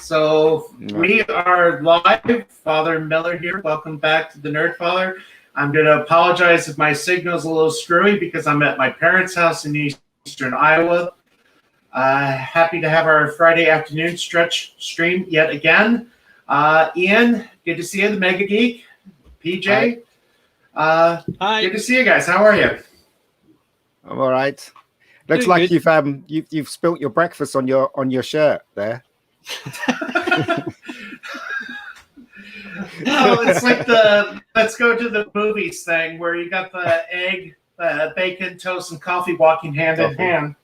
So we are live. Father Miller here. Welcome back to the Nerd Father. I'm going to apologize if my signal's a little screwy because I'm at my parents' house in eastern Iowa. Happy to have our Friday afternoon stretch stream yet again. Ian, good to see you, the Mega Geek. PJ, Hi. Good to see you guys. How are you? I'm all right. Looks like you've spilt your breakfast on your shirt there. No, it's like the let's go to the movies thing where you got the egg, bacon, toast, and coffee walking hand in hand.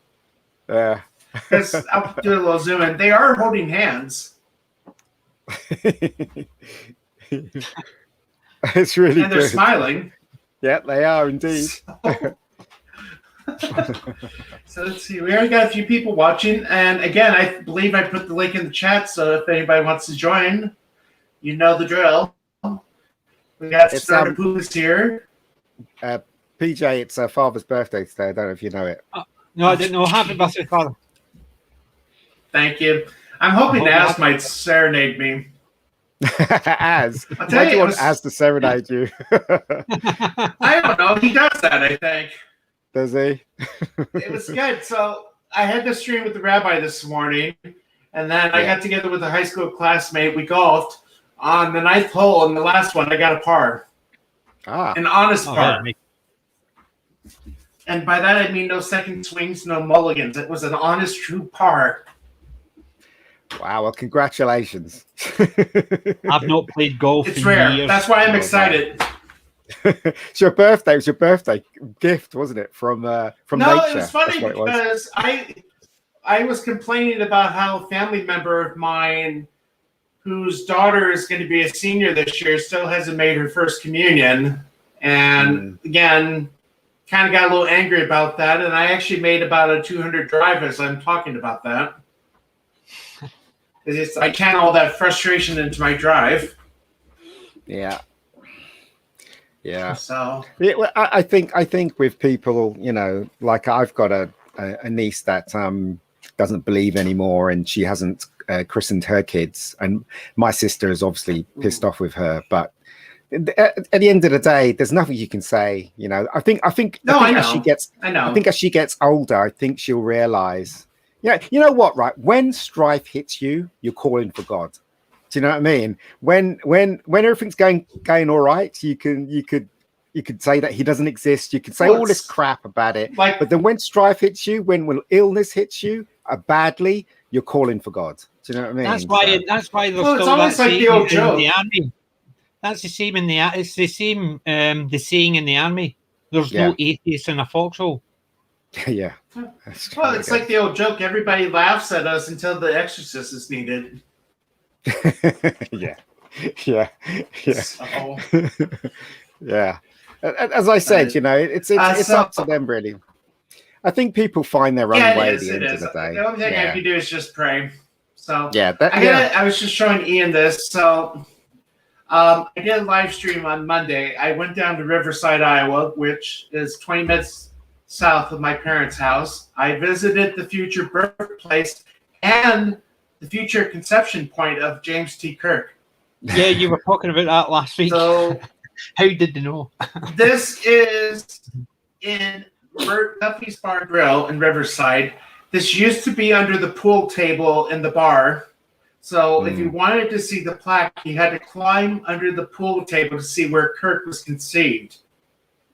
Yeah. Because I'll do a little zoom in. They are holding hands. It's really and they're good. Smiling. Yeah, they are indeed. So let's see. We already got a few people watching, and again, I believe I put the link in the chat. So if anybody wants to join, you know the drill. We got Starter Poos here. PJ, it's Father's birthday today. I don't know if you know it. No, I didn't know. Happy birthday, Father. Thank you. I'm hoping Az might serenade me. Az? I'll tell Why do you want Az to serenade you? I don't know. He does that, I think. Does he? It was good. So I had to stream with the rabbi this morning, and then I got together with a high school classmate. We golfed on the 9th hole, and the last one I got a par. An honest par. And by that I mean no second swings, no mulligans. It was an honest, true par. Wow! Well, congratulations. I've not played golf. It's rare. Years. That's why I'm excited. It's your birthday. It was your birthday gift, wasn't it? From nature. No, it was funny because I was complaining about how a family member of mine, whose daughter is going to be a senior this year, still hasn't made her first communion, and again, kind of got a little angry about that. And I actually made about a 200 drive as I'm talking about that. I channel all that frustration into my drive. Yeah. Yeah. So I think with people, you know, like I've got a niece that doesn't believe anymore, and she hasn't christened her kids, and my sister is obviously pissed off with her. But at the end of the day, there's nothing you can say. You know, I think as she gets older, I think she'll realize. Yeah, you know what, right? When strife hits you, you're calling for God. Do you know what I mean? When everything's going all right, you could say that he doesn't exist. You could say all this crap about it. But then when strife hits you, when illness hits you badly, you're calling for God. Do you know what I mean? That's why there's it's almost like the old joke. The army. That's the same in the. It's the same. The saying in the army. There's no atheists in a foxhole. Yeah. Well, it's like the old joke. Everybody laughs at us until the exorcist is needed. Yeah. So. Yeah. As I said, you know, it's up to them, really. I think people find their own way at the end of the day. The only thing I can do is just pray. So I was just showing Ian this. So I did a live stream on Monday. I went down to Riverside, Iowa, which is 20 minutes south of my parents' house. I visited the future birthplace and the future conception point of James T. Kirk. Yeah, you were talking about that last week. So how did they know? This is in Duffy's Bar Grill in Riverside. This used to be under the pool table in the bar. So if you wanted to see the plaque, you had to climb under the pool table to see where Kirk was conceived.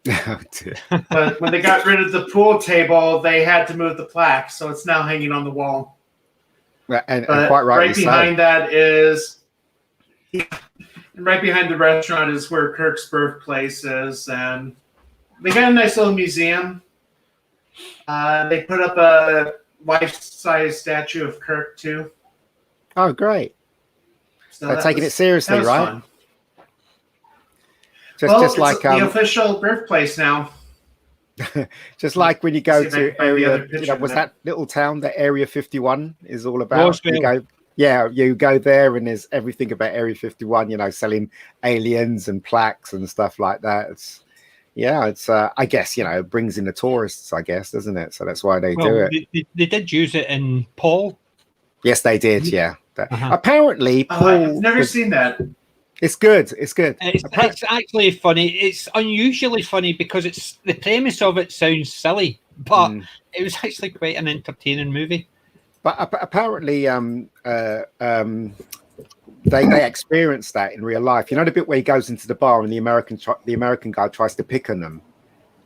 But when they got rid of the pool table, they had to move the plaque. So it's now hanging on the wall. And quite right behind that is, right behind the restaurant is where Kirk's birthplace is, and they got a nice little museum. They put up a life-size statue of Kirk too. Oh, great! So they're taking it seriously, right? Fun. Just like the official birthplace now. Just like when you go to area, you know, was that little town that Area 51 is all about? You go there and there's everything about Area 51, you know, selling aliens and plaques and stuff like that. It's I guess, you know, it brings in the tourists, I guess, doesn't it? So that's why they do it. They did use it in Paul. Yes, they did. Yeah. Apparently, Paul. I've never seen that. It's good. It's good. It's actually funny. It's unusually funny because it's the premise of it sounds silly, but it was actually quite an entertaining movie. But apparently, they experienced that in real life. You know the bit where he goes into the bar and the American guy tries to pick on them.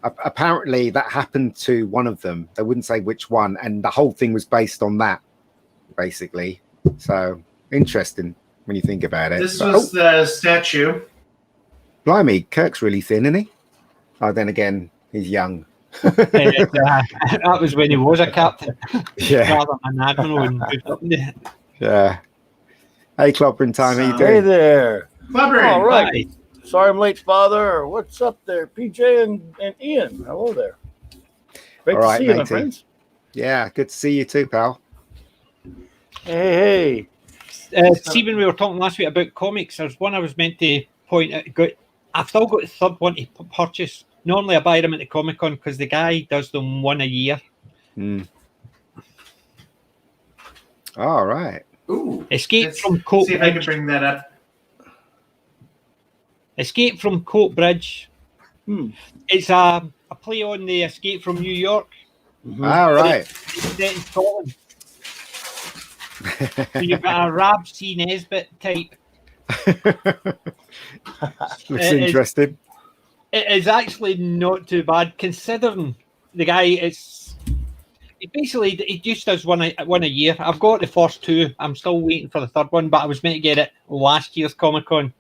Apparently, that happened to one of them. They wouldn't say which one, and the whole thing was based on that, basically. So interesting when you think about it. This was the statue. Blimey, Kirk's really thin, isn't he? Oh, then again, he's young. That was when he was a captain. Yeah. Rather than an admiral. Yeah. Hey, Clobbering Time, how you doing? Hey there. Clobbering. All right. Hi. Sorry I'm late, Father. What's up there? PJ and Ian. Hello there. Great to see you, my friends. Yeah, good to see you too, pal. Hey. See, when we were talking last week about comics, there's one I was meant to point out. I've still got the third one to purchase. Normally I buy them at the Comic-Con because the guy does them one a year. All right. Ooh. Escape from Coat See if I can bring that up. Escape from Coat Bridge. It's a play on the Escape from New York. All right. It's set in Scotland. So you've got a Rab C. Nesbitt type. Looks interesting. It is actually not too bad considering the guy he just does one a year. I've got the first two. I'm still waiting for the third one, but I was meant to get it last year's Comic-Con,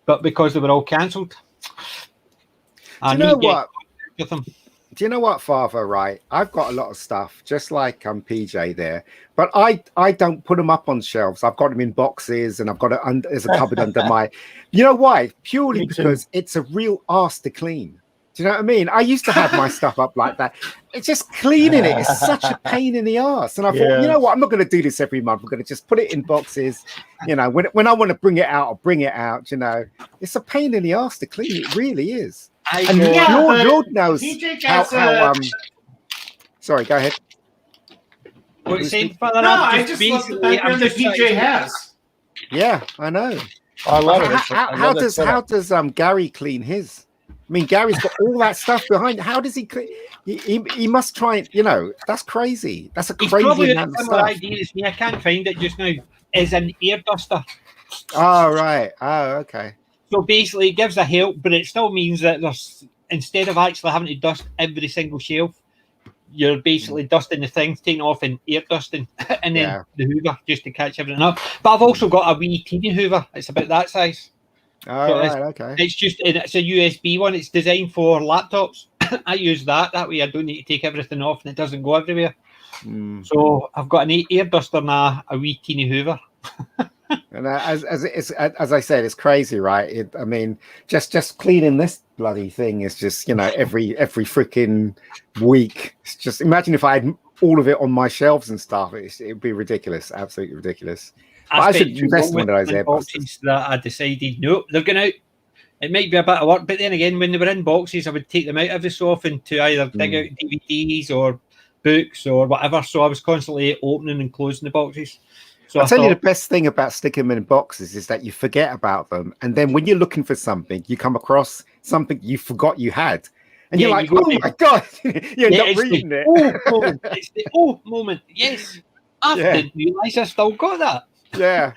but because they were all cancelled. Do you know what, Father? Right, I've got a lot of stuff, just like PJ there, but I don't put them up on shelves. I've got them in boxes, and I've got it there's a cupboard under my. You know why? Purely because it's a real arse to clean. Do you know what I mean? I used to have my stuff up like that. It's just cleaning it. It's such a pain in the arse. And I thought, you know what? I'm not going to do this every month. I'm going to just put it in boxes. You know, when I want to bring it out, I'll bring it out. You know, it's a pain in the arse to clean. It really is. And Lord knows how sorry, go ahead. What are you saying, Father? No, I just love the background that PJ has. Yeah, I know. I love it. How does Gary clean his? I mean, Gary's got all that stuff behind. How does he clean? He must try and, you know, that's crazy. That's a crazy amount of stuff. Idea as me. I can't find it just now. Is an air duster. Oh, right. Oh, okay. So basically, it gives a help, but it still means that there's, instead of actually having to dust every single shelf, you're basically dusting the things, taking off and air dusting, and then the Hoover just to catch everything up. But I've also got a wee teeny Hoover. It's about that size. Oh, so right, okay. It's a USB one. It's designed for laptops. I use that. That way I don't need to take everything off and it doesn't go everywhere. So I've got an air duster and a wee teeny Hoover. And as I said, it's crazy, right? I mean, just cleaning this bloody thing is just, you know, every freaking week. It's just, imagine if I had all of it on my shelves and stuff. It'd be ridiculous, absolutely ridiculous. I should invest in one of those airboxes. That I decided, nope, they're going out. It might be a bit of work, but then again, when they were in boxes, I would take them out every so often to either dig out DVDs or books or whatever. So I was constantly opening and closing the boxes. So I'll tell you the best thing about sticking them in boxes is that you forget about them. And then when you're looking for something, you come across something you forgot you had. And you're like, oh my God. You end up reading it. It's the moment. Yes. I didn't realise I still got that. Yeah.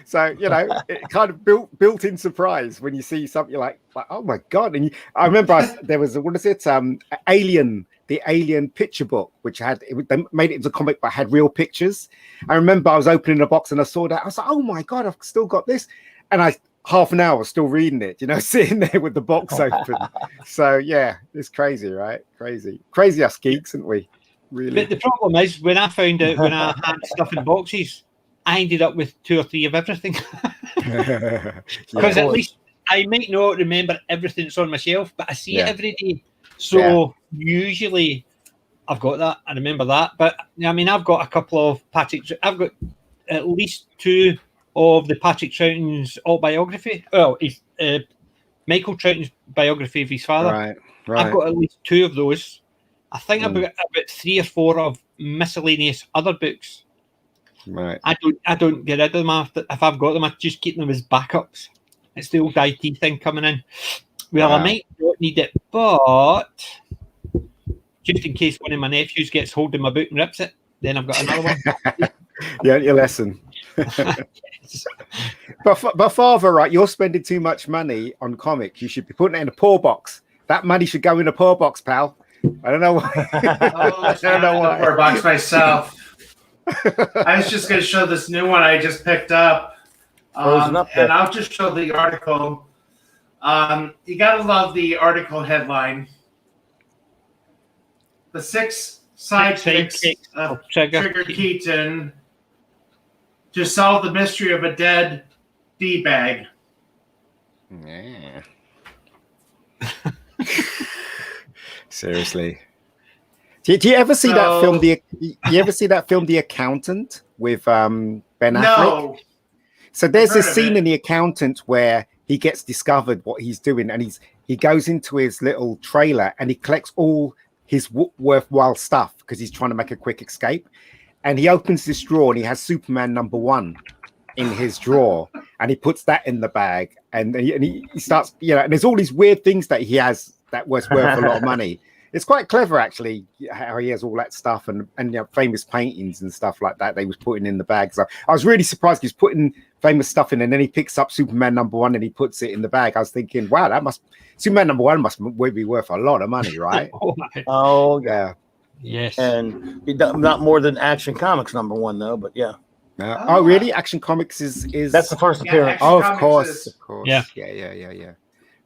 So, you know, it kind of built-in surprise when you see something like oh my God. And I remember there was, the Alien picture book, which they made it into a comic but had real pictures. I remember I was opening a box and I saw that. I was like, oh my God, I've still got this. And half an hour was still reading it, you know, sitting there with the box open. So yeah, it's crazy, right? Crazy us geeks, aren't we? Really. But the problem is when I found out when I had stuff in boxes, I ended up with 2 or 3 of everything. Because at least I might not remember everything that's on my shelf, but I see it every day. So usually I've got that. I remember that. But I mean, I've got a couple of I've got at least 2 of the Patrick Troughton's autobiography. Well, Michael Troughton's biography of his father. Right. I've got at least 2 of those. I think I've got about 3 or 4 of miscellaneous other books. Right. I don't get rid of them after if I've got them. I just keep them as backups. It's the old IT thing coming in. Well, Wow. I might not need it, but just in case one of my nephews gets hold of my book and rips it, then I've got another one. Yeah, your lesson. Yes. But father, right? You're spending too much money on comics. You should be putting it in a poor box. That money should go in a poor box, pal. I don't know why. I don't know why. Poor box myself. I was just going to show this new one I just picked up. Frozen up there. And I'll just show the article. You got to love the article headline. The 6 sidekicks of Trigger Keaton to solve the mystery of a dead D-bag. Yeah. Seriously. Do you ever see that film? You ever see that film, The Accountant, with Ben Affleck? No. So there's this scene in The Accountant where he gets discovered what he's doing, and he goes into his little trailer and he collects all his worthwhile stuff because he's trying to make a quick escape. And he opens this drawer and he has Superman #1 in his drawer, and he puts that in the bag, and he starts, and there's all these weird things that he has that was worth a lot of money. It's quite clever, actually, how he has all that stuff and famous paintings and stuff like that they was putting in the bag. So I was really surprised he's putting famous stuff in, and then he picks up Superman #1 and he puts it in the bag. I was thinking, wow, Superman #1 must be worth a lot of money, right? Oh, yeah. Yes. And not more than Action Comics #1, though, but yeah. Oh, really? Action Comics is that's the first appearance. Oh, of course. Yeah.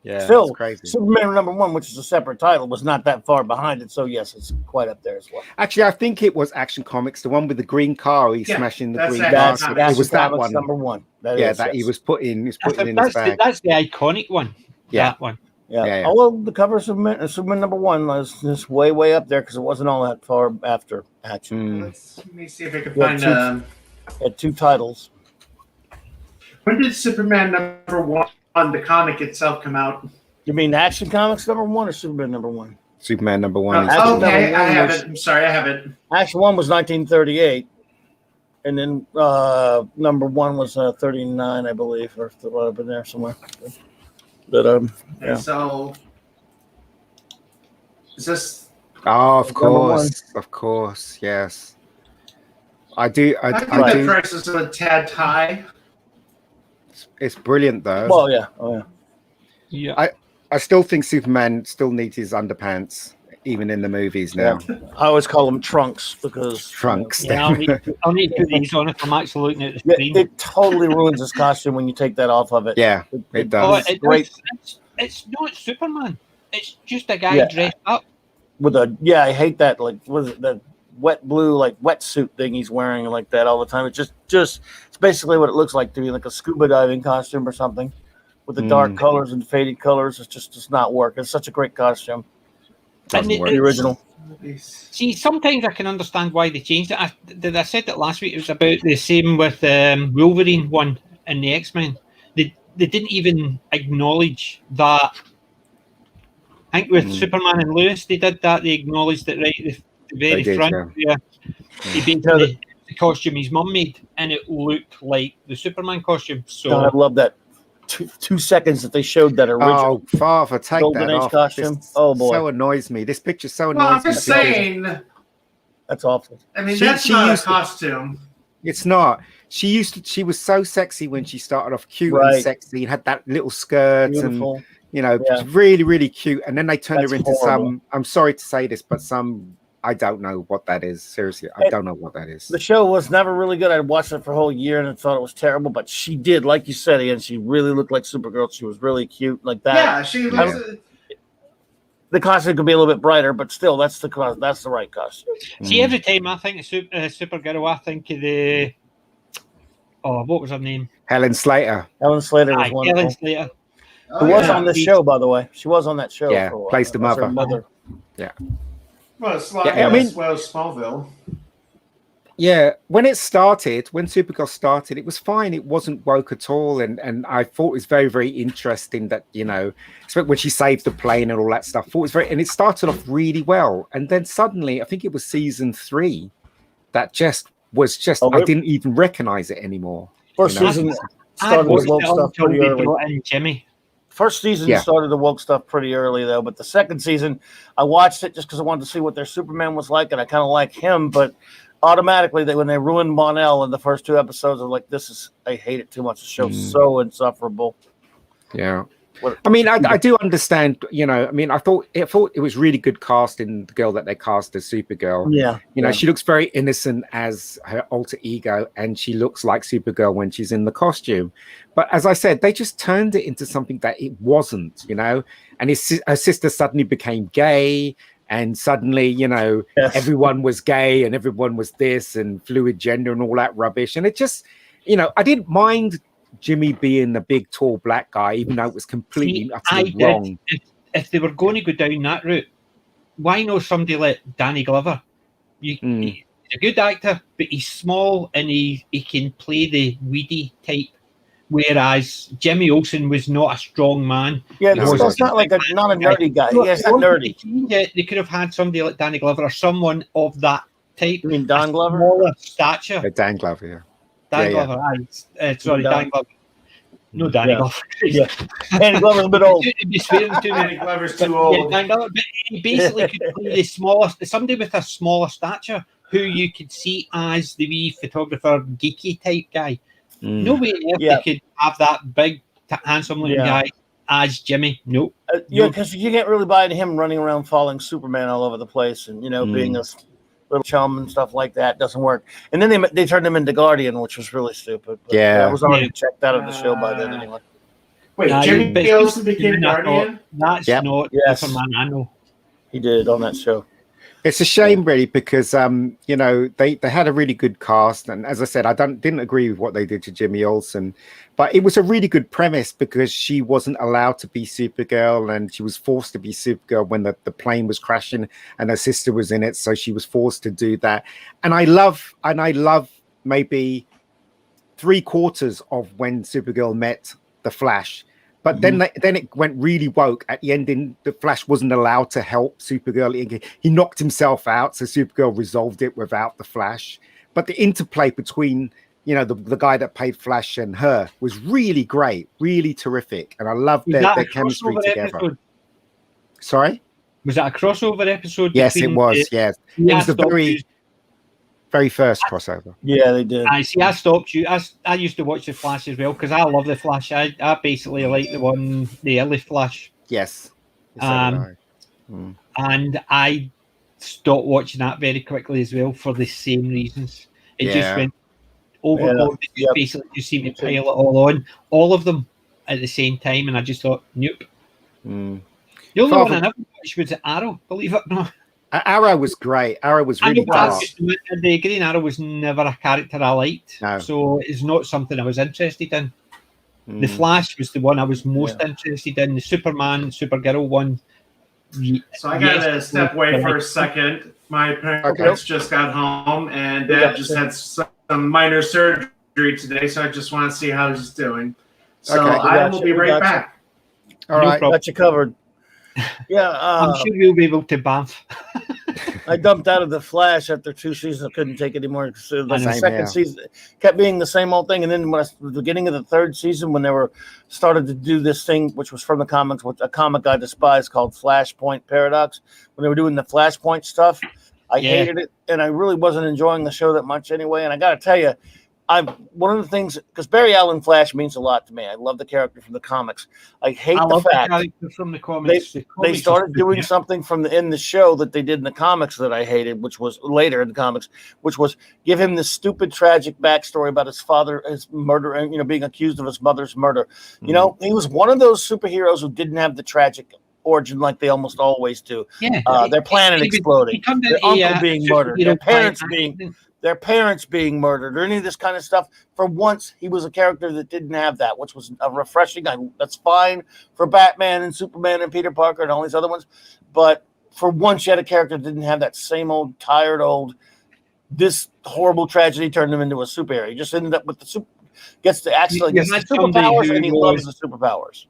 Yeah, Still, crazy. Superman #1, which is a separate title, was not that far behind it. So, yes, it's quite up there as well. Actually, I think it was Action Comics, the one with the green car. He's smashing the green car. It was that one. #1. He was putting in his bag. That's the iconic one. Yeah. That one. Yeah. Although the cover of Superman #1 was just way up there because it wasn't all that far after Action. Let me see if I can find had 2 titles. When did Superman #1, the comic itself, come out? You mean Action Comics #1 or Superman #1? Superman #1. Okay, I have it. I'm sorry, I have it. Action 1 was 1938, and then #1 was 39, I believe, or up in there somewhere. But yeah. So, is this? Oh, of course, yes. I do. I think the price is a tad high. It's brilliant, though. Well, yeah. Oh, yeah. I still think Superman still needs his underpants, even in the movies now. Yeah. I always call them trunks because trunks. Yeah, I'll need to put these on if I'm actually looking at the screen. It totally ruins his costume when you take that off of it. Yeah, it does. It's not Superman. It's just a guy dressed up with I hate that. Like, was it the wet blue wetsuit thing he's wearing like that all the time? It's just it's basically what it looks like to be like a scuba diving costume or something with the dark colors and faded colors. It just does not work. It's such a great costume. Doesn't work. The original. See, sometimes I can understand why they changed it. I said it last week. It was about the same with Wolverine one in the X-Men. They didn't even acknowledge that. I think with Superman and Lewis, they did that. They acknowledged it right at the very front. Yeah. He basically the costume his mum made, and it looked like the Superman costume. So I love that 2 seconds that they showed that original. Oh, Father, take Golden that Age off. costume. This Oh boy, so annoys me. This picture so annoys Well, I'm me. just saying. that's awful. I mean, that's not a costume. It's not. She was so sexy when she started off, cute and sexy, and had that little skirt. Beautiful. And really, really cute. And then they turned her into horrible. I'm sorry to say this, but I don't know what that is. Seriously, I don't know what that is. The show was never really good. I watched it for a whole year and I thought it was terrible, but she did, like you said, Ian, she really looked like Supergirl. She was really cute like that. Yeah, she looks. The costume could be a little bit brighter, but still, that's the right costume. See, every time I think of Supergirl, I think of the what was her name? Helen Slater. Helen Slater was wonderful. Helen Slater. Who was on this show, by the way. She was on that show. Yeah, for a while. plays the That's her mother. Yeah. Well, it's like Smallville. Yeah, when Supergirl started, it was fine. It wasn't woke at all, and I thought it was very, very interesting that especially when she saved the plane and all that stuff. And it started off really well, and then suddenly, I think it was season 3, that just was just I didn't even recognize it anymore. First season started the woke stuff pretty early. Jimmy. First season started the woke stuff pretty early, though. But the second season, I watched it just because I wanted to see what their Superman was like, and I kind of like him. But automatically, when they ruined Mon-El in the first 2 episodes, I'm like, I hate it too much. The show's so insufferable. Yeah. I mean, I do understand, I mean, I thought it was really good casting, the girl that they cast as Supergirl. Yeah. She looks very innocent as her alter ego, and she looks like Supergirl when she's in the costume. But as I said, they just turned it into something that it wasn't, and her sister suddenly became gay, and suddenly, everyone was gay and everyone was this and fluid gender and all that rubbish. And it just, I didn't mind Jimmy being the big tall black guy, even though it was completely utterly wrong. If they were going to go down that route, why not somebody like Danny Glover? He's a good actor, but he's small and he can play the weedy type. Whereas Jimmy Olsen was not a strong man. Yeah, that's not like not a nerdy guy. Yeah, it's not nerdy. They could have had somebody like Danny Glover or someone of that type. You mean Don Glover? Smaller stature. Dan Glover, yeah. Dan Glover. Sorry, Dan Glover. No, Danny Glover. Yeah. Danny Glover's a bit old. Danny Glover's too old. Yeah, but he basically could play the smallest, somebody with a smaller stature who you could see as the wee photographer, geeky type guy. No way they could have that big, handsome looking guy as Jimmy. Nope. Because you can't really buy into him running around following Superman all over the place and, being a little chum and stuff like that. Doesn't work. And then they turned him into Guardian, which was really stupid. But I was already checked out of the show by then anyway. Wait, Jimmy Olsen became Guardian? That's not Superman, I know. He did on that show. It's a shame, really, because they had a really good cast, and as I said, I didn't agree with what they did to Jimmy Olsen, but it was a really good premise because she wasn't allowed to be Supergirl, and she was forced to be Supergirl when the plane was crashing, and her sister was in it, so she was forced to do that. And I love maybe 3/4 of when Supergirl met the Flash. But then it went really woke. At the ending, the Flash wasn't allowed to help Supergirl. He knocked himself out, so Supergirl resolved it without the Flash. But the interplay between, the guy that played Flash and her was really great, really terrific. And I loved their chemistry together. Episode? Sorry? Was that a crossover episode? Yes, it was. Yes. It was the very first crossover. Yeah, they did. I see. I stopped you. I used to watch the Flash as well because I love the Flash. I basically like the early Flash. Yes. And I stopped watching that very quickly as well for the same reasons. It just went overboard. It basically just seemed to pile it all of them at the same time, and I just thought, nope. The only one I never watched was Arrow. Believe it or not. Arrow was great. Arrow was really dark. The Green Arrow was never a character I liked, so it's not something I was interested in. The Flash was the one I was most interested in. The Superman, Supergirl one. So I gotta step away for a second. My parents just got home, and Dad just had some minor surgery today, so I just want to see how he's doing. So I will be right back. All right, got you covered. Yeah, I'm sure you'll be able to bump. I dumped out of the Flash after 2 seasons. I couldn't take it anymore. So the second season kept being the same old thing. And then when the beginning of the 3rd season, when they were started to do this thing, which was from the comics, which a comic I despise called Flashpoint Paradox, when they were doing the Flashpoint stuff, I hated it, and I really wasn't enjoying the show that much anyway. And I got to tell you, one of the things, because Barry Allen Flash means a lot to me. I love the character from the comics. I hate the fact the from the comics. They started doing something in the show that they did in the comics that I hated, which was later in the comics, which was give him this stupid tragic backstory about his father, his murder, and being accused of his mother's murder. He was one of those superheroes who didn't have the tragic origin like they almost always do. Their planet exploding, their uncle being murdered, their parents being murdered, or any of this kind of stuff. For once, he was a character that didn't have that, which was a refreshing. That's fine for Batman and Superman and Peter Parker and all these other ones. But for once, you had a character that didn't have that same tired old, this horrible tragedy turned him into a superhero. He just ended up with gets the superpowers, and he loves the superpowers.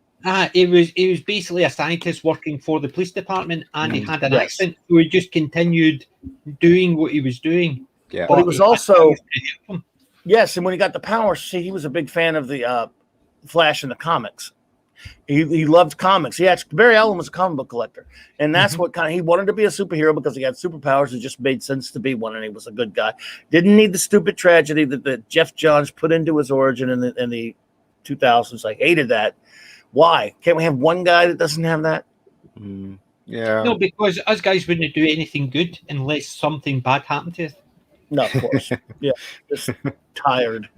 It was basically a scientist working for the police department, and he had an accident, so he just continued doing what he was doing. Yeah. But he was also yes, and when he got the powers, see, he was a big fan of the Flash in the comics. He loved comics. Barry Allen was a comic book collector, and that's what he wanted to be a superhero because he had superpowers. It just made sense to be one, and he was a good guy. Didn't need the stupid tragedy that Jeff Johns put into his origin in the 2000s. I hated that. Why can't we have one guy that doesn't have that? Yeah. No, because us guys wouldn't do anything good unless something bad happened to us. No, of course. Yeah, just tired.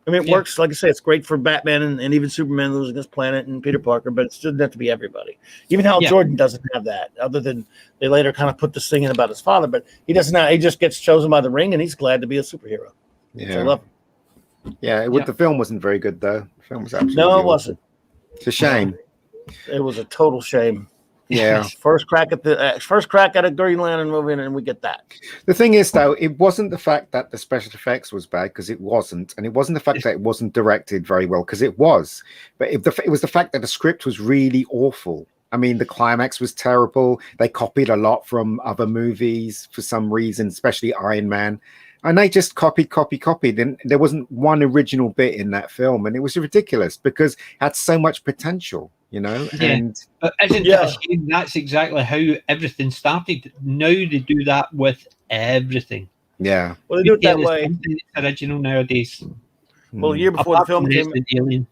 I mean, it works. Like I say, it's great for Batman and even Superman losing his planet and Peter Parker, but it doesn't have to be everybody. Even Hal Jordan doesn't have that, other than they later kind of put this thing in about his father, but he doesn't have, he just gets chosen by the ring and he's glad to be a superhero. Yeah. I love him. Yeah. The film wasn't very good, though. The film was absolutely No, it awful. wasn't. It's a shame. It was a total shame. Yeah. First crack at a Green Lantern movie, and we get that. The thing is, though, it wasn't the fact that the special effects was bad, because it wasn't, and it wasn't the fact that it wasn't directed very well, because it was. But it was the fact that the script was really awful. I mean, the climax was terrible. They copied a lot from other movies for some reason, especially Iron Man. And they just copied. And there wasn't one original bit in that film. And it was ridiculous because it had so much potential, you know? Yeah. And but isn't it a shame? That's exactly how everything started. Now they do that with everything. Yeah. Well, they do it that way. It's original nowadays. Well, a year before the film came, Alien.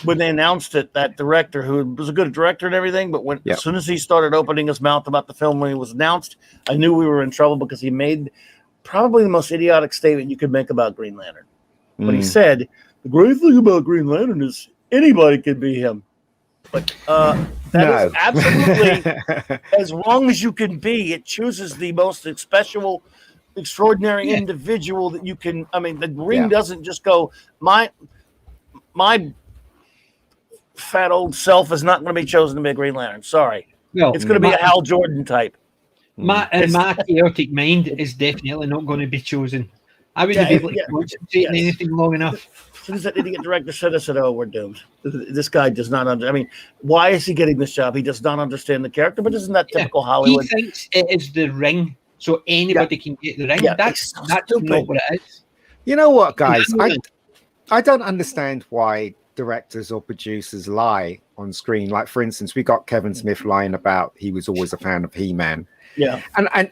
when they announced it, that director, who was a good director and everything, but as soon as he started opening his mouth about the film when it was announced, I knew we were in trouble because he made probably the most idiotic statement you could make about Green Lantern. But he said, the great thing about Green Lantern is anybody could be him. But that is absolutely as wrong as you can be. It chooses the most special, extraordinary individual that you can. I mean, the ring doesn't just go, my fat old self is not going to be chosen to be a Green Lantern. Sorry. No, it's going to be a Hal Jordan type. My chaotic mind is definitely not going to be chosen. I wouldn't be able to concentrate on anything long enough. As soon as that idiot director said, I said, "Oh, we're doomed. This guy does not I mean, why is he getting this job? He does not understand the character." But isn't that typical Hollywood? He thinks it is the ring, so anybody can get the ring. That's not what it is. You know what, guys? I don't understand why directors or producers lie on screen. Like, for instance, we got Kevin Smith lying about he was always a fan of He-Man. Yeah,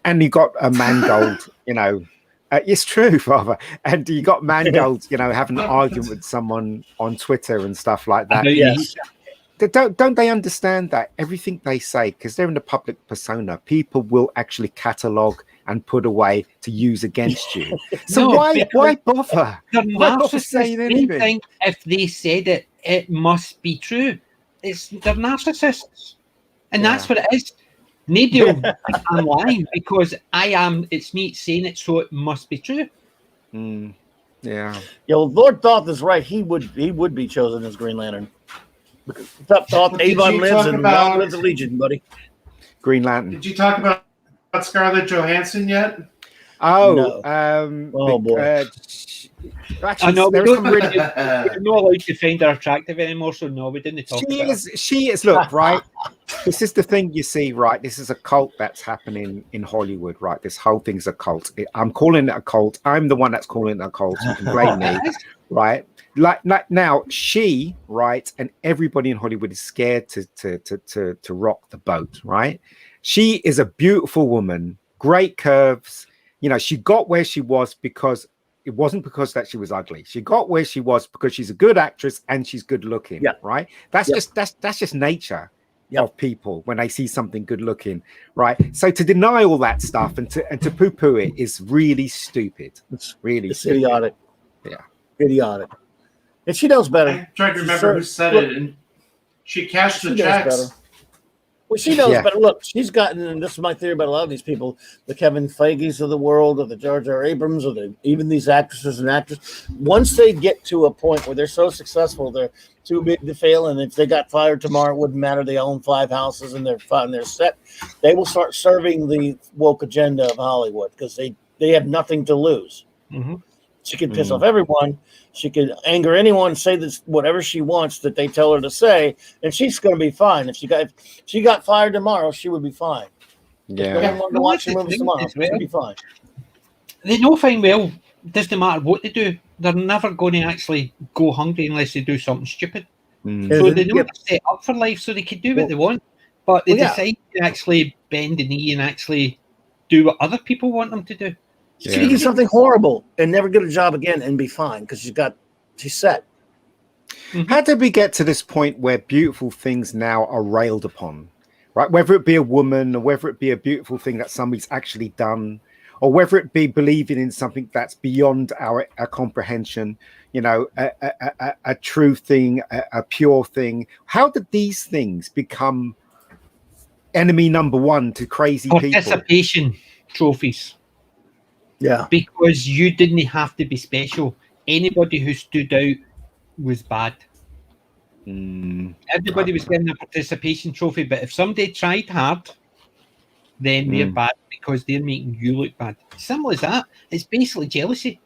and you got a Mangold, you know. It's true, Father. And you got Mangold, you know, having an argument with someone on Twitter and stuff like that. Yes. Don't they understand that everything they say, because they're in the public persona, people will actually catalogue and put away to use against you. So why bother? Why bother saying anything? If they said it, it must be true. They're narcissists, and that's what it is. Nobody will think I'm lying because I am. It's me saying it, so it must be true. Yeah. Well, Lord Thoth is right. He would be chosen as Green Lantern. Thoth, Avon lives, and long live the Legion, buddy. Green Lantern. Did you talk about Scarlett Johansson yet? Oh, no. Oh boy. Actually, I know we're some really not allowed to find her attractive anymore, so no, we didn't talk about her. She is. Look, right. This is the thing you see, right? This is a cult that's happening in Hollywood, right? This whole thing's a cult. I'm calling it a cult. I'm the one that's calling it a cult. You can blame me, right? Like now, she, right, and everybody in Hollywood is scared to rock the boat, right? She is a beautiful woman, great curves. You know, she got where she was because it wasn't because that she was ugly. She got where she was because she's a good actress and she's good looking. Yeah. Right. That's just nature of people when they see something good looking. Right. So to deny all that stuff and to poo-poo it is really stupid. It's idiotic. Yeah. Idiotic. And she knows better. I'm trying to remember who said it, and she cashed the checks. Well, she knows better. Look, she's gotten, and this is my theory about a lot of these people, the Kevin Feige's of the world, or the Jar Jar Abrams, or even these actresses and actors. Once they get to a point where they're so successful, they're too big to fail, and if they got fired tomorrow, it wouldn't matter. They own 5 houses and they're set. They will start serving the woke agenda of Hollywood because they have nothing to lose. Mm-hmm. She can piss off everyone. She can anger anyone, say this whatever she wants that they tell her to say, and she's going to be fine. If she got fired tomorrow, she would be fine. Yeah. If no one to watch the movies tomorrow, she would be fine. they know fine well, doesn't matter what they do, they're never going to actually go hungry unless they do something stupid. So they know they're set up for life, so they can do what they want, but they decide to actually bend the knee and actually do what other people want them to do. She can do something horrible and never get a job again and be fine because she's set. How did we get to this point where beautiful things now are railed upon, right? Whether it be a woman or whether it be a beautiful thing that somebody's actually done, or whether it be believing in something that's beyond our comprehension, you know, a true thing, a pure thing. How did these things become enemy number one to crazy people? Participation trophies. Yeah. Because you didn't have to be special. Anybody who stood out was bad. Everybody was getting a participation trophy, but if somebody tried hard, then they're bad because they're making you look bad. Simple as that. It's basically jealousy.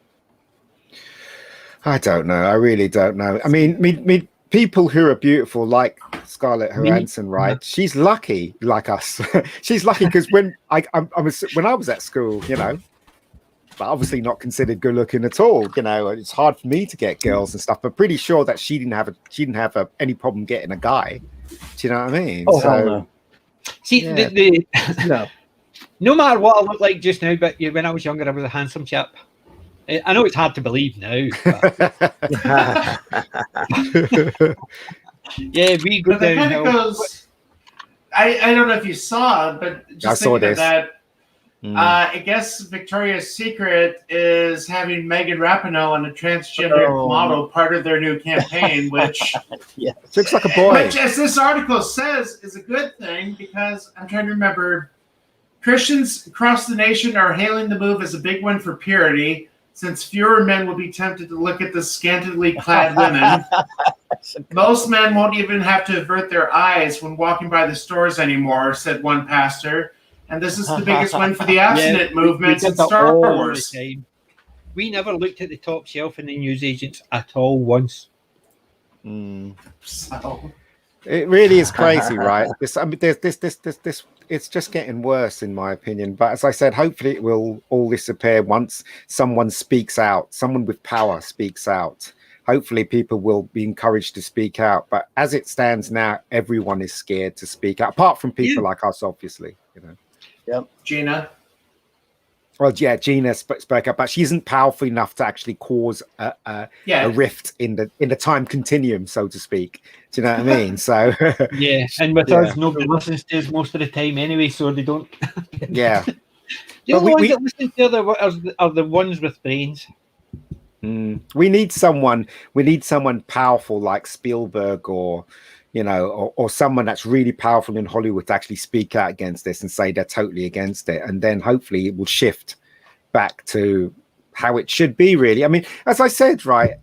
I don't know. I really don't know. I mean, people who are beautiful, like Scarlett Johansson, right? She's lucky, like us. She's lucky because when I was at school, you know, but obviously not considered good looking at all. You know, it's hard for me to get girls and stuff. But pretty sure that she didn't have any problem getting a guy. Do you know what I mean? Oh, hell no. See, no. No matter what I look like just now, but when I was younger, I was a handsome chap. I know it's hard to believe now. But... yeah, we go down. I don't know if you saw, but just I saw thinking this. of that. I guess Victoria's Secret is having Megan Rapinoe and a transgender model part of their new campaign, which looks like a boy. Which, as this article says, is a good thing because I'm trying to remember. Christians across the nation are hailing the move as a big win for purity, since fewer men will be tempted to look at the scantily clad women. Most men won't even have to avert their eyes when walking by the stores anymore, said one pastor. And this is the biggest win for the abstinent movement in Star Wars. We never looked at the top shelf in the newsagents at all once. So it really is crazy, right? This it's just getting worse, in my opinion. But as I said, hopefully it will all disappear once someone speaks out, someone with power speaks out. Hopefully people will be encouraged to speak out. But as it stands now, everyone is scared to speak out, apart from people like us, obviously, you know. Yep. Gina. Well, yeah, Gina spoke up, but she isn't powerful enough to actually cause a rift in the time continuum, so to speak. Do you know what I mean? So yeah, and with us, nobody listens to us most of the time anyway, so they don't. Yeah. The only ones that listen to are the ones with brains. We need someone powerful like Spielberg or, you know, or someone that's really powerful in Hollywood to actually speak out against this and say they're totally against it. And then hopefully it will shift back to how it should be, really. I mean, as I said, right,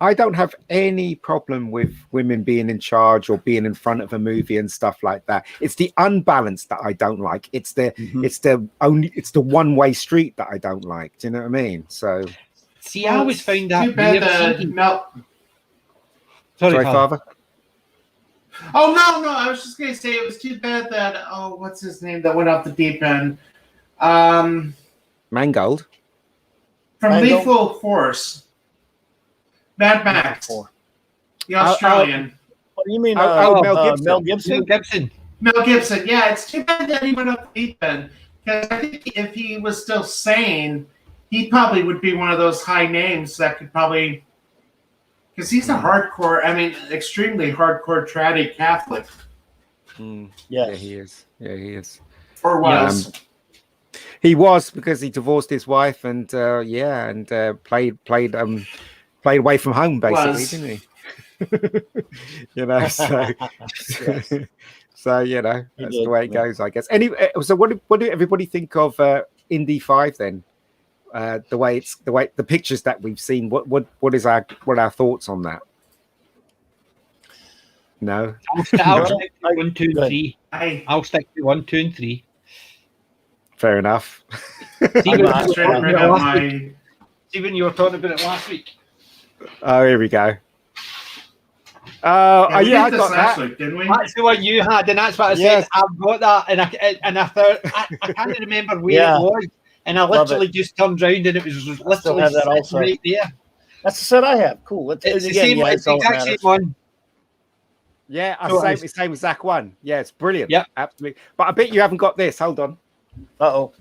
I don't have any problem with women being in charge or being in front of a movie and stuff like that. It's the unbalance that I don't like. It's the one-way street that I don't like. Do you know what I mean? So see, I always found that Sorry, Father. Oh, no, I was just going to say it was too bad that, what's his name that went off the deep end? Mangold? From Lethal Force. Mad Max. The Australian. What do you mean? Mel Gibson? Mel Gibson, yeah. It's too bad that he went off the deep end. Because I think if he was still sane, he probably would be one of those high names that could probably... Because he's a extremely hardcore tradie Catholic. Yeah, he is. Yeah, he is. Or was. He was, because he divorced his wife and played away from home, basically, didn't he? You know, so so you know, that's the way it goes, I guess. Anyway, so what do everybody think of Indy 5 then? The pictures that we've seen, what are our thoughts on that? No, I'll stick to 1, 2, and 3. I'll stick to 1, 2, and 3. Fair enough. See when you were talking about it last week. Oh, here we go. I got that. Week, didn't we? That's the one you had, and that's what I said. I've got that, and I thought I can't remember where it was. And I literally just turned round and it was literally have that also. right there. That's the set I have. Cool. It's the same, it's the exact same one. Yeah, So same as Zach one. Yeah, it's brilliant. Yep. Absolutely. But I bet you haven't got this. Hold on. Uh-oh.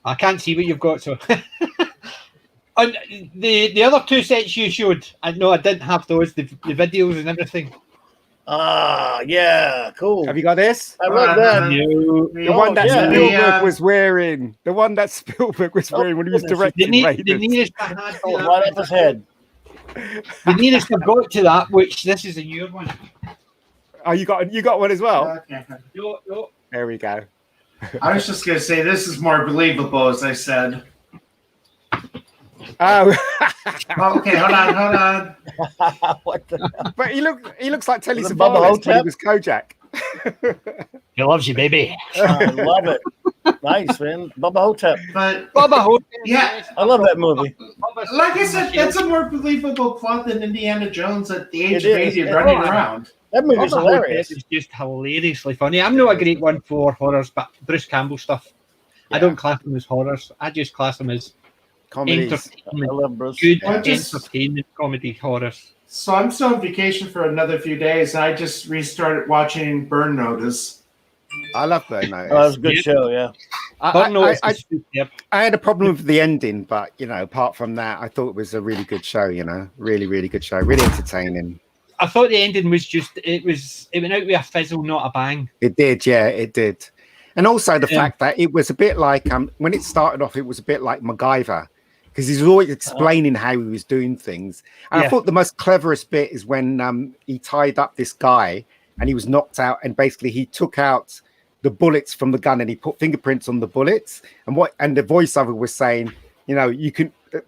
I can't see what you've got, so. And the other two sets you showed, I didn't have those, the videos and everything. Yeah, cool. Have you got this? I love that. The one that Spielberg was wearing. The one that Spielberg was wearing when he was directing The nearest I had right off his head. The nearest I've got to that, which this is a newer one. Oh, you got one as well? Okay. No. There we go. I was just going to say, this is more believable, as I said. Oh. Okay, hold on. What the hell? But he looks like Telly Was it Savalas Bubba when he Hotep? was Kojak. He loves you, baby. I love it. Nice, man. Bubba Hotep. But Bubba Hotep. yeah, I love that movie. like I said, that's a more believable plot than Indiana Jones at the age of It is. 80 running around. That movie's Bubba hilarious. Hotep is just hilariously funny. I'm not a great one for horrors, but Bruce Campbell stuff, I don't class them as horrors. I just class them as Comedies. I entertainment. love Bruce. Good just- entertainment comedy horrors. So I'm still on vacation for another few days, and I just restarted watching Burn Notice. I love Burn Notice. Oh, that was a good show, yeah. I had a problem with the ending, but apart from that, I thought it was a really good show. Really, really good show. Really entertaining. I thought the ending was just it went out with a fizzle, not a bang. It did, yeah, it did. And also the fact that it was a bit like when it started off, it was a bit like MacGyver, because he's always explaining how he was doing things. And I thought the most cleverest bit is when he tied up this guy and he was knocked out, and basically he took out the bullets from the gun and he put fingerprints on the bullets. And the voiceover was saying,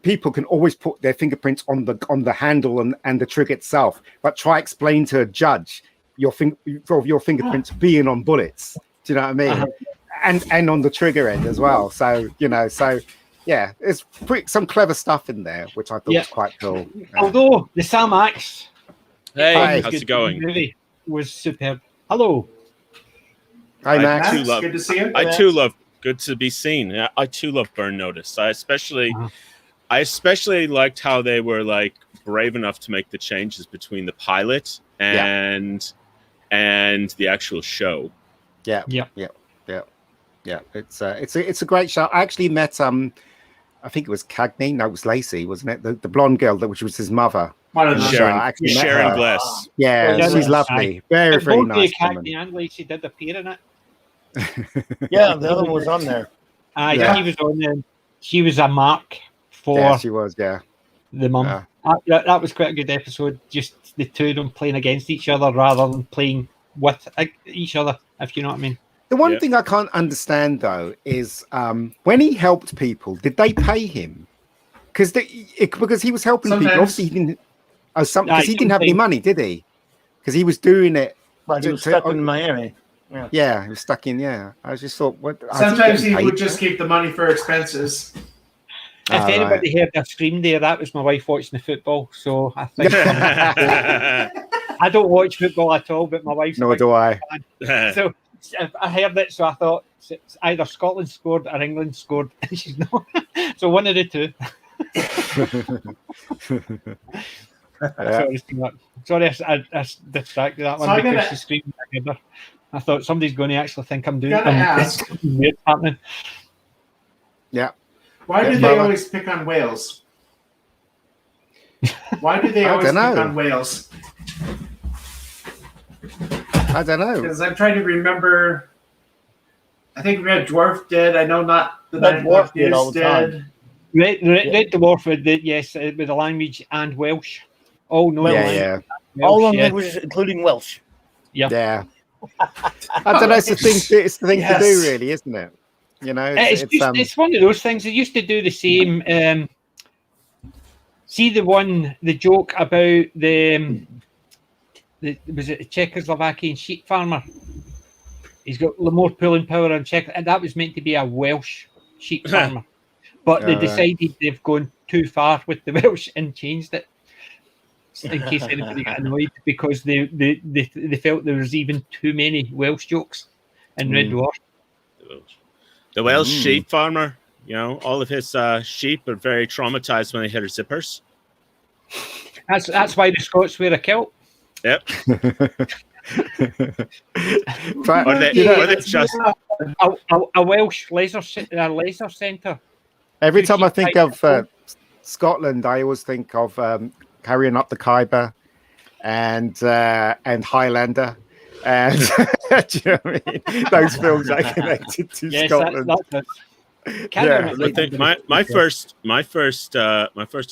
people can always put their fingerprints on the handle and the trigger itself, but try explain to a judge your fingerprints being on bullets. Do you know what I mean? And on the trigger end as well. So yeah, there's some clever stuff in there, which I thought was quite cool. Although the Sam Axe, hey, how's it going? Movie was superb. Hello. Hi, Max. Good to see you. I too love. Good to be seen. I too love Burn Notice. I especially liked how they were like brave enough to make the changes between the pilot and the actual show. Yeah. It's a great show. I actually met I think it was Cagney. No, it was Lacey, wasn't it? The blonde girl which was his mother. Sharon Glass. Yeah, she's lovely. Very, very nice woman. Cagney and Lacey did appear in it. Yeah, the other one was on there. He was on there. She was a mark for. Yeah, she was. Yeah, the mum. Yeah. That was quite a good episode. Just the two of them playing against each other rather than playing with each other. If you know what I mean. The one thing I can't understand though is when he helped people, did they pay him? Because he was helping people. Obviously, he didn't. Because he didn't have any money, did he? Because he was doing it. But he was stuck in Miami. Yeah, he was stuck in. Yeah, I just thought. Sometimes he would just keep the money for expenses. If anybody heard a scream there, that was my wife watching the football. So I think I don't watch football at all, but my wife's. Nor do I. So I heard it, so I thought it's either Scotland scored or England scored, and she's not. So one of the two. Sorry, I distracted that one because she screamed at her. I thought somebody's going to actually think I'm doing something weird happening. Yeah. Why do they always pick on whales? Why do they always pick on whales? I don't know. Because I'm trying to remember. I think Red Dwarf did. I know not the Red Dwarf did all the time. Red Dwarf did, yes, with the language and Welsh. Oh no, yeah. Welsh, all languages, including Welsh. Yeah. I don't know. It's the thing to do, really, isn't it? It's one of those things. They used to do the same. See the joke about was it a Czechoslovakian sheep farmer? He's got more pulling power on Czech, and that was meant to be a Welsh sheep farmer, but they decided they've gone too far with the Welsh and changed it. In case anybody got annoyed, because they felt there was even too many Welsh jokes in Red Dwarf. The Welsh sheep farmer. You know, all of his sheep are very traumatized when they hit her zippers. That's why the Scots wear a kilt. Yep. But, Or they, you know, or they just A Welsh laser centre. every time I think of Scotland, I always think of Carrying Up the Khyber and Highlander. And do you know what I mean? Those films I connected to Scotland. Yeah. I think my first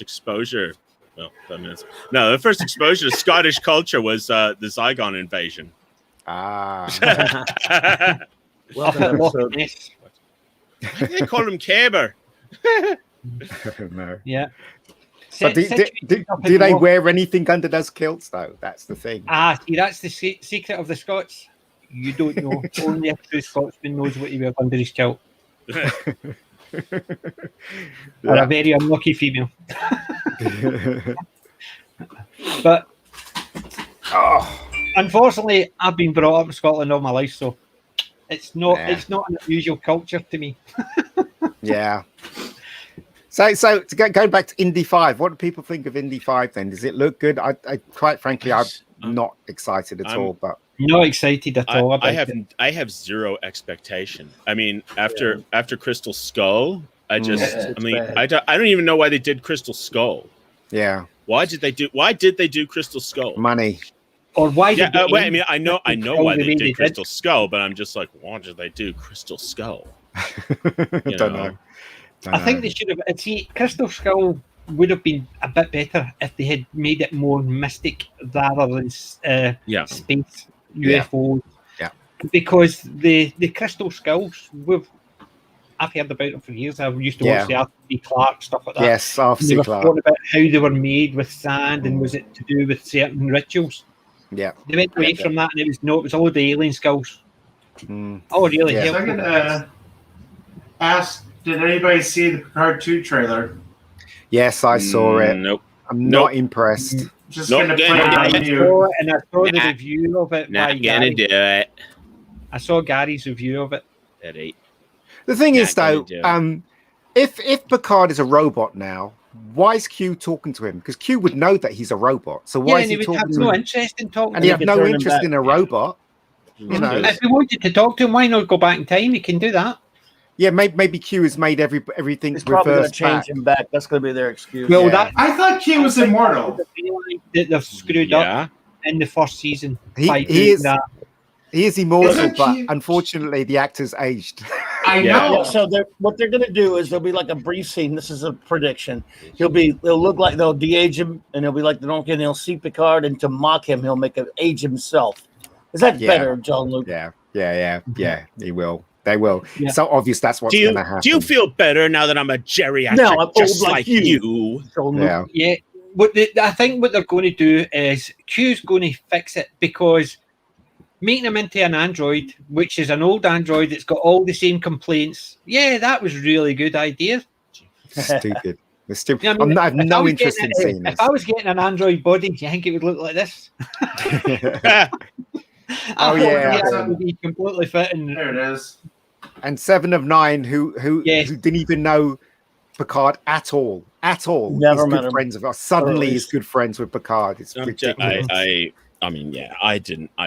exposure. Well, 5 minutes. No, the first exposure to Scottish culture was the Zygon invasion. Ah. Love that episode. Why do they call him Caber? No. Yeah. But do they wear anything under those kilts, though? That's the thing. See, that's the secret of the Scots. You don't know. Only a true Scotsman knows what he wears under his kilt. Or a very unlucky female. But unfortunately, I've been brought up in Scotland all my life, so it's not an unusual culture to me. Yeah. So going back to Indy 5, what do people think of Indy 5 then? Does it look good? I quite frankly, I'm not excited at all. But not excited at all. I have zero expectation. I mean, after Crystal Skull, I don't even know why they did Crystal Skull. Yeah. Why did they do Crystal Skull? Money. Or why? I mean, I know why they did Crystal Skull, but I'm just like, why did they do Crystal Skull? Don't know. I think they should have. See, Crystal Skull would have been a bit better if they had made it more mystic rather than space UFOs. Yeah. Because the Crystal Skulls, I've heard about them for years. I used to watch the Arthur C. Clarke stuff like that. Yes, Arthur C. Clarke. Talking about how they were made with sand and was it to do with certain rituals? Yeah. They went away from that and it was all the alien skulls. Oh, really? Yeah. So I'm gonna ask, did anybody see the Picard 2 trailer? Yes, I saw it. Nope. I'm not impressed. Just gonna play it on I mute. saw the review of it. Not gonna do it. I saw Gary's review of it. At 8. The thing is, though, gonna if Picard is a robot now, why is Q talking to him? Because Q would know that he's a robot. So why is he talking have to no him? interest in talking. And to he him. had no interest in a robot. You know. If he wanted to talk to him, why not go back in time? He can do that. Yeah, maybe Q has made everything He's probably going to reversed change back. him back. That's going to be their excuse. Well, I thought Q was immortal. That they've screwed up in the first season. He is immortal, but unfortunately, the actor's aged. I know. Yeah, so what they're going to do is there'll be like a brief scene. This is a prediction. They'll look like they'll de-age him, and they'll be like they'll see Picard, and to mock him, he'll make him age himself. Is that better, John Luke? Yeah. He will. They will. Yeah. So obvious that's what's going to happen. Do you feel better now that I'm a geriatric, No, I'm just old like you? Yeah. Yeah. I think what they're going to do is Q's going to fix it because making him into an android, which is an old android that's got all the same complaints. Yeah, that was a really good idea. Stupid. It's stupid. You know what I mean? I have no interest in seeing this. If I was getting an android body, do you think it would look like this? Oh, yeah. It would be completely fit. There it is. And 7 of 9 who didn't even know Picard at all. Never met him. Friends of us. Suddenly he's good friends with Picard. It's ridiculous. I mean, I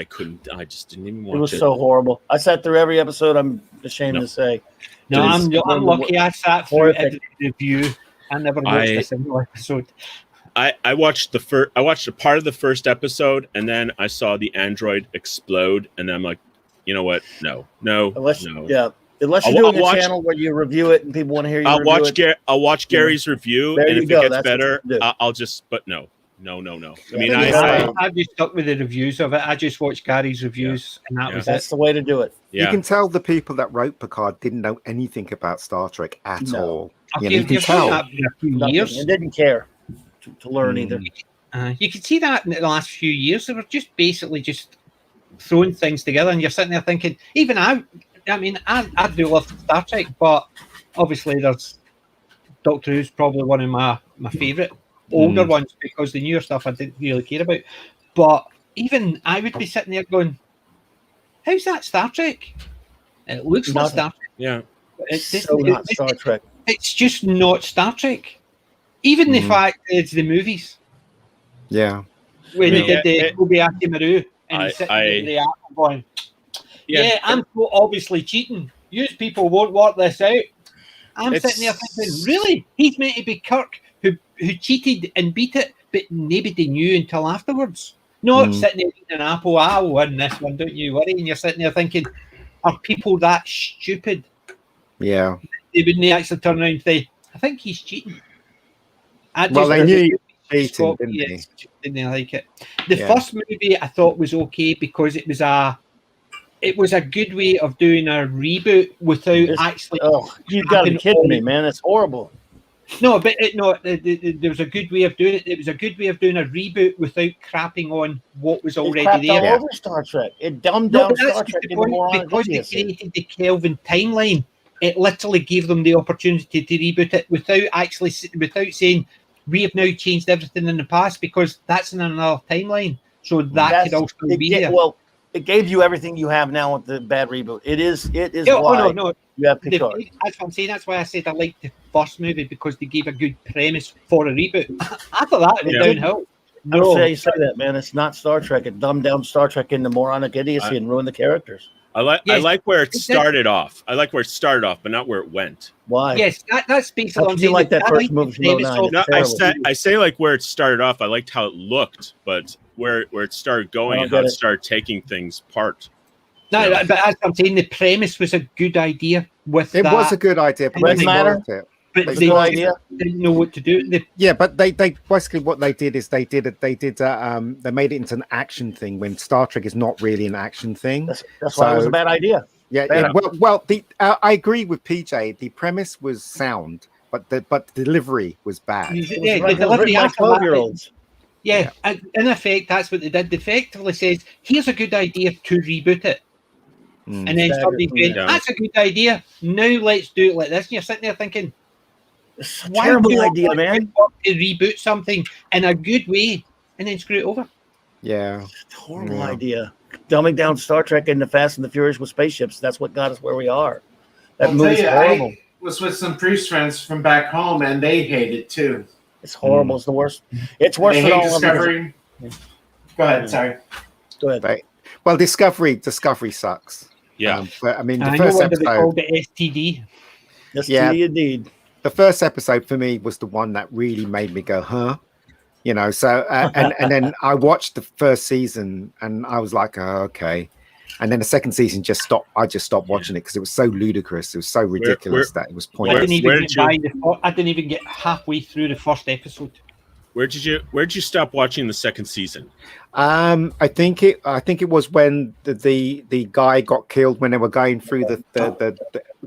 couldn't. I just didn't even watch it. It was so horrible. I sat through every episode. I'm ashamed to say. No, I'm lucky. I sat through every review. I never watched a single episode. I watched a part of the first episode, and then I saw the android explode, and I'm like, you know what? No. Unless you're doing a channel where you review it and people want to hear you I'll watch Gary's review, there and if go. it gets That's better, I'll just. But no. I mean, I've just stuck with the reviews of it. I just watched Gary's reviews, and that was That's the way to do it. You can tell the people that wrote Picard didn't know anything about Star Trek at all. Okay, you can tell. That in a few years. They didn't care to learn either. You can see that in the last few years. They were just basically just throwing things together, and you're sitting there thinking, even I do love Star Trek, but obviously there's Doctor Who's probably one of my favourite older ones because the newer stuff I didn't really care about. But even I would be sitting there going, how's that Star Trek? It looks like Star Trek. Yeah. It's so not Star Trek. It's just not Star Trek. Even the fact that it's the movies. Yeah. When Yeah, he did the Kobayashi Maru and he's sitting there with the apple going, I'm so obviously cheating. You people won't work this out. I'm sitting there thinking, really? He's meant to be Kirk who cheated and beat it, but nobody knew until afterwards. Not sitting there eating an apple, I'll win this one, don't you worry. And you're sitting there thinking, are people that stupid? Yeah. They wouldn't actually turn around and say, I think he's cheating. Well, they knew he was cheating, didn't they? Didn't like it. The first movie I thought was okay because it was a good way of doing a reboot without actually. Oh, you gotta be kidding me, man! It's horrible. No, but there was a good way of doing it. It was a good way of doing a reboot without crapping on what was already there. All over Star Trek. It dumbed down Star Trek because they created the Kelvin timeline. It literally gave them the opportunity to reboot it without saying we have now changed everything in the past because that's in another timeline. So that could also be there. Well, it gave you everything you have now with the bad reboot. It is why you have Picard. That's what I'm saying. That's why I said I liked the first movie because they gave a good premise for a reboot. I thought that went downhill. No, I don't say you say that, man. It's not Star Trek. It dumbed down Star Trek into moronic idiocy and ruined the characters. I like where it started off. I like where it started off, but not where it went. Why? Yes, that's basically what I'm saying. Like that first movie from 09. No, I say like where it started off. I liked how it looked, but where it started going and how it started taking things apart. No, but as I'm saying, the premise was a good idea. It was a good idea, but doesn't matter. But they didn't know what to do. But they basically what they did is they made it into an action thing when Star Trek is not really an action thing. That's why it was a bad idea. Yeah. I agree with PJ. The premise was sound, but the delivery was bad. The delivery 12-year-olds. Yeah, and in effect, that's what they did. They effectively says, "Here's a good idea to reboot it," and then somebody's going, "That's a good idea. Now let's do it like this." And you're sitting there thinking, "It's a terrible idea, man." To reboot something in a good way and then screw it over. Yeah, it's a horrible idea. Dumbing down Star Trek into Fast and the Furious with spaceships. That's what got us where we are. That movie's horrible. I was with some priest friends from back home, and they hate it too. It's horrible. It's the worst. It's worse than all Discovery. Go ahead. Sorry. Go ahead. Right. Well, Discovery sucks. Yeah. But I mean, the first episode. They called it STD. STD indeed. The first episode for me was the one that really made me go, huh? You know. So and then I watched the first season and I was like, oh, okay. And then the second season I just stopped watching it because it was so ludicrous. It was so ridiculous that it was pointless. I didn't even get halfway through the first episode. Where'd you stop watching the second season? I think it was when the guy got killed when they were going through the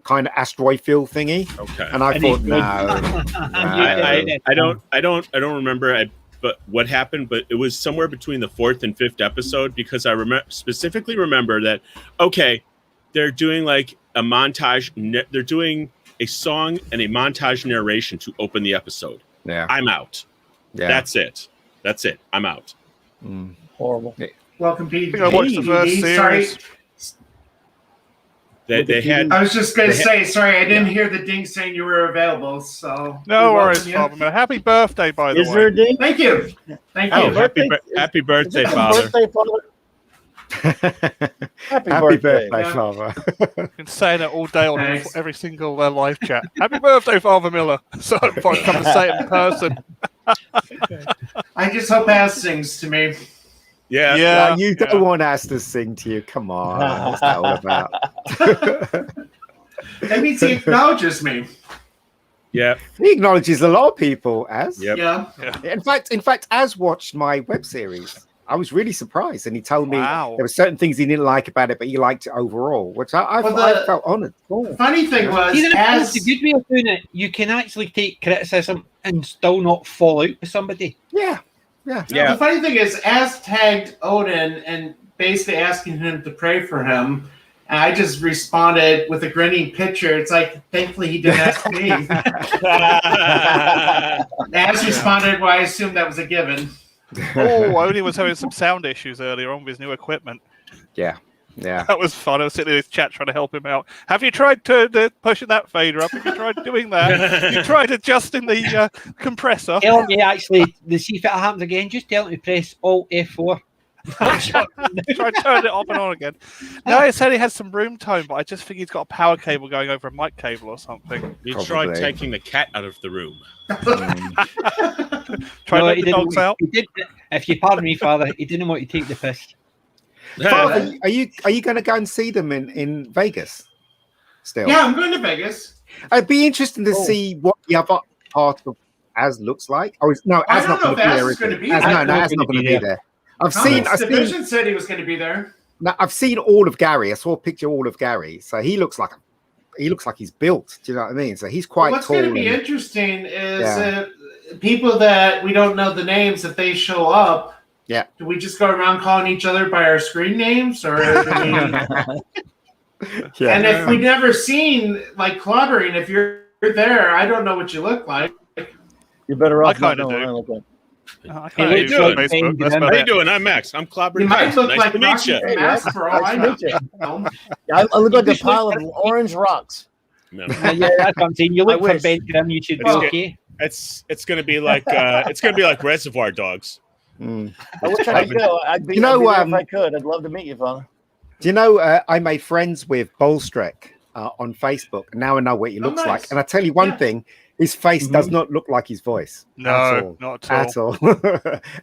kind of asteroid field thingy. Okay. And I thought, no. I don't remember. But what happened? But it was somewhere between the 4th and 5th episode because I specifically remember that. Okay, they're doing like a montage. They're doing a song and a montage narration to open the episode. Yeah, I'm out. Yeah, that's it. I'm out. Horrible. Welcome, Pete. I watched the first series. They had. I was just going to say, sorry, I didn't hear the ding saying you were available. So no worries, Father. Happy birthday, by the way. Is there a ding? Thank you. Thank you. Happy birthday, Father. Happy birthday, Father. I've been saying it all day on every single live chat. Happy birthday, Father Miller. So if I come to say it in person. I just hope Ass sings to me. Yeah. You don't want us to sing to you. Come on. What's that all about? That means he acknowledges me. Yeah. He acknowledges a lot of people, Az. Yep. Yeah. In fact, Az watched my web series. I was really surprised, and he told me there were certain things he didn't like about it, but he liked it overall, which I felt honored. The funny thing was, as the good way of doing it, you can actually take criticism and still not fall out with somebody. Yeah. The funny thing is, Az tagged Odin and basically asking him to pray for him. And I just responded with a grinning picture. It's like, thankfully he didn't ask me. Az responded, well, I assumed that was a given. Odin was having some sound issues earlier on with his new equipment. Yeah. Yeah. That was fun. I was sitting in his chat trying to help him out. Have you tried pushing that fader up? Have you tried doing that? You tried adjusting the compressor? Tell me actually, to see if it happens again, just tell me to press Alt F4. Try to turn it off and on again. No, he said he has some room tone, but I just think he's got a power cable going over a mic cable or something. You Probably. tried taking the cat out of the room. Try to let he the didn't dogs want- out. he did- if you pardon me, Father, he didn't want you to take the piss. Father, are you going to go and see them in Vegas? Still, Yeah, I'm going to Vegas. It'd be interesting to see what the other part of Az looks like. Oh, no, I Az don't not know going to if be Az there. is going to be Az, there. no, Az not going to be there. Comics Division said he was going to be there. No, I've seen all of Gary. I saw a picture of all of Gary. So he looks like he's built. Do you know what I mean? So he's quite What's tall. going to be interesting is people that we don't know the names, if they show up, do we just go around calling each other by our screen names, or do we? And if we've never seen like clobbering, if you're there, I don't know what you look like. You're better off I not kinda knowing do. what I look like. I Hey, can't wait, use doing? Facebook. That's How about How you it. doing? I'm Max. I'm Clobbery You might Max. look Nice like to meet Rocky you. from Mask for all I know. Nice to meet you. I look like a pile of orange rocks. No. Yeah, that's what I'm saying. You look I for wish. Ben Grimm, you should be Well, okay. It's gonna be like Reservoir Dogs. Mm. I wish I could go. I'd be, You know, I'd be there if I could. I'd love to meet you, Father. Do you know I made friends with Bolstrek on Facebook? Now I know what he looks nice. like. And I tell you one thing, his face does not look like his voice. No, not at all.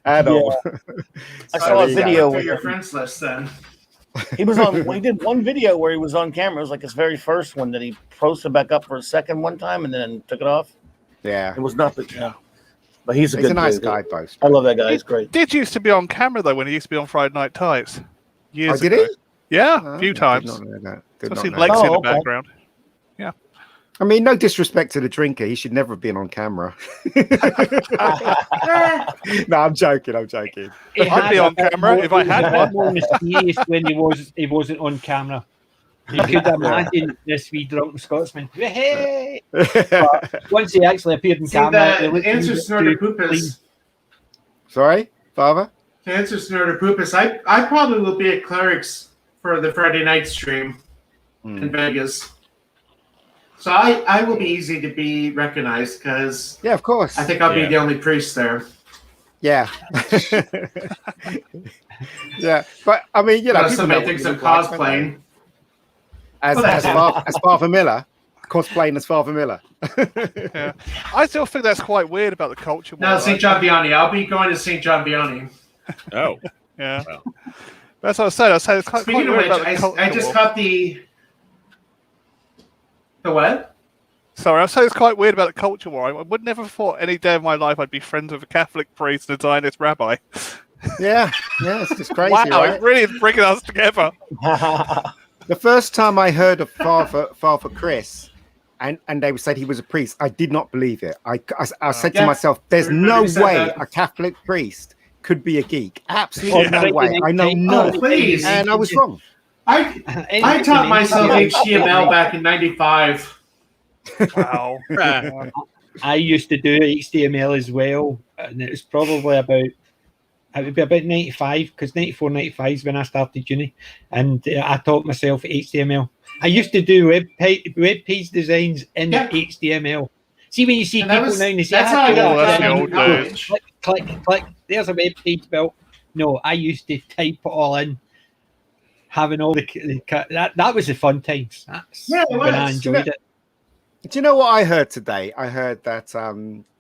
At all. I saw a there you go. video Through with your him. friends list then. He was on. We did one video where he was on camera. It was like his very first one that he posted back up for a second one time and then took it off. Yeah. It was nothing. Yeah. But he's a He's good a nice dude. guy, Bolstrek. I love that guy. He's great. Did used to be on camera though when he used to be on Friday Night Tights. Years Oh, did ago. he? Yeah, Oh, a few I did times. not know that. Did I've not seen know Lex that. in the okay. background. I mean, no disrespect to the drinker. He should never have been on camera. No, I'm joking. I'm joking. I'd be on camera if I had one. More mysterious when he wasn't on camera. You could imagine this wee drunken Scotsman. Hey! But once he actually appeared in See, camera, he the looked a answer wee bit Snorter too clean. Poopus. Sorry, Father? To answer Snorter Poopus, I probably will be at Clerics for the Friday night stream in Vegas. So I will be easy to be recognized because Yeah, of course. I think I'll be Yeah. the only priest there. Yeah. Yeah. But I mean, you know, Unless people somebody know thinks what I'm you look like, don't cosplaying. they? As Father Miller, cosplaying as Father Miller. Yeah. I still think that's quite weird about the culture. No, war, St. right? John Vianney. I'll be going to St. John Vianney. Oh, Yeah. Well. That's what I said. I said it's quite Speaking of weird which, about the culture. I just war. caught the what? Sorry, I say it's quite weird about the culture war. I would never thought any day of my life I'd be friends with a Catholic priest and a Zionist rabbi. Yeah. Yeah, it's just crazy, Wow, right? it really is bringing us together. The first time I heard of Father Chris, and they said he was a priest, I did not believe it. I said to Yeah. myself, "There's Everybody no said way that. a Catholic priest could be a geek. Absolutely Yeah. no way. I know Oh, no." please. And I was wrong. I taught myself HTML back in '95. Wow. I used to do HTML as well, and it was probably it would be about 95, because 94, 95 is when I started uni, and I taught myself HTML. I used to do web page designs in Yeah. HTML. See, when you see And people now and they say, that's how I got that's that the in old college. click, there's a web page built. No, I used to type it all in, having all that was the fun times. That's Yeah, it when I was. enjoyed it. Do you know what I heard today? I heard that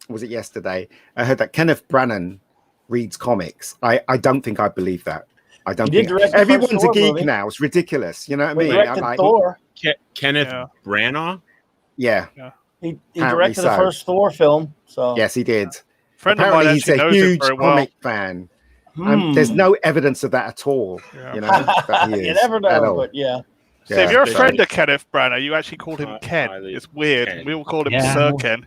was it yesterday? I heard that Kenneth Branagh reads comics. I don't think I believe that. I don't He did think direct the everyone's first a Thor geek movie. now. It's ridiculous. You know what I He mean? directed I'm like, Thor. Kenneth Yeah. Branagh. yeah, He Apparently directed the so. first Thor film. So yes, he did. Friend of mine Apparently, he's actually a knows him huge very well. comic fan. Hmm. There's no evidence of that at all. Yeah. You know, that he you is never at know, all. but yeah. So if you're a so- friend of Kenneth Branagh, you actually called him Hi- Ken. highly It's weird. Ken. We all called him Yeah. Sir Ken.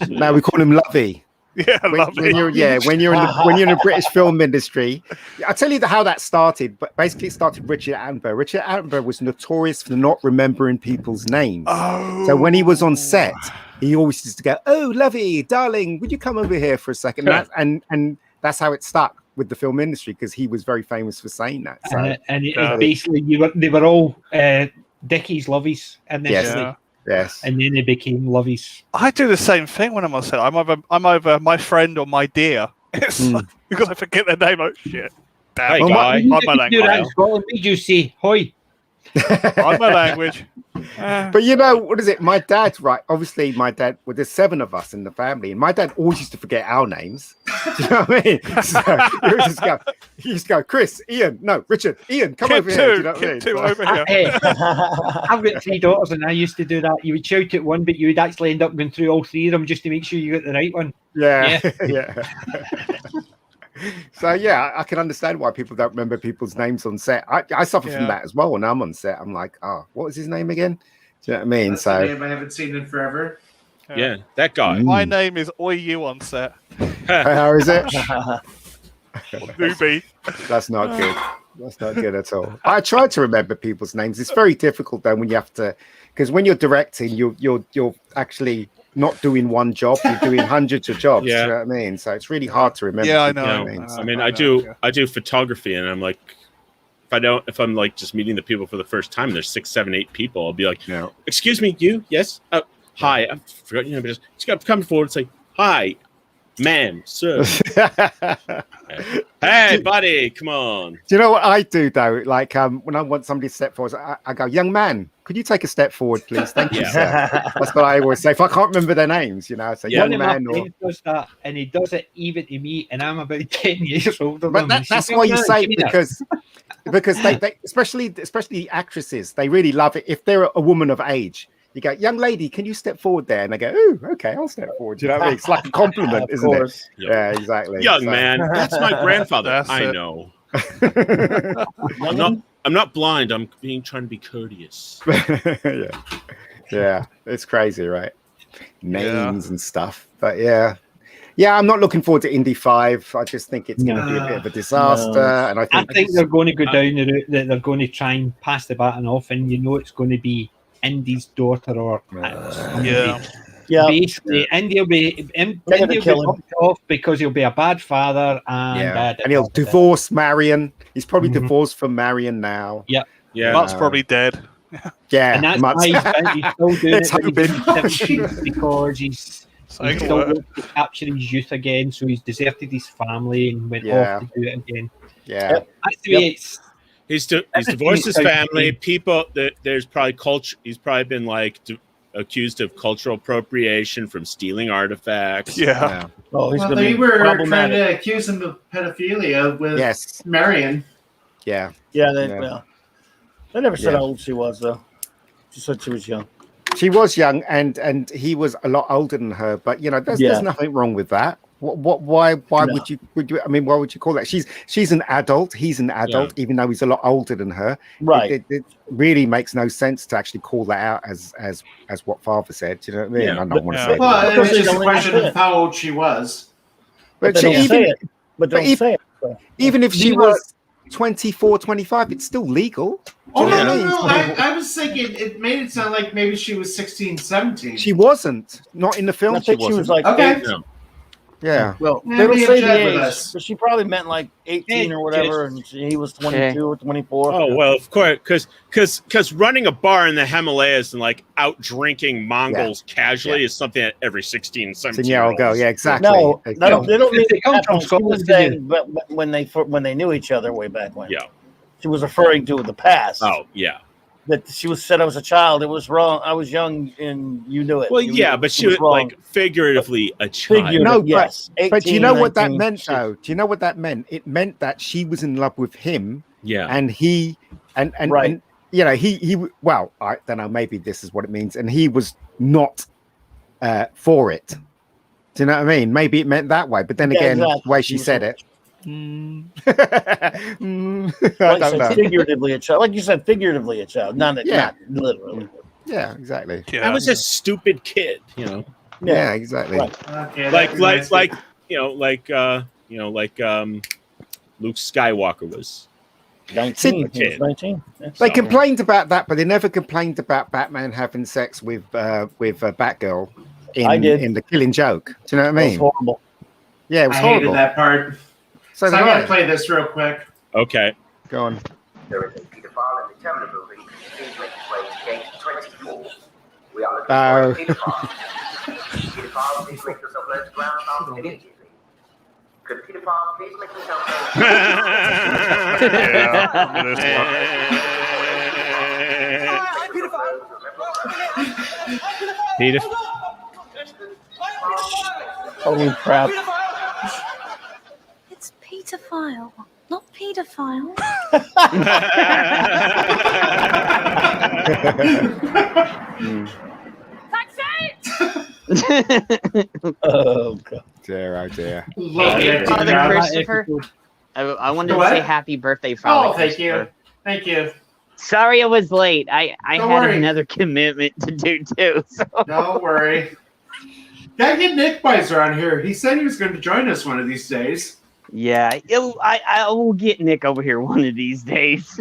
No, we call him Lovey. Yeah, lovely. When you're when you're in the British film industry, I'll tell you how that started. But basically, it started with Richard Attenborough. Richard Attenborough was notorious for not remembering people's names. Oh. So when he was on set, he always used to go, "Oh, Lovey, darling, would you come over here for a second?" And that's how it stuck. with the film industry because he was very famous for saying that. So and it basically they were all Dickie's lovies initially, yes, and then they became lovies. I do the same thing when I'm on set. I'm either my friend or my dear. It's like, because I forget their name. Oh shit! Damn. Hey, guy. You On my do that in language. Scotland. We just say "hoi." On my language. But you know what is it? My dad, right? Obviously, my dad. Well, there's 7 of us in the family, and my dad always used to forget our names. Do you know what I mean? So he used to go, Chris, Ian, no, Richard, Ian, come over here. Do you know what I mean? Two over here. Hey, I've got 3 daughters, and I used to do that. You would shout at one, but you would actually end up going through all 3 of them just to make sure you got the right one. Yeah. So yeah, I can understand why people don't remember people's names on set. I suffer from that as well when I'm on set. I'm like, oh, what was his name again? Do you know what I mean? That's a name I haven't seen in forever. Yeah, that guy. My name is Oi You on set. How is it? Newbie. That's not good. That's not good at all. I try to remember people's names. It's very difficult though when you have to, because when you're directing, you're actually not doing one job. You're doing hundreds of jobs. Yeah. You know what I mean? So it's really hard to remember. Yeah, I people's know. names. I mean, I do photography, and I'm like, if I'm like just meeting the people for the first time, and there's 6, 7, 8 people, I'll be like, excuse me, you? Yes. Hi. I forgot your name. Just got to come forward and say, hi, ma'am, sir. Hey, buddy, come on. Do you know what I do though? Like when I want somebody to step forward, I go, young man, could you take a step forward, please? Thank you, sir. That's what I always say. If I can't remember their names, you know, I say young man. One of my friends does that, and he does it even to me, and I'm about 10 years older. But that's why you say it, because they especially actresses, they really love it. If they're a woman of age, you go, young lady, can you step forward there? And they go, oh, okay, I'll step forward. You know what I mean? It's like a compliment, isn't it? Yeah, exactly. Young man, that's my grandfather. I know. I'm not blind. I'm trying to be courteous. Yeah, it's crazy, right? Names and stuff, but yeah, I'm not looking forward to Indy 5. I just think it's going to be a bit of a disaster, and I think they're going to go down the route that they're going to try and pass the baton off, and it's going to be Indy's daughter or basically Indy will be bumped off because he'll be a bad father and he'll divorce Marion. He's probably divorced from Marion now. Mutt's probably dead. And that's why he's still doing it because he's still wants to capture his youth again, so he's deserted his family and went off to do it again. That's the way it's. He's divorced his family. People, there's probably culture. He's probably been like accused of cultural appropriation from stealing artifacts. Oh, they were trying to accuse him of pedophilia with Marion. They never said how old she was though. She said she was young. She was young, and he was a lot older than her. But you know, there's nothing wrong with that. Why would you? I mean, why would you call that? She's an adult. He's an adult, even though he's a lot older than her. Right. It really makes no sense to actually call that out as what Father said. Do you know what I mean? I don't want to say. Well, it was just a question of how old she was. But even if she was 24, 25, it's still legal. Oh, no. I was thinking it made it sound like maybe she was 16, 17. She wasn't. Not in the film. I think she was like 8. Yeah. Well, they don't say the age, but she probably meant like 18 or whatever, and he was 22 or 24. Oh, well, of course, because running a bar in the Himalayas and like out drinking Mongols casually is something that every 16, 17 year old go. Yeah, exactly. No, they don't mean they come from Scotland. But when they knew each other way back when. Yeah. She was referring to the past. Oh, yeah. That she said I was a child. It was wrong. I was young, and you knew it. Well, but she was like figuratively a child. No, yes. But do you know what that meant, though? Do you know what that meant? It meant that she was in love with him. Yeah. And he, and you know, he. Well, I don't know. Maybe this is what it means. And he was not for it. Do you know what I mean? Maybe it meant that way. But then again, the way she said it. Like figuratively a child, like you said, figuratively a child, not literally. Yeah, exactly. I was a stupid kid, you know. Yeah, exactly. Right. Okay, like Luke Skywalker was 19. He was 19. They complained about that, but they never complained about Batman having sex with Batgirl in The Killing Joke. Do you know what I mean? It was horrible. Yeah, it was I horrible. hated that part. So I'm going to play this real quick. Okay. Go on. There is a paedophile in the terminal building. Please make his way to gate 24. We are looking Oh. for a paedophile. Paedophile, please make yourself known to ground staff immediately. Could paedophile please make yourself known Holy crap. It's pedophile, not pedophile. Oh, God. Dear, oh dear. Hey, Father Christopher, I wanted to say happy birthday, Father Christopher. Thank you. Sorry I was late. I Don't had worry. another commitment to do too. So. Don't worry. Gotta get Nick Weiser on here. He said he was going to join us one of these days. Yeah, I will get Nick over here one of these days.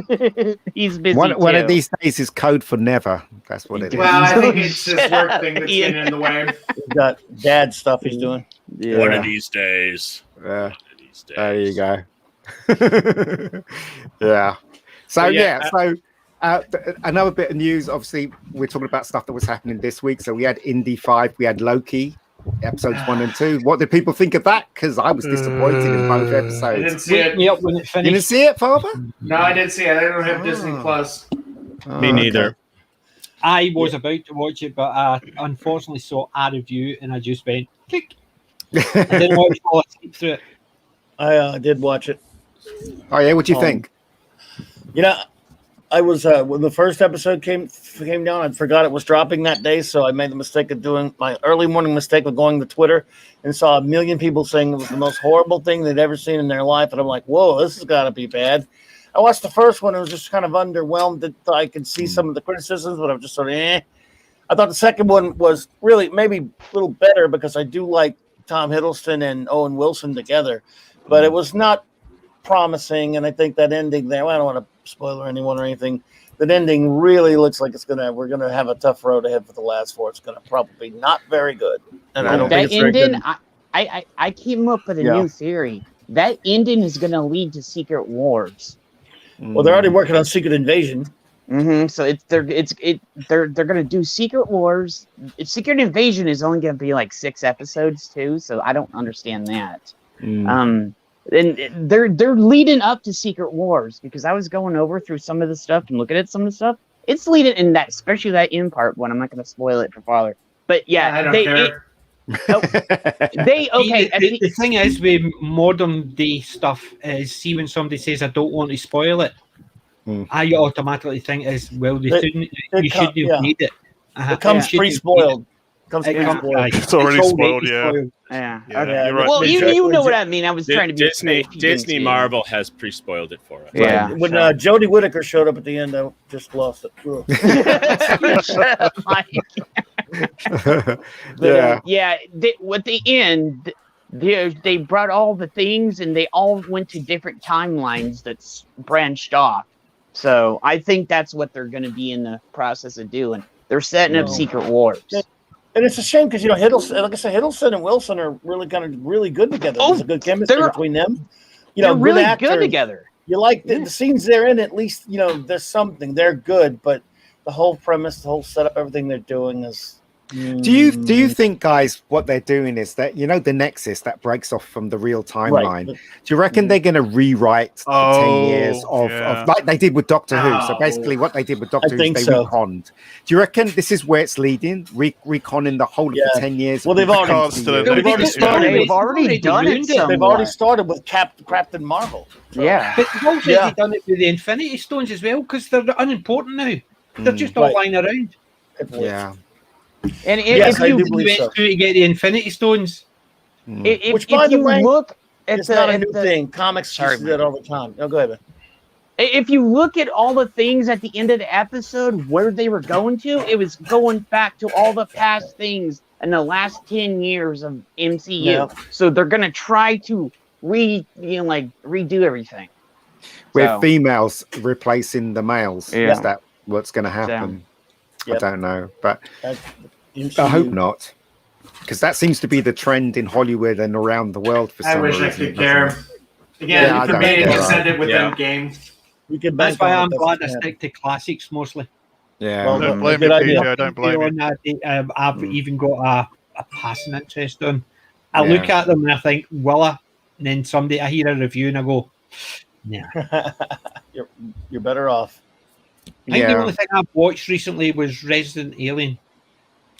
He's busy One of too. these days is code for never. That's what it is. Well, I think it's his work thing that's getting in the way. He's got dad stuff he's doing. Yeah. One of these days. Yeah. One of these days. There you go. Yeah. So Well, yeah. So another bit of news. Obviously, we're talking about stuff that was happening this week. So we had Indy 5. We had Loki. Episodes 1 and 2. What did people think of that? Because I was disappointed in both I episodes. didn't see Wake it. me up when it You finished. didn't see it, Father? No, I didn't see it. I don't have Disney Plus. Me neither. Okay. I was about to watch it, but I unfortunately saw a review and I just went, click. I didn't want to fall asleep through it. I did watch it. Oh yeah, what do you think? You know, I was when the first episode came down, I forgot it was dropping that day, so I made the mistake of doing my early morning mistake of going to Twitter and saw a million people saying it was the most horrible thing they'd ever seen in their life, and I'm like, whoa, this has got to be bad. I watched the first one and was just kind of underwhelmed that I could see some of the criticisms, but I was just sort of I thought the second one was really maybe a little better because I do like Tom Hiddleston and Owen Wilson together, but it was not promising, and I think that ending there, well, I don't want to spoiler anyone or anything. That ending really looks like we're gonna have a tough road ahead for the last four. It's gonna probably be not very good. And I don't think That it's very ending, good. I came up with a new theory. That ending is going to lead to Secret Wars. Well, they're already working on Secret Invasion. Mm-hmm. So they're going to do Secret Wars. Secret Invasion is only going to be like 6 episodes too, so I don't understand that. And they're leading up to Secret Wars because I was going over through some of the stuff and looking at some of the stuff. It's leading in that, especially that end part one. I'm not going to spoil it for Father, but yeah, I don't care. The thing is with modern day stuff is, see, when somebody says I don't want to spoil it, I automatically think is, well, you shouldn't have made it. It comes pre-spoiled. It's already spoiled, yeah. Yeah. Yeah, you're right. Well, you know what I mean. I was trying to be Disney Marvel has pre-spoiled it for us. Yeah. When Jodie Whittaker showed up at the end, I just lost it. At the end, they brought all the things and they all went to different timelines that's branched off. So I think that's what they're going to be in the process of doing. They're setting up Secret Wars. And it's a shame because, Hiddleston, like I said, Hiddleston and Wilson are really really good together. There's a good chemistry between them. They're really actors. good together. You like the scenes they're in, at least, there's something. They're good, but the whole premise, the whole setup, everything they're doing is... Do you think, guys, what they're doing is that, the Nexus that breaks off from the real timeline? Do you reckon they're going to rewrite the 10 years of like they did with Doctor Who? So basically what they did with Doctor Who is they reconned. Do you reckon this is where it's leading? Reconning the whole of the 10 years? Well, they've already started. They've already done it. They've already started with Captain Marvel. So. Yeah. But they've also done it with the Infinity Stones as well, because they're unimportant now. They're just all lying around. Yeah. And if you went through to get the Infinity Stones, which, by the way, look at it's not a new thing. Comics do that all the time. No, go ahead, man. If you look at all the things at the end of the episode where they were going to, it was going back to all the past things in the last 10 years of MCU. Yeah. So they're gonna try to redo everything. With females replacing the males. Yeah. Is that what's gonna happen? Yep. I don't know, but I hope not, because that seems to be the trend in Hollywood and around the world for some reason. I wish I could care. Again, Yeah, I for don't me, care. just send it within Yeah. game. We can That's bank why on it, I'm that's glad I the stick to classics mostly. Yeah. Well, Don't Mm. blame me, Good idea. PJ. I don't blame you. On that, I've Mm. even got a passing interest on. I Yeah. look at them and I think, will I? And then I hear a review and I go, yeah. You're better off. I think the Yeah. only thing I've watched recently was Resident Alien.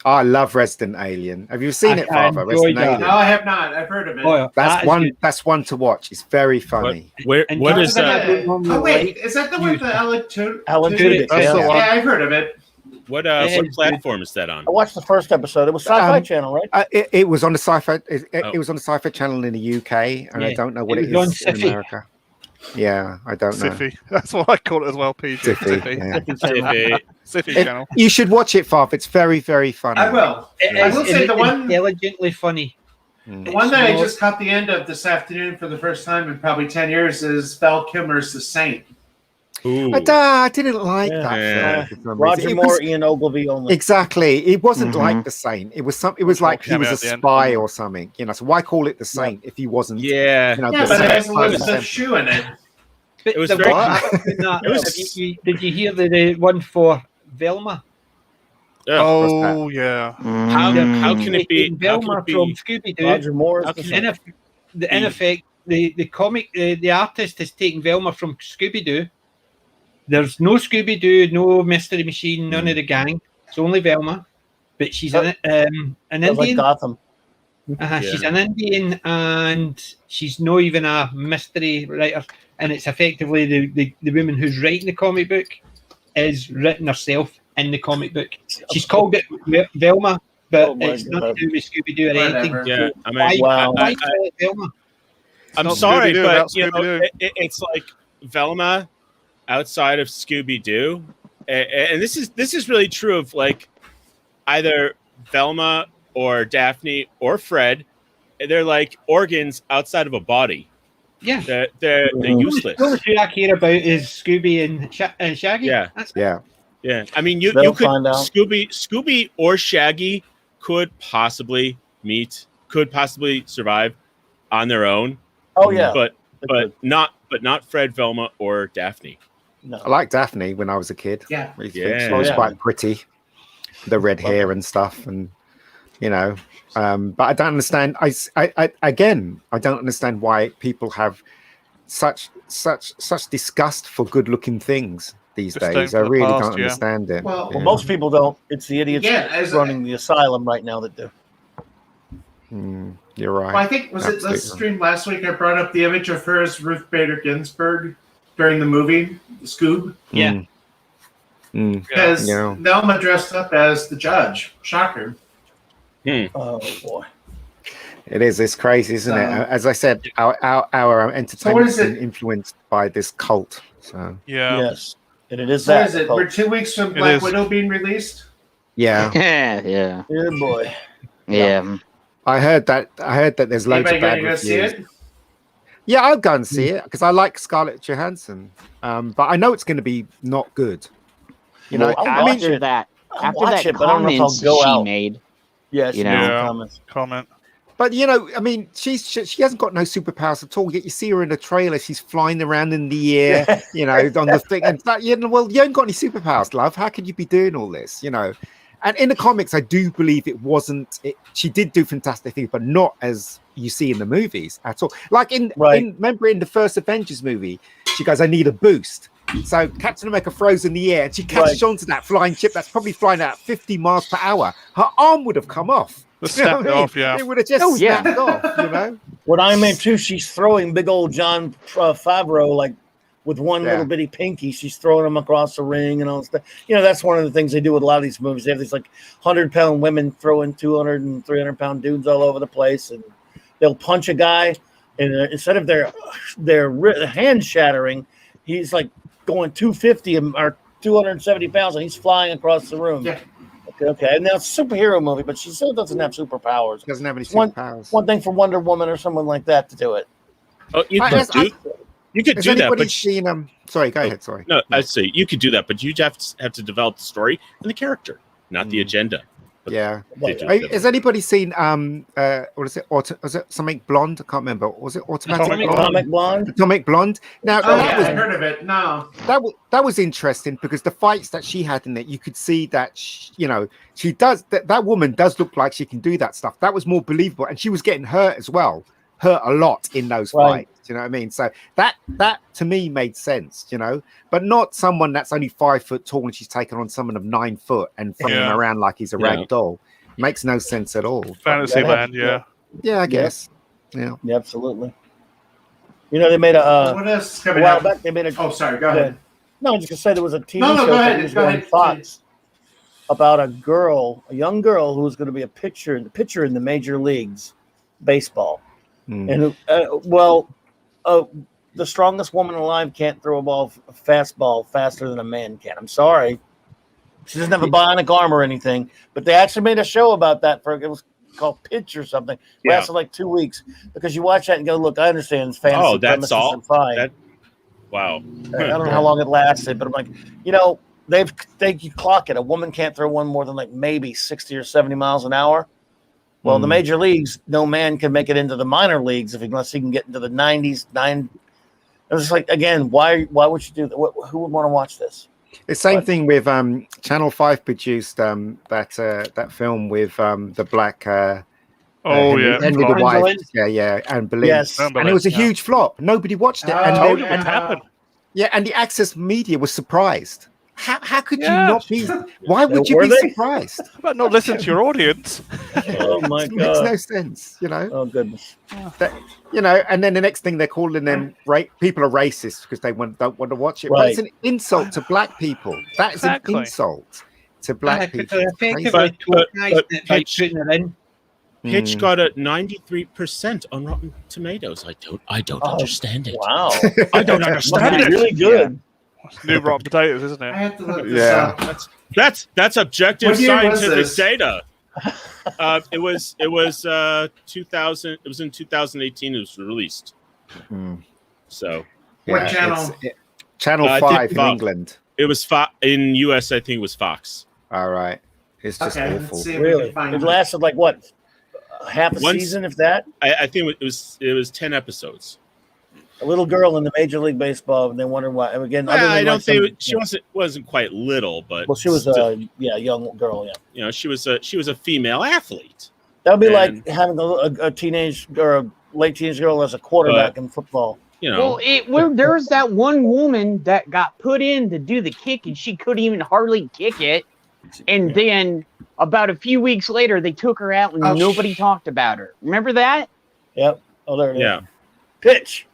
Oh, I love Resident Alien. Have you seen it, I Father? enjoyed Resident that. No, Alien. I have not. I've heard of it. Oh, yeah, That's that is one. good. That's one to watch. It's very funny. What And what just is that that? I don't normally Oh wait, like is that the one with the Alan Alan Tudyk? Tudyk, That's yeah. the one. Yeah, I've heard of it. What It is platform is that on? I watched the first episode. It was Sci-Fi Channel, right? It was on the Sci-Fi. Oh. It was on the Sci-Fi channel in the UK, and I Yeah, don't know what it it was on is in Syfy. America. Yeah, I don't know. Siffy. That's what I call it as well, PJ. Syfy, Siffy. yeah. Siffy It- channel. you should watch it, Father. It's very, very funny. I will. It I is will say the one intelligently funny. Mm. The one that I It's not- just caught the end of this afternoon for the first time in probably 10 years is Val Kilmer's The Saint. Ooh. I didn't like Yeah. that Yeah. film. for some Roger reason. It Moore, was- Ian Ogilvy only. Exactly. It wasn't Mhm. like The Saint. It was some. It was like he Cameo was a at the end. spy or something. You know. So why call it The Saint if he wasn't? Yeah. You know, Yeah, the but it has Saint Elizabeth person. Shue in it. But It was the very- one What? that- It was- did you hear the one for Velma? Oh, yeah. How can it be? How can Velma it be? from Scooby Doo? Roger Moore is How the can In, same. in effect, the comic, the artist has taken Velma from Scooby Doo. There's no Scooby Doo, no Mystery Machine, none of the gang. It's only Velma, but she's an Sounds like Indian. Gotham. She's an Indian, and she's not even a mystery writer. And it's effectively the woman who's writing the comic book is written herself in the comic book. She's called it Velma, but Oh my it's not to God. do with Scooby Doo or anything. Whatever. Yeah, I mean, Why, Wow. why call it Velma? I'm not sorry, Scooby-Doo but without you know, Scooby-Doo. it's like Velma outside of Scooby Doo, and this is really true of like either Velma or Daphne or Fred. They're like organs outside of a body. Yeah. They're useless. The only two I care about is Scooby and Shaggy. Yeah. That's Yeah. Yeah, I mean, you They'll could find out. Scooby or Shaggy could possibly survive on their own, Oh yeah, but not Fred, Velma, or Daphne. no. I liked Daphne when I was a kid. Yeah. I think Yeah. she was Yeah. quite pretty, the red hair and stuff, and you know. But I don't understand. I don't understand why people have such disgust for good-looking things these Disdain days. for I the really past, don't yeah. understand it. Well, Well, most people don't. It's the idiots Yeah, as- running the asylum right now that do. You're right. Well, I think was it Absolutely. this stream last week? I brought up the image of her as Ruth Bader Ginsburg during the movie Scoob, Yeah. because Yeah. Velma dressed up as the judge. Shocker. Oh boy. It is. It's crazy, isn't it? As I said, our entertainment is has been it? influenced by this cult. So Yeah. Yes, and it is So that. is it? We're 2 weeks from It Black is. Widow being released. yeah, Yeah. Good boy. Yeah. I heard that there's loads Anybody of bad gonna go see reviews. it? Yeah, I'll go and see it because I like Scarlett Johansson. But I know it's going to be not good. You know, Well, I mean, After that, I'll after watch that it, but I don't know if I'll comments go she out. made, Yes, You you know. know. Yeah. Comments. Comment. but you know, I mean, she hasn't got no superpowers at all. Yet you see her in the trailer; she's flying around in the air, you know, on the thing. And that, you know, well, you haven't got any superpowers, love. How could you be doing all this? You know. And in the comics, I do believe it wasn't. She did do fantastic things, but not as you see in the movies at all. Like remember in the first Avengers movie, she goes, "I need a boost." So Captain America throws in the air, and she catches onto that flying chip that's probably flying at 50 miles per hour. Her arm would have come off. Just You know snapped what I mean? off, yeah. It would have just yeah. snapped off. You know. When I'm in too, she's throwing big old John Favreau like with one Yeah. little bitty pinky. She's throwing him across the ring and all stuff. You know, that's one of the things they do with a lot of these movies. They have these like 100-pound women throwing 200 and 300-pound dudes all over the place, and they'll punch a guy, and instead of their hand shattering, he's like going 250 or 270 pounds, and he's flying across the room. Yeah. Okay. And now it's a superhero movie, but she still doesn't have superpowers. She doesn't have any One- superpowers. One thing for Wonder Woman or someone like that to do it. Oh, you could Has do that, anybody but seen Sorry, go ahead. Sorry. no, I'd say you could do that, but you have to develop the story and the character, not the agenda. Yeah. They do Hey, fit has in. anybody seen what is it? Was it something blonde? I can't remember. Was it automatic Atomic Blonde? Atomic Blonde. Now Oh, that yeah, was I heard of it. No. that was interesting because the fights that she had in it, you could see that she does that woman does look like she can do that stuff. That was more believable, and she was getting hurt as well, hurt a lot in those Right. fights. You know what I mean? So that to me made sense, but not someone that's only 5 foot tall and she's taken on someone of 9 foot and throwing him around like he's a rag doll. Makes no sense at all. Fantasyland, yeah. Yeah, I guess. Yeah, absolutely. They made a What else is a coming while out? back. They made a. Oh, sorry. Go ahead. No, I was just gonna say there was a TV No, show go ahead, that was go on ahead, Fox about a young girl who was going to be a pitcher in the major leagues baseball, and the strongest woman alive can't throw a fastball faster than a man can. I'm sorry, she doesn't have a bionic arm or anything, but they actually made a show about that. It was called Pitch or something. It lasted like 2 weeks because you watch that and go, look, I understand it's fantasy. Oh, that's premises all? and fine. Wow. I don't know how long it lasted, but I'm like, you clock it. A woman can't throw one more than like maybe 60 or 70 miles an hour. Well, the major leagues, no man can make it into the minor leagues unless he can get into the 90s. It was just like, again, why would you do that? Who would want to watch this? the same thing with Channel 5 produced that film with the black Henry the wife, and Boleyn. Yes, and it was a huge flop. Nobody watched it, What happened? Yeah, and the Access media was surprised. How could you not be? Why would you Were be they? surprised? But not listen to your audience. Oh my It makes god! no sense, Oh goodness! and then the next thing they're calling them people are racist because they don't want to watch it. But it's an insult to black people. That is an insult to black people. Effectively, putting it in. Pitch got a 93% on Rotten Tomatoes. I don't understand it. Wow, I don't understand it. Really good. New rotten potatoes, isn't I it? have to look this up. That's objective What year was scientific this? data. It was 2000. It was in 2018. It was released. So What channel? Channel I think 5 in Fox. England. it was in US. I think it was Fox. All right, it's just Okay, awful. let's see if we Really, can find it it. lasted like what? Half a Once- season, if that. I think it was 10 episodes. A little girl in the Major League Baseball, and they wondered why. And again, other than I don't like think some- she wasn't quite little, but Well, she was still, a young girl. Yeah, she was a female athlete. that would be And- like having a teenage or a late teenage girl as a quarterback in football. Well, there's that one woman that got put in to do the kick, and she couldn't even hardly kick it. And then about a few weeks later, they took her out, and nobody talked about her. Remember that? Yep. Oh, there it is. Yeah. Pitch.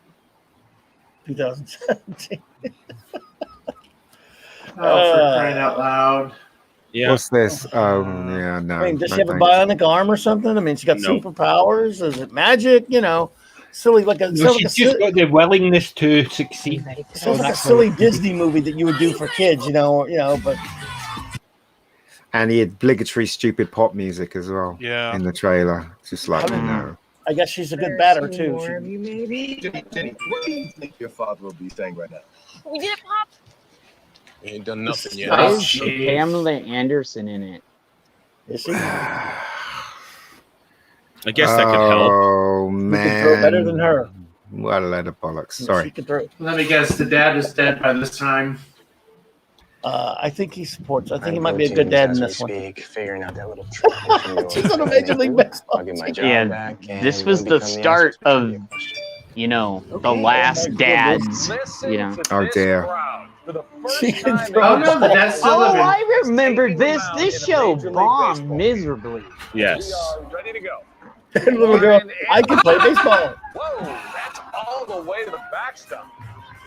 2017. Oh, for crying out loud. Yeah. What's this? Oh, yeah, no. I mean, does no she have a thanks. bionic arm or something? I mean, she got No. superpowers. Is it magic? Silly like a No, she's just got the willingness to succeed. sounds like a silly Disney movie that you would do for kids, But And the obligatory stupid pop music as well. Yeah. In the trailer, just like I guess she's a good batter too. Jenny, what do you think your father will be saying right now? We did it, Pop. He ain't done nothing yet. Why is Pamela Anderson in it? Is she? I guess that could help. Oh You man, can throw better than her. What a load of bollocks! She Sorry. can throw. Let me guess. The dad is dead by this time. I think he supports. I think he might be a good dad in this one. Figuring out that little She's on a Major League Baseball. Yeah, this was the start of, the last dads. Oh dear. She can throw. Oh no, the dad's still Oh, living. I remember this. This show bombed miserably. Yes. Ready to go. Little girl, I can play baseball. Whoa, that's all the way to the backstop.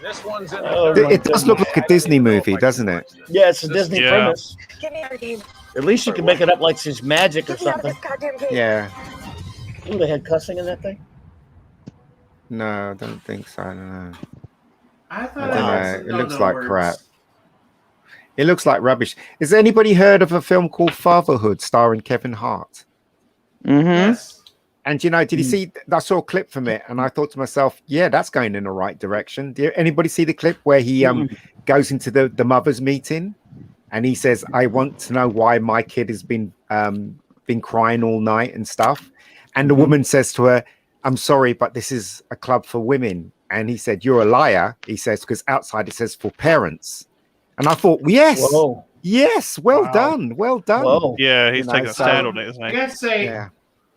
This one's in Oh, the my It does look like a Disney movie, doesn't it? Yeah, it's a Disney Yeah. premise. Give me our game. At least you can make it up like she's magic or Get me out of something. this goddamn game. Yeah. Ooh, they had cussing in that thing. No, I don't think so. I don't know. I I thought don't it know. was- It no, looks no like words. crap. It looks like rubbish. Has anybody heard of a film called Fatherhood starring Kevin Hart? Mm-hmm. Yes. And did you see? I saw a clip from it, and I thought to myself, "Yeah, that's going in the right direction." Anybody see the clip where he goes into the mothers' meeting, and he says, I want to know why my kid has been crying all night and stuff. And the woman says to her, I'm sorry, but this is a club for women. And he said, you're a liar. He says, because outside it says for parents. And I thought, yes, Whoa. yes, well done, well done. Whoa. Yeah, he's You know, taking a so- stand on it, isn't I he? gotta say, Yeah.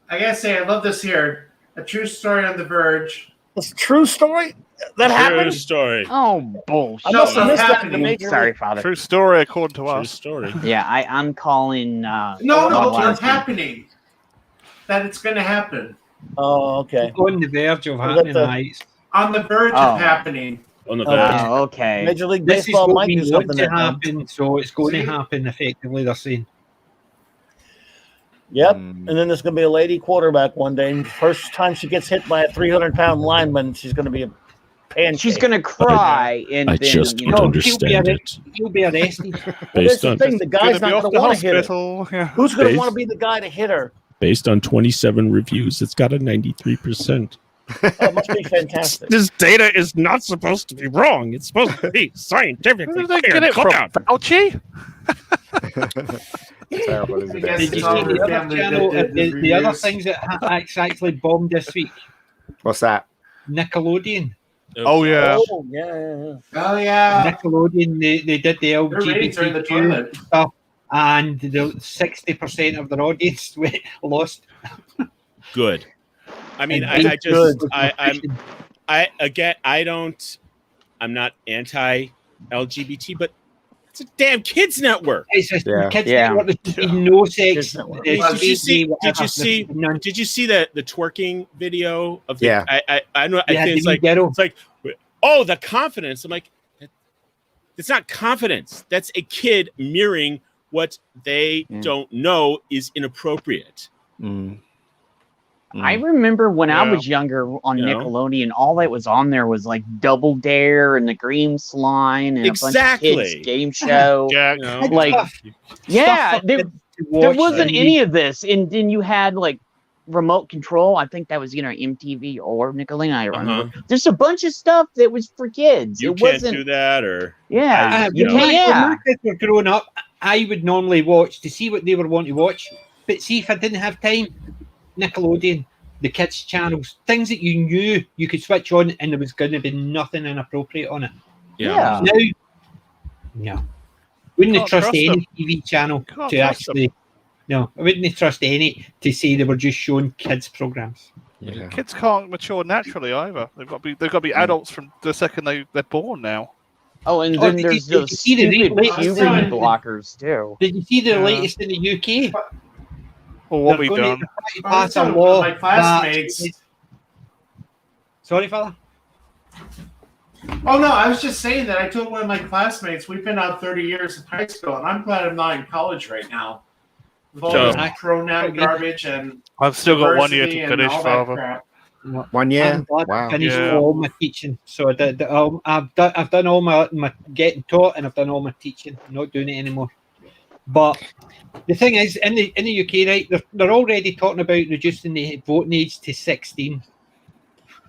I love this here. A true story on The Verge. That's a true story. That True happened. story. Oh bullshit! I must have No, missed that. happening. To make Sorry, Father. True story according to True us. story. Yeah, I'm calling. No, Wildlife. it's happening. That it's going to happen. Oh, okay. On the verge of Well, happening, that- right? On the verge Oh. of happening. On the Okay. verge. Oh, okay. Major League This is Baseball what might we do want something to that happen, so it's going See? to happen effectively, they're saying. Yep. Mm. And then there's going to be a lady quarterback one day. And first time she gets hit by a 300-pound lineman, she's going to be a pancake. She's gonna cry, and I then just you don't know, understand it. You'll be arrested. Well, that's Based the on thing. The Gonna guy's be not off going the to want to hit her. hospital. Yeah. Who's going to Based- want to be the guy to hit her? based on 27 reviews, it's got a 93%. Oh, it must be fantastic. This data is not supposed to be wrong. It's supposed to be scientifically Where did they clear. get it Calm from? down. Fauci? Terrible, isn't I guess it? Did you it's all see the the other family channel, that did the other reviews. things that actually bombed this week? What's that? Nickelodeon. Oh yeah. Oh, yeah. Oh, yeah. Nickelodeon, they did the Their ratings are in the LGBTQ toilet. stuff, and the 60% of their audience lost. Good. I mean, And I just, good. I'm not anti-LGBT, but it's a damn kids network. It's just Yeah. kids Yeah. network, there should be no sex. Kids network. There should Did you be see? Did whatever. you see? None. Did you see the twerking video of the? Yeah. I know. I Yeah, think it's the like ghetto. it's like, oh, the confidence. I'm like, it's not confidence. That's a kid mirroring what they Yeah. don't know is inappropriate. Mm. I remember when I Yeah. was younger on You know? Nickelodeon, all that was on there was like Double Dare and the Green Slime and a bunch of Exactly. kids game show. Jack. You know? Like, yeah, Stuff for there kids to there watch wasn't and any of this, and then you had like remote control. I think that was MTV or Nickelodeon. I don't remember. There's a bunch of stuff that was for kids. You it can't wasn't. do that, or Yeah, you you know. can't. When Yeah, my kids were growing up, I would normally watch to see what they were wanting to watch. But see, if I didn't have time, Nickelodeon, the kids' channels, things that you knew you could switch on and there was going to be nothing inappropriate on it. yeah. Now, no. Wouldn't Can't trust trust any them. TV channel Can't to trust them. actually. No, I wouldn't trust any to say they were just showing kids' programs. Yeah. Kids can't mature naturally either. They've got to be adults from the second they're born now. Oh, and Oh, then did you- there's did you those see the stupid latest puberty one? blockers too. Did you see the Yeah. latest in the UK? Well, what They're we going done? to pass a Some of law my classmates. that- Sorry, fella. Oh no, I was just saying that I told one of my classmates we've been out 30 years in high school, and I'm glad I'm not in college right now. With all So- this pronoun garbage and I've still got 1 year diversity to and finish, all that Father. crap. 1 year. I'm glad I Wow. finished Yeah. all my teaching. So I've done all my getting taught, and I've done all my teaching. I'm not doing it anymore. But the thing is, in the UK, right, they're already talking about reducing the voting age to 16.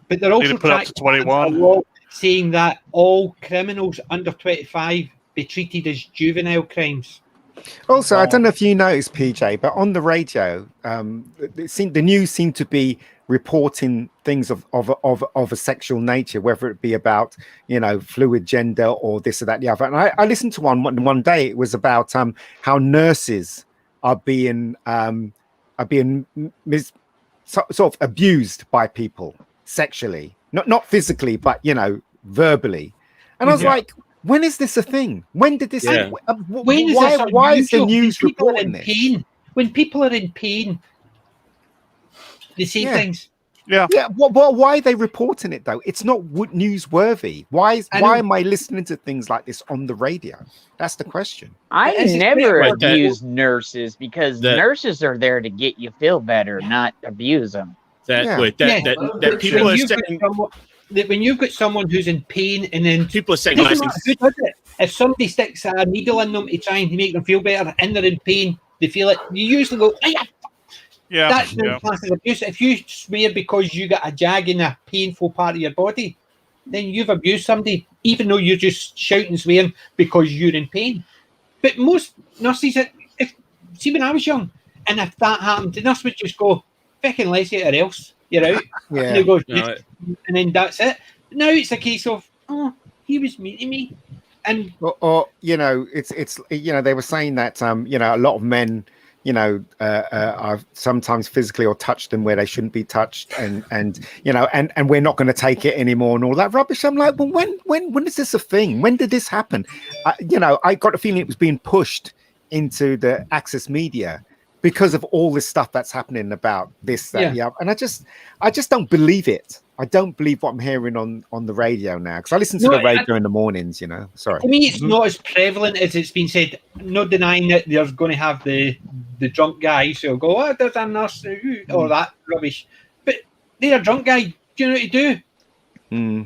But they're also Need to put it up to trying 21. a law saying that all criminals under 25 be treated as juvenile crimes. Also, I don't know if you noticed, PJ, but on the radio, the news seemed to be reporting things of a sexual nature, whether it be about fluid gender or this or that, the other. And I listened to one day. It was about how nurses are being sort of abused by people sexually, not physically, but verbally. And I was like, when is this a thing? When did this? Yeah. When is this Why is the unusual? news When people are reporting in this? pain? When people are in pain, they say Yeah. things. Yeah, why are they reporting it though? It's not newsworthy. Why am I listening to things like this on the radio? That's the question. I It's just never like that. abuse nurses because nurses are there to get you feel better, not abuse them. that Yeah. wait, Yeah. that people are When you've got saying when you've got someone who's in pain, and then people are saying doesn't nice matter things. who does it. If somebody sticks a needle in them to try and make them feel better, and they're in pain, they feel it. You usually go, Yeah, that's yeah. no class as abuse. If you swear because you got a jag in a painful part of your body, then you've abused somebody, even though you're just shouting, swearing because you're in pain. But most nurses, see, when I was young, and if that happened, the nurse would just go, "Fucking let's get her else, you're out." Yeah. And they go, No, and then that's it. Now it's a case of, oh, he was mean to me, and or it's they were saying that a lot of men are sometimes physically or touch them where they shouldn't be touched, and we're not going to take it anymore and all that rubbish. I'm like, well, when is this a thing? When did this happen? I got a feeling it was being pushed into the access media because of all this stuff that's happening about this, that, yeah. And I just don't believe it. I don't believe what I'm hearing on the radio now, because I listen to the radio in the mornings. Sorry. To me, it's not as prevalent as it's been said. Not denying that they're going to have the drunk guys who'll go, "Oh, there's a nurse," or that rubbish. But they're a drunk guy. Do you know what to do?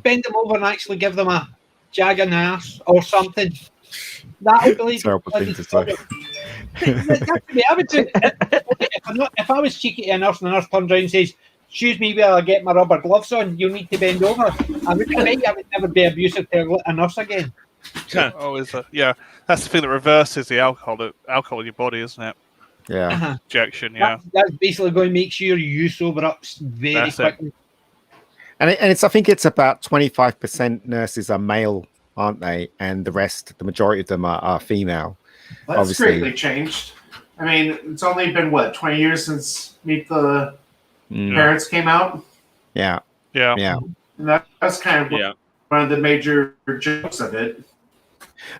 Bend them over and actually give them a jag in the arse or something. That'll believe. Terrible thing to say. I would do. If I was cheeky to a nurse and the nurse turns around and says, "Excuse me, while I get my rubber gloves on, you need to bend over," I would never be abusive to a nurse again. Yeah, that's the thing that reverses the alcohol in your body, isn't it? Yeah. Injection. Yeah. That's basically going to make sure you sober up very quickly. And I think it's about 25% nurses are male, aren't they? And the majority of them are female. That's obviously greatly changed. I mean, it's only been 20 years since Meet the Parents came out. Yeah. And that's kind of one of the major jokes of it.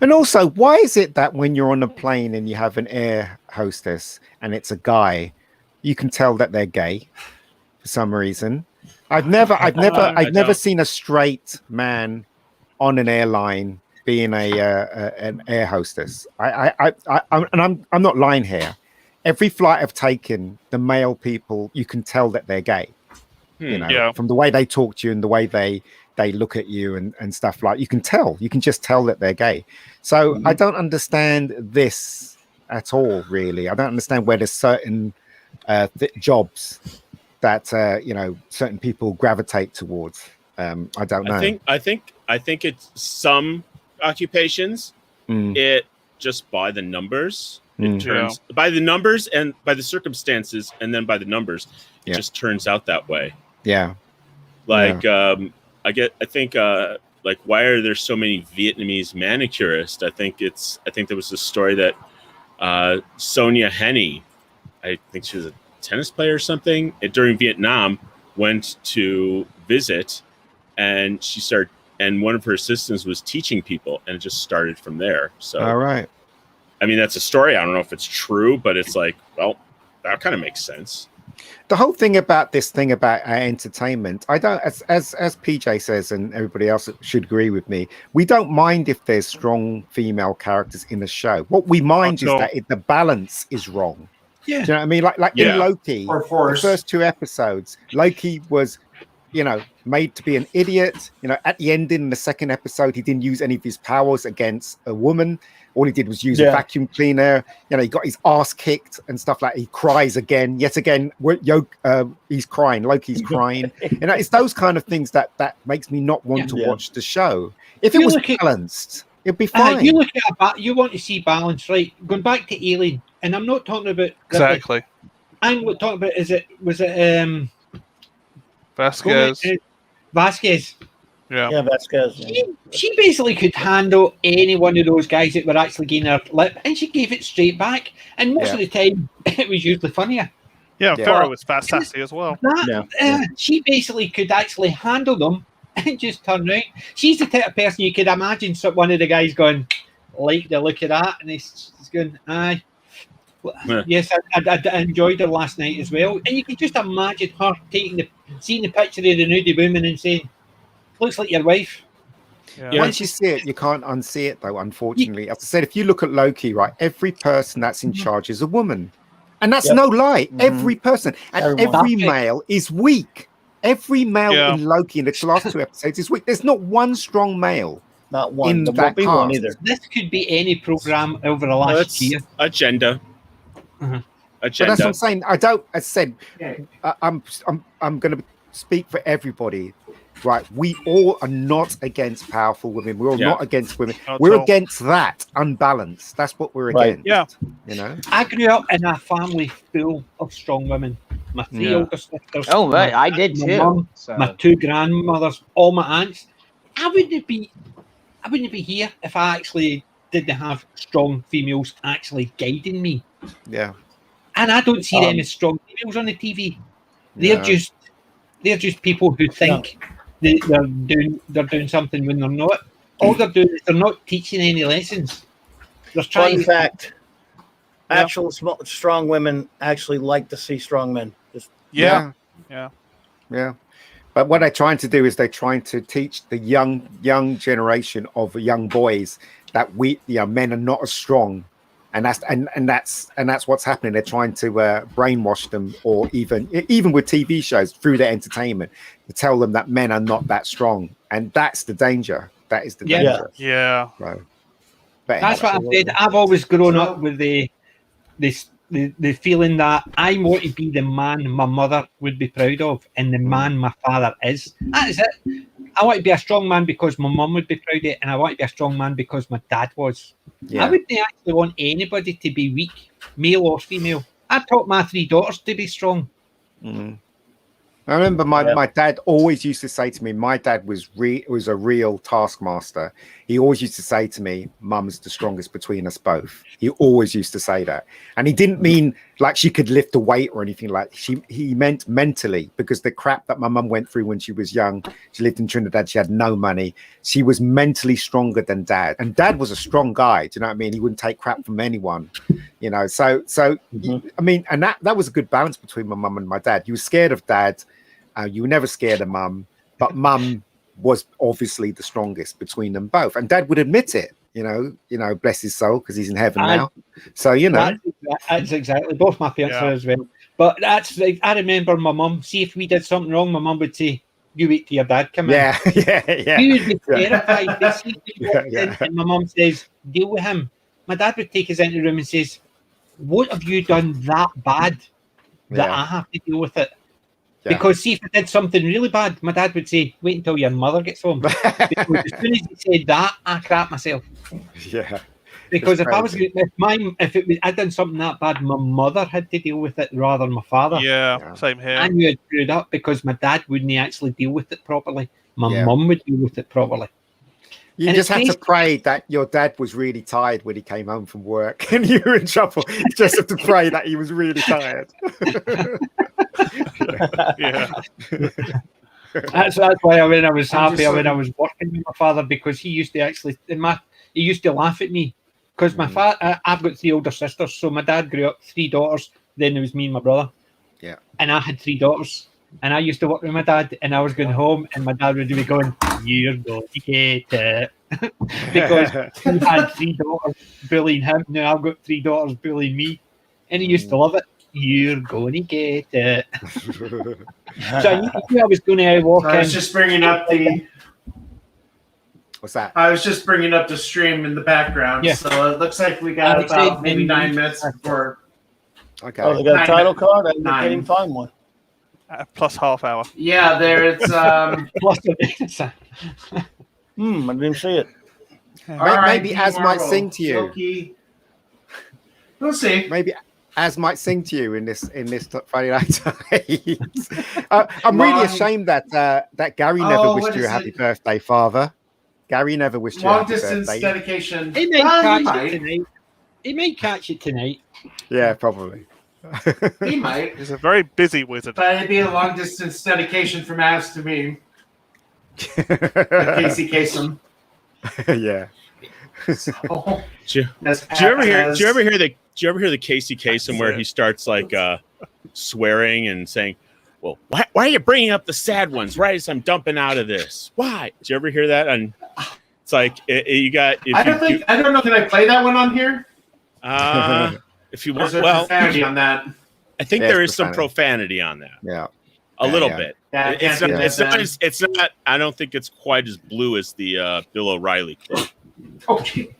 And also, why is it that when you're on a plane and you have an air hostess and it's a guy, you can tell that they're gay for some reason? I've never seen a straight man on an airline being an air hostess. I'm not lying here. Every flight I've taken, the male people, you can tell that they're gay. From the way they talk to you and the way they look at you and stuff, like, you can just tell that they're gay. So I don't understand this at all, really. I don't understand where there's certain jobs that certain people gravitate towards. I don't know. I think it's some occupations. It just by the numbers. It turns by the numbers and by the circumstances, and then by the numbers, it just turns out that way. Yeah. Like I think why are there so many Vietnamese manicurists? I think there was a story that Sonia Henney, I think she was a tennis player or something, during Vietnam, went to visit, and and one of her assistants was teaching people, and it just started from there. So all right. I mean, that's a story. I don't know if it's true, but it's like, well, that kind of makes sense. The whole thing about this thing about entertainment, I don't, as PJ says, and everybody else should agree with me, we don't mind if there's strong female characters in the show. What we mind is that the balance is wrong. Yeah. Do you know what I mean? Like in Loki, the first 2 episodes, Loki was, made to be an idiot. At the end in the second episode, he didn't use any of his powers against a woman. All he did was use a vacuum cleaner. He got his ass kicked and stuff like that. He cries again. Yet again, he's crying. Loki's crying. It's those kind of things that makes me not want to watch the show. If it was balanced, it'd be fine. You look at you want to see balance, right? Going back to Alien, and I'm not talking about exactly. I'm talking about was it Vasquez? Vasquez. Yeah, Vasquez. She basically could handle any one of those guys that were actually getting her lip, and she gave it straight back. And most of the time, it was usually funnier. Yeah, Farrah was fast sassy as well. She basically could actually handle them and just turn around. She's the type of person you could imagine one of the guys going, like the look of that, and he's going, aye. Yes, I enjoyed her last night as well. And you can just imagine her seeing the picture of the nudie woman and saying, looks like your wife. Once you see it, you can't unsee it, though, unfortunately. As I said, if you look at Loki, right, every person that's in charge is a woman. And that's no lie. Every person. And every male is weak. Every male in Loki in the last 2 episodes is weak. There's not one strong male. Not one. In there that won't be one either. This could be any program over the last year. Agenda. But that's what I'm saying. I'm going to speak for everybody. right? We all are not against powerful women. We're all not against women. Not We're at all. against that unbalance. That's what we're Right. against. Yeah. You know. I grew up in a family full of strong women. My three Yeah. older sisters. Oh, my but I did my too. mum, So my two grandmothers, all my aunts. I wouldn't be here if I actually didn't have strong females actually guiding me. Yeah. And I don't see them as strong females on the TV. They're No. just people who think they're doing something when they're not. All they're doing is they're not teaching any lessons. They're trying. Fun fact: actual strong women actually like to see strong men. Just Yeah. Yeah. But what they're trying to do is they're trying to teach the young generation of young boys that men are not as strong, and that's what's happening. They're trying to brainwash them, or even with TV shows through their entertainment, to tell them that men are not that strong, and that's the danger. That is the danger. Yeah. Right. But That's anyway. what I've said. I've always grown up with the feeling that I want to be the man my mother would be proud of, and the man my father is. That is it. I want to be a strong man because my mum would be proud of it, and I want to be a strong man because my dad was. Yeah. I wouldn't actually want anybody to be weak, male or female. I taught my three daughters to be strong. Mm. I remember my dad always used to say to me, my dad was a real taskmaster. He always used to say to me, "Mum's the strongest between us both." He always used to say that. And he didn't mean like she could lift a weight or anything like that. He meant mentally, because the crap that my mum went through when she was young, she lived in Trinidad, she had no money. She was mentally stronger than dad. And dad was a strong guy. Do you know what I mean? He wouldn't take crap from anyone, you know? So I mean, and that was a good balance between my mum and my dad. You were scared of dad. You were never scared of mum, but mum was obviously the strongest between them both, and dad would admit it. You know, bless his soul, because he's in heaven now. So that's exactly, both my parents are as well. But that's like, I remember my mum. See, if we did something wrong, my mum would say, "You wait till your dad come in." Yeah. He would be terrified. And my mum says, "Deal with him." My dad would take us into the room and says, "What have you done that bad that I have to deal with it?" Because see, if I did something really bad, my dad would say, "Wait until your mother gets home." Because as soon as he said that, I crap myself. Yeah. Because I'd done something that bad, my mother had to deal with it rather than my father. Yeah. Same here. I knew I'd screwed up because my dad wouldn't actually deal with it properly. My mum would deal with it properly. You just had to pray that your dad was really tired when he came home from work, and you were in trouble. You just have to pray that he was really tired. Yeah. That's why when I was happy when I was working with my father, because he used to actually he used to laugh at me because my father. I've got three older sisters, so my dad grew up 3 daughters. Then there was me and my brother. Yeah. And I had 3 daughters. And I used to work with my dad, and I was going home, and my dad would be going, "You're going to get it," because he had 3 daughters bullying him. Now I've got 3 daughters bullying me, and he used to love it. "You're going to get it." So I knew I was going to walk in. I was just bringing up the. What's that? I was just bringing up the stream in the background. Yeah. So it looks like we got about maybe 9 minutes before. Okay. Oh, they got a title card? I Nine. can't even find one. Plus half hour. Yeah, there's Plus I didn't see it. Maybe Az might sing to you. Silky. We'll see. Maybe Az might sing to you in this Friday Night Times. I'm really ashamed that Gary never wished you a happy birthday, Father. Gary never wished you a happy birthday. Long distance dedication. He might catch it tonight. He might catch it tonight. Yeah, probably. He might. He's a very busy wizard. But it'd be a long distance dedication from Az to me. Casey Kasem. Yeah. So, Do you ever hear the Casey Kasem where he starts like swearing and saying, "Well, why are you bringing up the sad ones right as I'm dumping out of this? Why?" Did you ever hear that? And it's like you got. I don't know. Can I play that one on here? If you Or want, is there well, profanity on that? I think there is some profanity on that. Yeah. A little bit. Yeah, It's not. I don't think it's quite as blue as the Bill O'Reilly clip. Okay.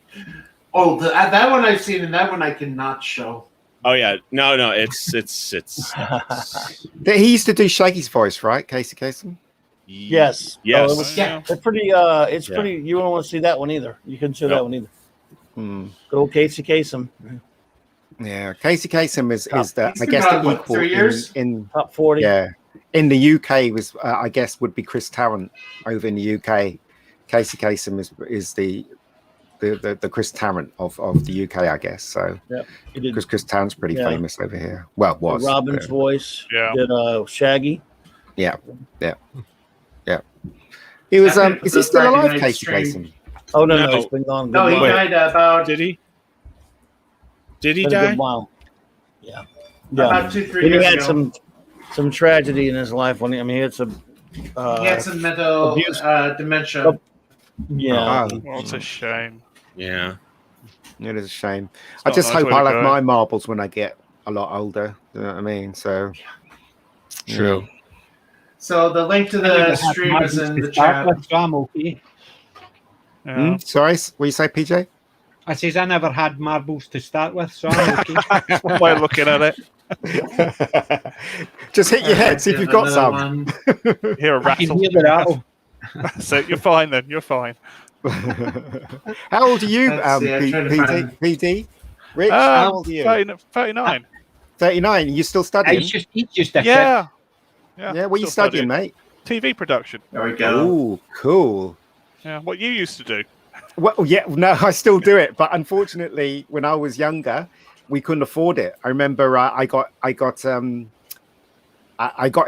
Oh, that one I've seen, and that one I cannot show. Oh yeah, no, it's. He used to do Shaggy's voice, right, Casey Kasem? Yes. Yes. Oh, it was, Yeah. it's pretty. It's Yeah. pretty. You don't want to see that one either. You couldn't show that one either. Mm. Good old Casey Kasem, Yeah, Casey Kasem is the He's I been guess gone, the what, equal 3 years? in top 40. yeah in the UK was I guess would be Chris Tarrant over in the UK. Casey Kasem is the Chris Tarrant of the UK, I guess. So Yeah, he did. because Chris Tarrant's pretty Yeah. famous over here. Well, was Robin's voice. Yeah. Did Shaggy. yeah. He was Happy to is put he still Friday alive, night Casey stream. Kasem? Oh no, No. he's been gone. No, he died about Did he? Did he Been a die? good while. Yeah. about 2-3 He years had ago. some tragedy in his life when he had some. He had some mental abuse. dementia. Yeah. Oh, Well, it's a shame. Yeah. it is a shame. It's I not just a nice hope way to I'll have go. my marbles when I get a lot older. You know what I mean? So True. So the link to I never the had stream is marbles in to the start chat. with, so I'm okay. Yeah. Sorry, what you say, PJ? I says I never had marbles to start with, so I'm okay. That's one way of looking at it. Just hit your head, see if you've got Another some. one. Hear a I can rattle. hear the rattle. So you're fine then. You're fine. How old are you, Let's see, I'm trying to find- PD? Rich, how old are you? 39. 39. You still studying? He's just a kid. Yeah. Yeah, what are you still studying, mate? TV production. There we go. Oh, cool. Yeah, what you used to do. Well, yeah, no, I still do it, but unfortunately, when I was younger, we couldn't afford it. I remember I got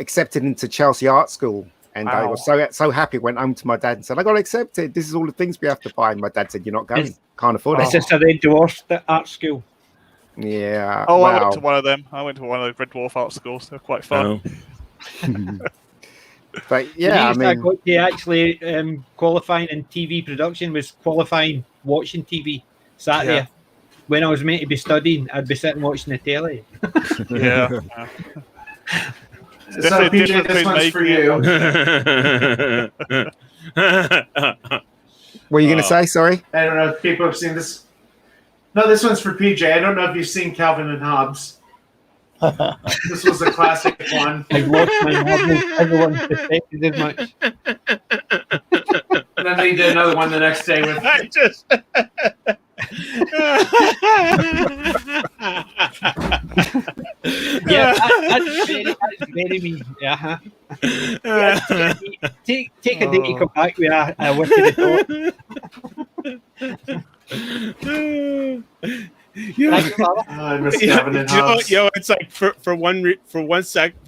accepted into Chelsea Art School, and I was so happy. Went home to my dad and said, "I got accepted. This is all the things we have to buy." And my dad said, "You're not going. Can't afford My it." sister then dwarfed the art school. Yeah. Oh, I wow. went to one of them. I went to one of those Red Dwarf art schools. They're quite fun. Oh. But yeah, I The reason I mean, got to actually qualifying in TV production was qualifying watching TV. Sat there. When I was meant to be studying, I'd be sitting watching the telly. Yeah. So Definitely PJ, different this between one's for making you. what are you going to say? Sorry. I don't know if people have seen this. No, this one's for PJ. I don't know if you've seen Calvin and Hobbes. This was a classic one. I watched my marbles. Everyone suspected as much. And then they did another one the next day with. I just. Yeah, that's very me. Yeah. Yeah, take a day to come back with a wicked thought. Thank you, Father. I miss Calvin and Hobbes. It's like for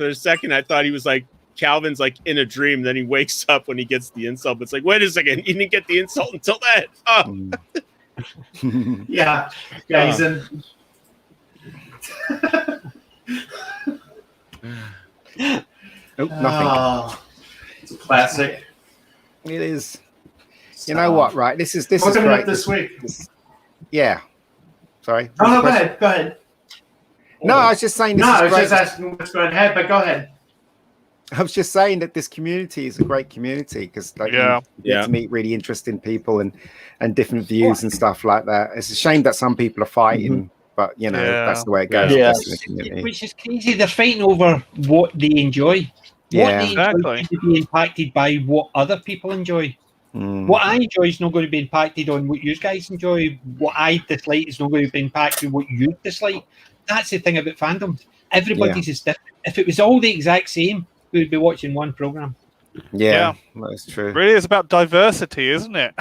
a second, I thought he was like Calvin's like in a dream. Then he wakes up when he gets the insult. But it's like, wait a second, he didn't get the insult until then. Oh. Yeah, he's in. Oh, nothing. It's a classic. It is. You know what? Right. This is What's coming great. up this week? Yeah. Sorry. Oh, no, What's go the question? ahead. Go ahead. No, I was just saying. This No, is I was great. just asking what's going ahead, but go ahead. I was just saying that this community is a great community because you get to meet really interesting people and different views and stuff like that. It's a shame that some people are fighting, but you know that's the way it goes. Which is crazy. They're fighting over what they enjoy. What they enjoy is to be impacted by what other people enjoy. What I enjoy is not going to be impacted on what you guys enjoy. What I dislike is not going to be impacted on what you dislike. That's the thing about fandoms. Everybody's is different. If it was all the exact same, we would be watching one program. Yeah, that's true. Really, it's about diversity, isn't it?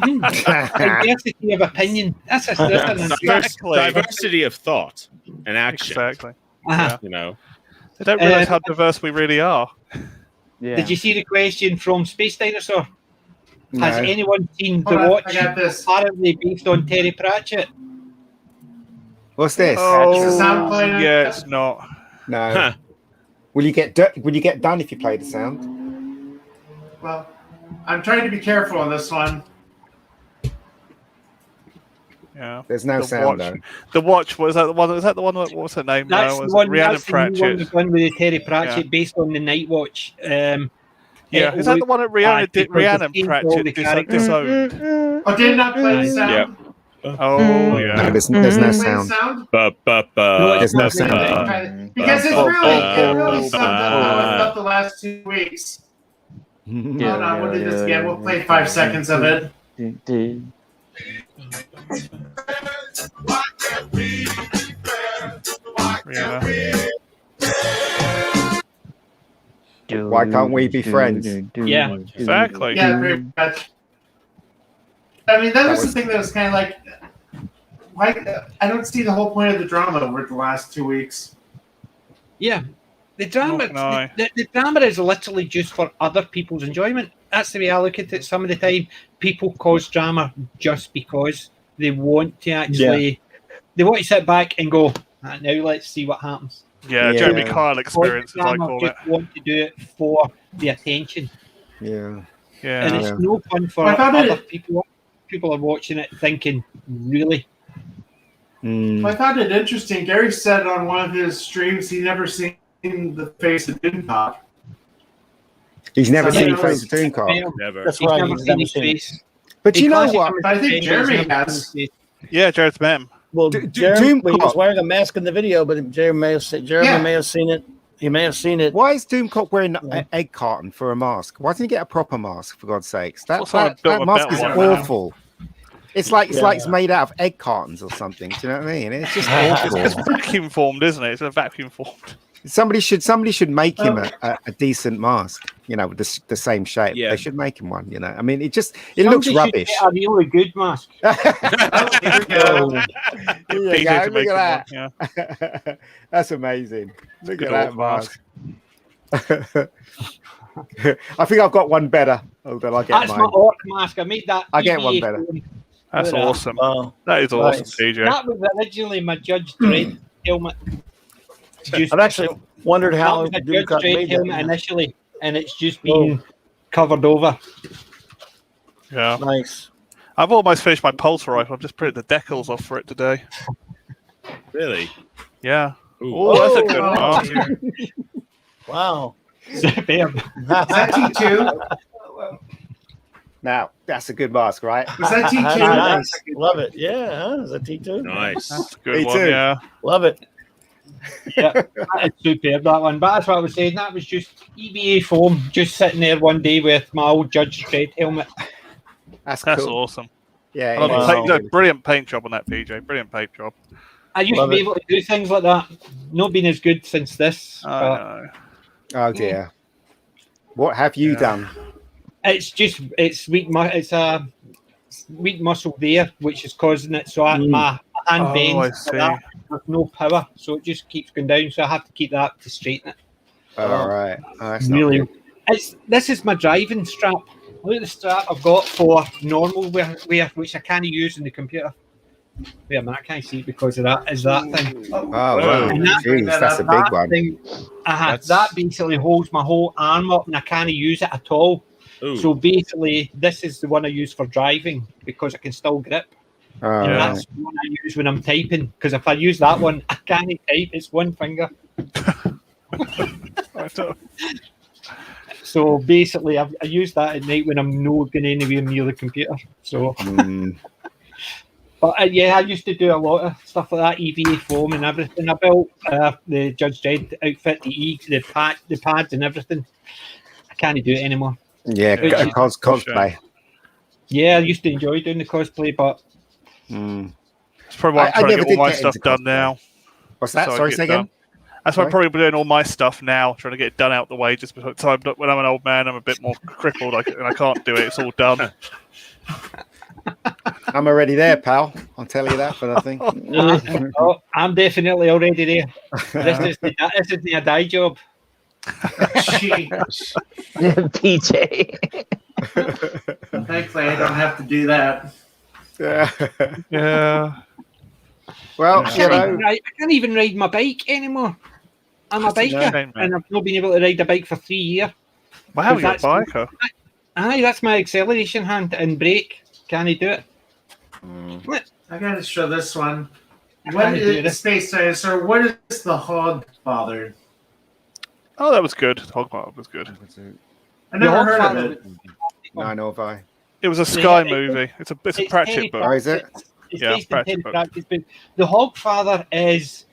Diversity of opinion. That's a diversity of thought and action. Exactly. You know, they don't realize how diverse we really are. Yeah. Did you see the question from Space Dinosaur? No. Has anyone seen Hold The on, Watch? I got this. Apparently based on Terry Pratchett. What's this? Is the sound playing? Yeah, it's not. No. Huh. Will you get done if you play the sound? Well, I'm trying to be careful on this one. Yeah. There's no sound though. The Watch, was that the one? Was that the one? What was her name? That's now? the one. Rhiannon That's the new one, Pratchett. the one with the Terry Pratchett, based on the Night Watch. Yeah, is that the one that Rhiannon Pratchett disowned? Oh, did not play the sound? Oh, yeah. No, there's no Play the sound. sound? There's no sound. Because it really summed up how I felt the last 2 weeks. Hold on, we'll do this again. We'll play 5 seconds of it. Why can't we be friends? Yeah. Exactly. Yeah, very much. I mean, that was the thing that was kind of like, why? I don't see the whole point of the drama over the last 2 weeks. Yeah. The drama, the drama is literally just for other people's enjoyment. That's the way I look at it. Some of the time, people cause drama just because they want to actually, they want to sit back and go, now let's see what happens. Yeah, Jeremy Kyle experience, as I call it. Just want to do it for the attention. Yeah. And it's no fun for other people. People are watching it thinking, really? Well, I found it interesting. Gary said on one of his streams he never seen the face of Doomcock. He's never seen the face of Doomcock. Never. That's He's right. never He's seen never his seen it. face. But you know what? I think Jeremy has. Yeah, Jared's met him. Well, Jeremy was wearing a mask in the video, but Jeremy may have seen it. He may have seen it. Why is Doomcock wearing an egg carton for a mask? Why doesn't he get a proper mask, for God's sakes? That mask is awful. It's like it's made out of egg cartons or something. Do you know what I mean? It's just awful. It's vacuum formed, isn't it? It's a vacuum formed. Somebody should make him a decent mask. You know, with the same shape. Yeah. They should make him one. You know, I mean, it looks rubbish. A really good mask. Here we go. Look at that. Yeah. That's amazing. Look Good at that old mask. I think I've got one better. Hold on, I'll get That's mine. my orc mask. I made that. I get one better. That's Look at awesome. Oh, That is awesome, nice. TJ. That was originally my Judge Dredd helmet. I've actually wondered That how was a Judge Doomcock Dredd made helmet that. initially, and it's just been covered over. Yeah. Nice. I've almost finished my pulse rifle. I've just printed the decals off for it today. Really? Yeah. Ooh. Oh, that's a good Oh, one. Wow. Superb. Is that T2? Now that's a good mask, right? Is that T2? Nice. Love it. Yeah. Huh? Is that T2? Nice. That's a good Me one, too. yeah. Love it. Yeah, that is superb, that one. But that's what I was saying. That was just EVA foam, just sitting there one day with my old Judge Dredd helmet. That's That's cool. awesome. Yeah, I love it the is. paint- no, brilliant paint job on that, PJ. Brilliant paint job. I used Love to be it. able to do things like that. Not been as good since this. I but know. Oh dear. What have you done? it's just it's weak. It's a weak muscle there, which is causing it. So my hand Oh, bends I see. like that with no power, so it just keeps going down. So I have to keep that to straighten it. All right. Oh, that's not Really, good. this is my driving strap. Look at the strap I've got for normal wear, which I can't use in the computer. Wait a minute, I can't see it because of that. Is that thing? Oh wow. And that- Jeez, that's a big one. Thing, that basically holds my whole arm up, and I can't use it at all. Ooh. So basically, this is the one I use for driving because I can still grip. All And right. that's the one I use when I'm typing. Because if I use that one, I can't type. It's one finger. I don't- So basically, I use that at night when I'm not going anywhere near the computer. So, Mm. but yeah, I used to do a lot of stuff like that, EVA foam and everything. I built the Judge Dredd outfit, the pads and everything. I can't do it anymore. Yeah, Which is- cosplay. Yeah, I used to enjoy doing the cosplay, but Mm. That's probably why I'm I trying to never get all did my get stuff into done cosplay. now. What's that? So I Sorry, get say again. done. That's why I'm probably doing all my stuff now, trying to get it done out the way. Just because when I'm an old man, I'm a bit more crippled, and I can't do it. It's all done. I'm already there, pal. I'll tell you that for nothing. oh, I'm definitely already there. This is a die job. Jeez. PJ. Thankfully, I don't have to do that. Yeah. Yeah. Well, I you can't, know, even ride, I can't even ride my bike anymore. I'm a That's a biker, shame, man. and I've not been able to ride a bike for 3 years. Wow, you're a That's- biker. Aye, that's my acceleration hand and brake. Can I do it? I gotta show this one. I What can't do is this. Space Dinosaur? What is the Hog Father? Oh, that was good. Hogwarts was good. I never Hog heard Father- of it. nor have I. It was a Sky Yeah, movie. It's a It's Pratchett Terry book. Oh, is it? It's Yeah, based in Terry Pratchett book. Pratchett's book. The Hogfather is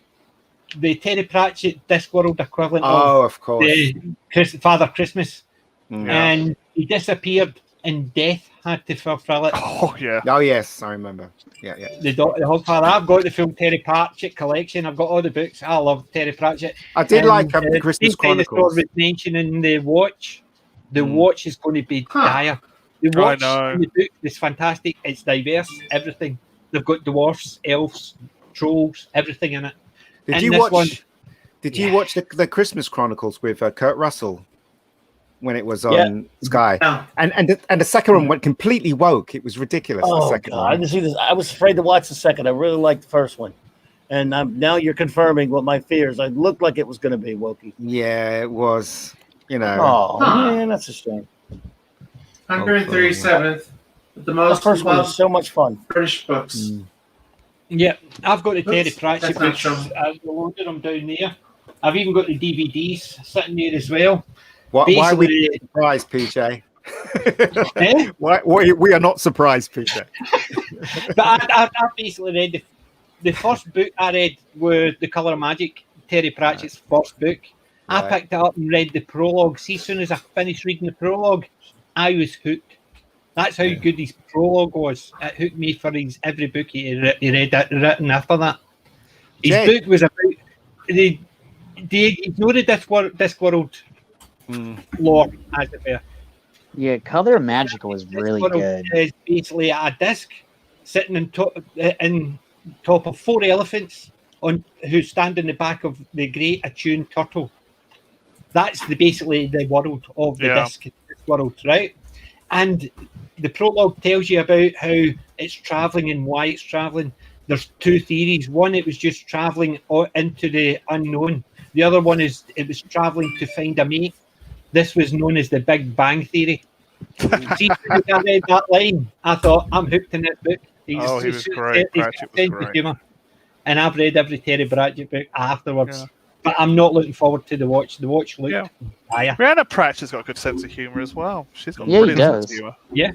the Terry Pratchett Discworld equivalent Oh, of course. of the Father Christmas. Mm. Yeah. And he disappeared, and Death had to fulfill it. Oh yeah. Oh yes, I remember. Yeah. The Hogfather. I've got the full Terry Pratchett collection. I've got all the books. I love Terry Pratchett. I did like the Christmas Steve Dinosaur Chronicles. was mentioning the Watch. The Watch is going to be dire. The I Watch know. in the book is fantastic. It's diverse. Everything. They've got dwarfs, elves, trolls, everything in it. Did And you this watch? one- Did you watch the Christmas Chronicles with Kurt Russell when it was on Yeah. Sky? No. And the second one went completely woke. It was ridiculous. The Oh second God, I one. didn't see this. I was afraid to watch the second. I really liked the first one, and now you're confirming what my fears. I looked like it was going to be wokey. Yeah, it was. You know. Oh Huh. man, that's a shame. 137th. The The most first one was loved so much fun. British books. Yeah, I've got the Terry Oops, Pratchett that's not books. true. I've loaded them down there. I've even got the DVDs sitting there as well. Why are we Basically- surprised, PJ? Eh? Why we are not surprised, PJ. But I basically read the first book I read was The Colour of Magic, Terry Pratchett's first book. I Right. picked it up and read the prologue. See, as soon as I finished reading the prologue, I was hooked. That's how good his prologue was. It hooked me for every book he read written after that. His Jed. book was about the you know the Discworld lore, as it were. Yeah, Color of Magic was really Discworld good. is basically a disc sitting in top of four elephants who stand in the back of the great attuned turtle. That's basically the world of the disc world, right? And the prologue tells you about how it's traveling and why it's traveling. There's two theories. One, it was just traveling into the unknown. The other one is it was traveling to find a mate. This was known as the Big Bang Theory. See, when I read that line, I thought, I'm hooked in this book. He was great. He's got Pratchett a was sense of great. humour. And I've read every Terry Pratchett book afterwards. Yeah. But I'm not looking forward to The Watch. The Watch looked dire. Brianna Pratchett's got a good sense of humour as well. She's got Yeah, he brilliant sense of does. humour. Yeah.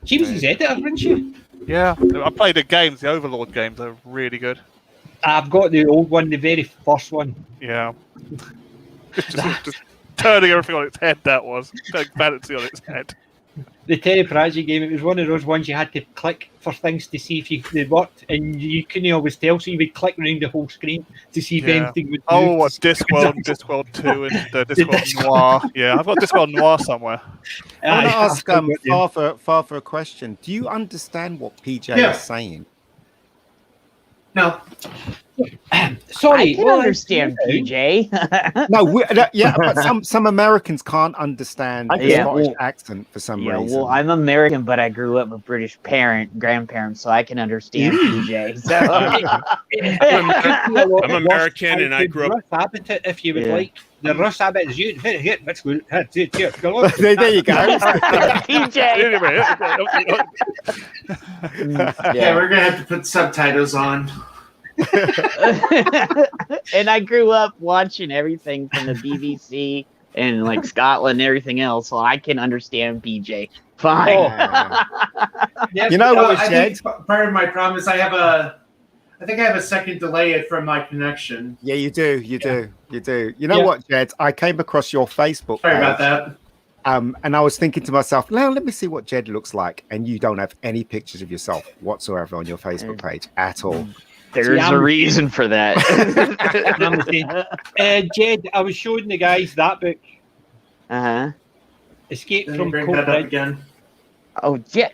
She was his editor, wasn't she? Yeah, I played the games, the Overlord games. They're really good. I've got the old one, the very first one. Yeah. just turning everything on its head, that was. Turning fantasy on its head. The Terry Pratchett game, it was one of those ones you had to click for things to see if they worked, and you couldn't always tell, so you would click around the whole screen to see if Yeah. anything would move. Oh, what Discworld, Discworld 2, and Discworld Noir. Yeah, I've got Discworld Noir somewhere. I want to Aye, ask I've got them. Farther a question. Do you understand what PJ Yeah. is saying? No. Sorry, I can well, understand PJ. No, yeah, but some Americans can't understand the Yeah, Scottish well- accent for some Yeah, reason. well, I'm American, but I grew up with British grandparents, so I can understand PJ. So. I'm American and I grew up. Russ Abbott, if you would Yeah. like. The Russ Abbott is you. Very good. That's good. That's it. Yeah, go on. there you go. PJ. Yeah, we're gonna have to put subtitles on. And I grew up watching everything from the BBC and like Scotland and everything else, so I can understand PJ. Fine. Yes, You know what, I Jed? think part of my problem is I think I have a second delay from my connection. Yeah, you do. You do. You know Yeah. what, Jed? I came across your Facebook Sorry page, about that. and I was thinking to myself, now let me see what Jed looks like. And you don't have any pictures of yourself whatsoever on your Facebook page at all. There's See, I'm- a reason for that. I'm the same. Jed, I was showing the guys that book, Uh-huh. Escape Let me from bring that up Coatbridge. again. Oh, yeah.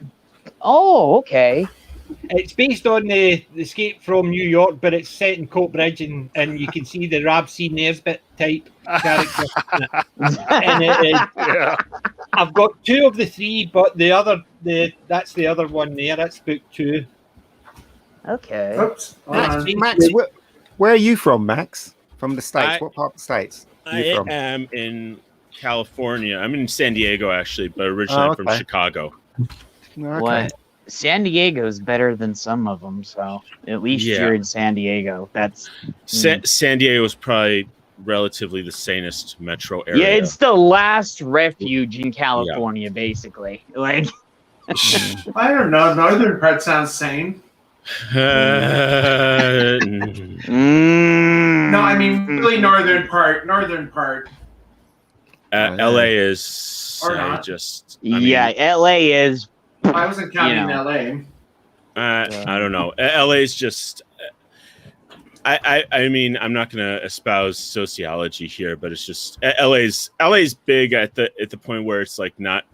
Oh, okay. It's based on the Escape from New York, but it's set in Coatbridge, and you can see the Rab C. Nesbitt type character. And Yeah. I've got two of the three, but that's the other one there. That's book 2. Okay. Oops. hold That's on. me. Max, where are you from, Max? From the States? I- What part of the States? I You from? am in California. I'm in San Diego, actually, but originally I'm from okay. Chicago. Okay. What? San Diego's better than some of them, so at least Yeah. you're in San Diego. That's San Diego is probably relatively the sanest metro area. yeah, it's the last refuge in California, basically. Like, I don't know. Northern part sounds sane. No, I mean really northern part. Northern part. LA is Or not. Yeah, LA is. I wasn't counting You know. LA. I don't know. LA is just. I mean, I'm not going to espouse sociology here, but it's just LA's big at the point where it's like not.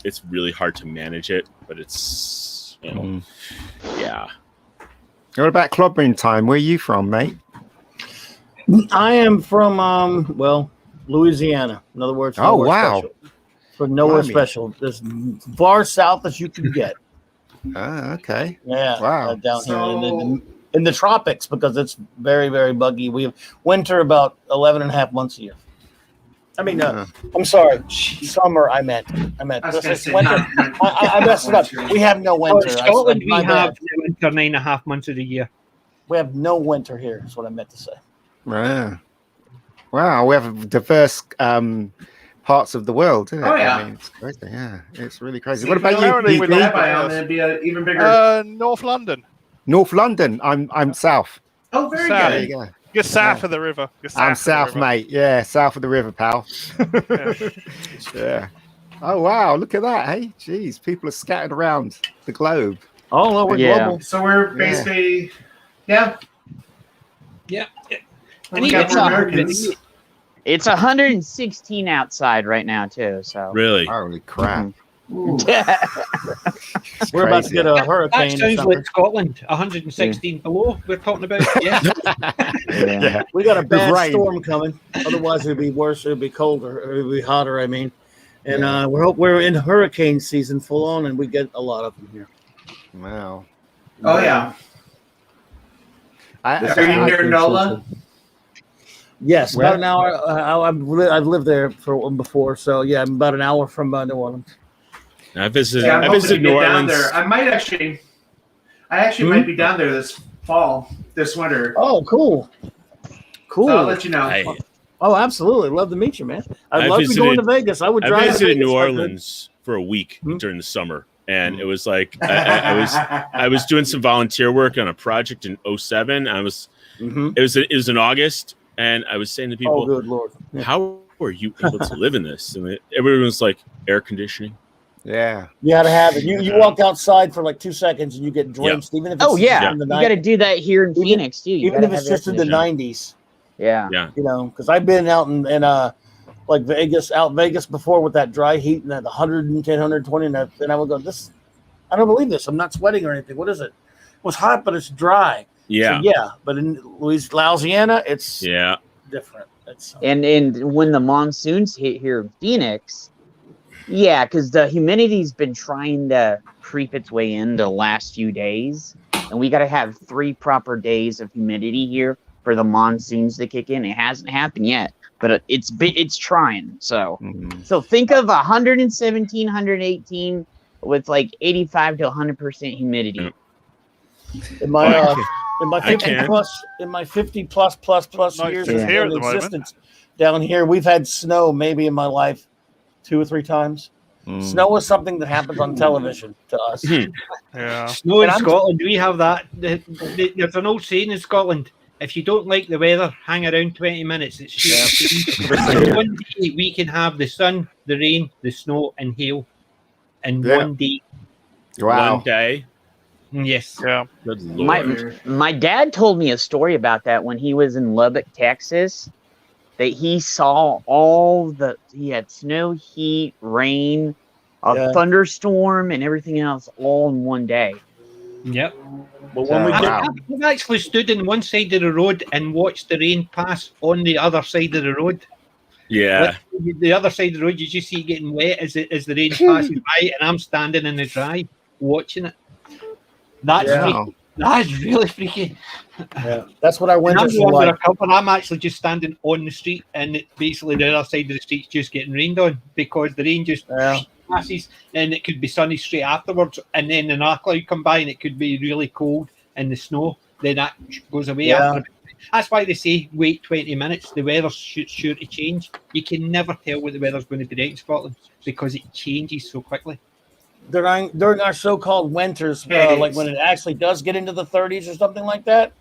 It's really hard to manage it, but it's yeah. What about clobbering time? Where are you from, mate? I am from Louisiana. In other words, Oh, nowhere wow. special. From nowhere Blimey. special, as far south as you can get. Ah, okay. Yeah, Wow. down here in the tropics, because it's very, very buggy. We have winter about 11 and a half months a year. I mean, I'm sorry, summer. I meant. I was This gonna is say winter. not I messed it up. We have no Oh, winter. in Scotland, we My have bad. the winter 9.5 months of the year. We have no winter here. Is what I meant to say. Wow, we have diverse parts of the world, isn't it? Oh, yeah. I mean, it's crazy. Yeah, it's really crazy. See, What if you about don't you, live PD? that biome, it'd be an even bigger. North London. North London. I'm south. Oh, very South. There good. you go. You're south of the river. You're I'm of the south, river. mate. Yeah, south of the river, pal. Yeah. Oh wow, look at that. Hey, jeez, people are scattered around the globe. Oh, no, we're global. So we're basically, yeah. And We even got more Americans. It's 116 outside right now too. So Really? Holy crap. We're about to get a hurricane. That sounds like Scotland, 116 below. We're talking about, yeah. Yeah. We got a bad rain. storm coming. Otherwise, it'd be worse. It'd be colder. It'd be hotter. I mean, and we're in hurricane season full on, and we get a lot of them here. Wow. Oh yeah. Are you near NOLA? Yes, Where? about an hour. I've lived there before, so yeah, I'm about an hour from New Orleans. I visited. Yeah, I'm I hoping visited to New get down Orleans. there. I actually might be down there this fall, this winter. Oh, cool. So I'll let you know. Oh, absolutely. Love to meet you, man. I'd love to be going to Vegas. I would drive. I visited to Vegas New if I could. Orleans for a week during the summer, and it was like I was doing some volunteer work on a project in 2007. It was in August, and I was saying to people, Oh, good Lord. Yeah. how are you able to live in this? And everyone was like, air conditioning. Yeah. You had to have it. You walk outside for like 2 seconds and you get drenched, even if it's in the you got to do that here in Phoenix too. Even if it's just in the 90s. Yeah. You know, because I've been out in like Vegas before with that dry heat and that 110, 120, and I would go, I don't believe this. I'm not sweating or anything. What is it? It was hot, but it's dry. Yeah. So, yeah. But in Louisiana, it's different. It's and when the monsoons hit here in Phoenix, yeah, because the humidity's been trying to creep its way in the last few days, and we got to have 3 proper days of humidity here for the monsoons to kick in. It hasn't happened yet, but it's trying. So so think of 117, 118 with like 85 to 100% humidity. in my 50 plus years here at of the moment. existence down here, we've had snow maybe in my life 2 or 3 times. Snow is something that happens on television to us. Yeah. Snow in Scotland, we have that. There's an old saying in Scotland: if you don't like the weather, hang around 20 minutes. It's one day we can have the sun, the rain, the snow, and hail in one day. Wow. One day. Yes. Yeah. Good Lord. My dad told me a story about that when he was in Lubbock, Texas. That he saw he had snow, heat, rain, a thunderstorm, and everything else all in one day. Yep. But when I've actually stood on one side of the road and watched the rain pass on the other side of the road. Yeah. The other side of the road, you just see it getting wet as the rain passes by, and I'm standing in the drive watching it. That's freaky. That is really freaky. Yeah, that's what I went to like. I'm actually just standing on the street, and basically the other side of the street's just getting rained on because the rain just passes, and it could be sunny straight afterwards, and then an arc cloud come by, and it could be really cold and the snow. Then that goes away after. That's why they say wait 20 minutes. The weather's sure to change. You can never tell what the weather's going to be like in Scotland because it changes so quickly. During our so-called winters, like when it actually does get into the 30s or something like that,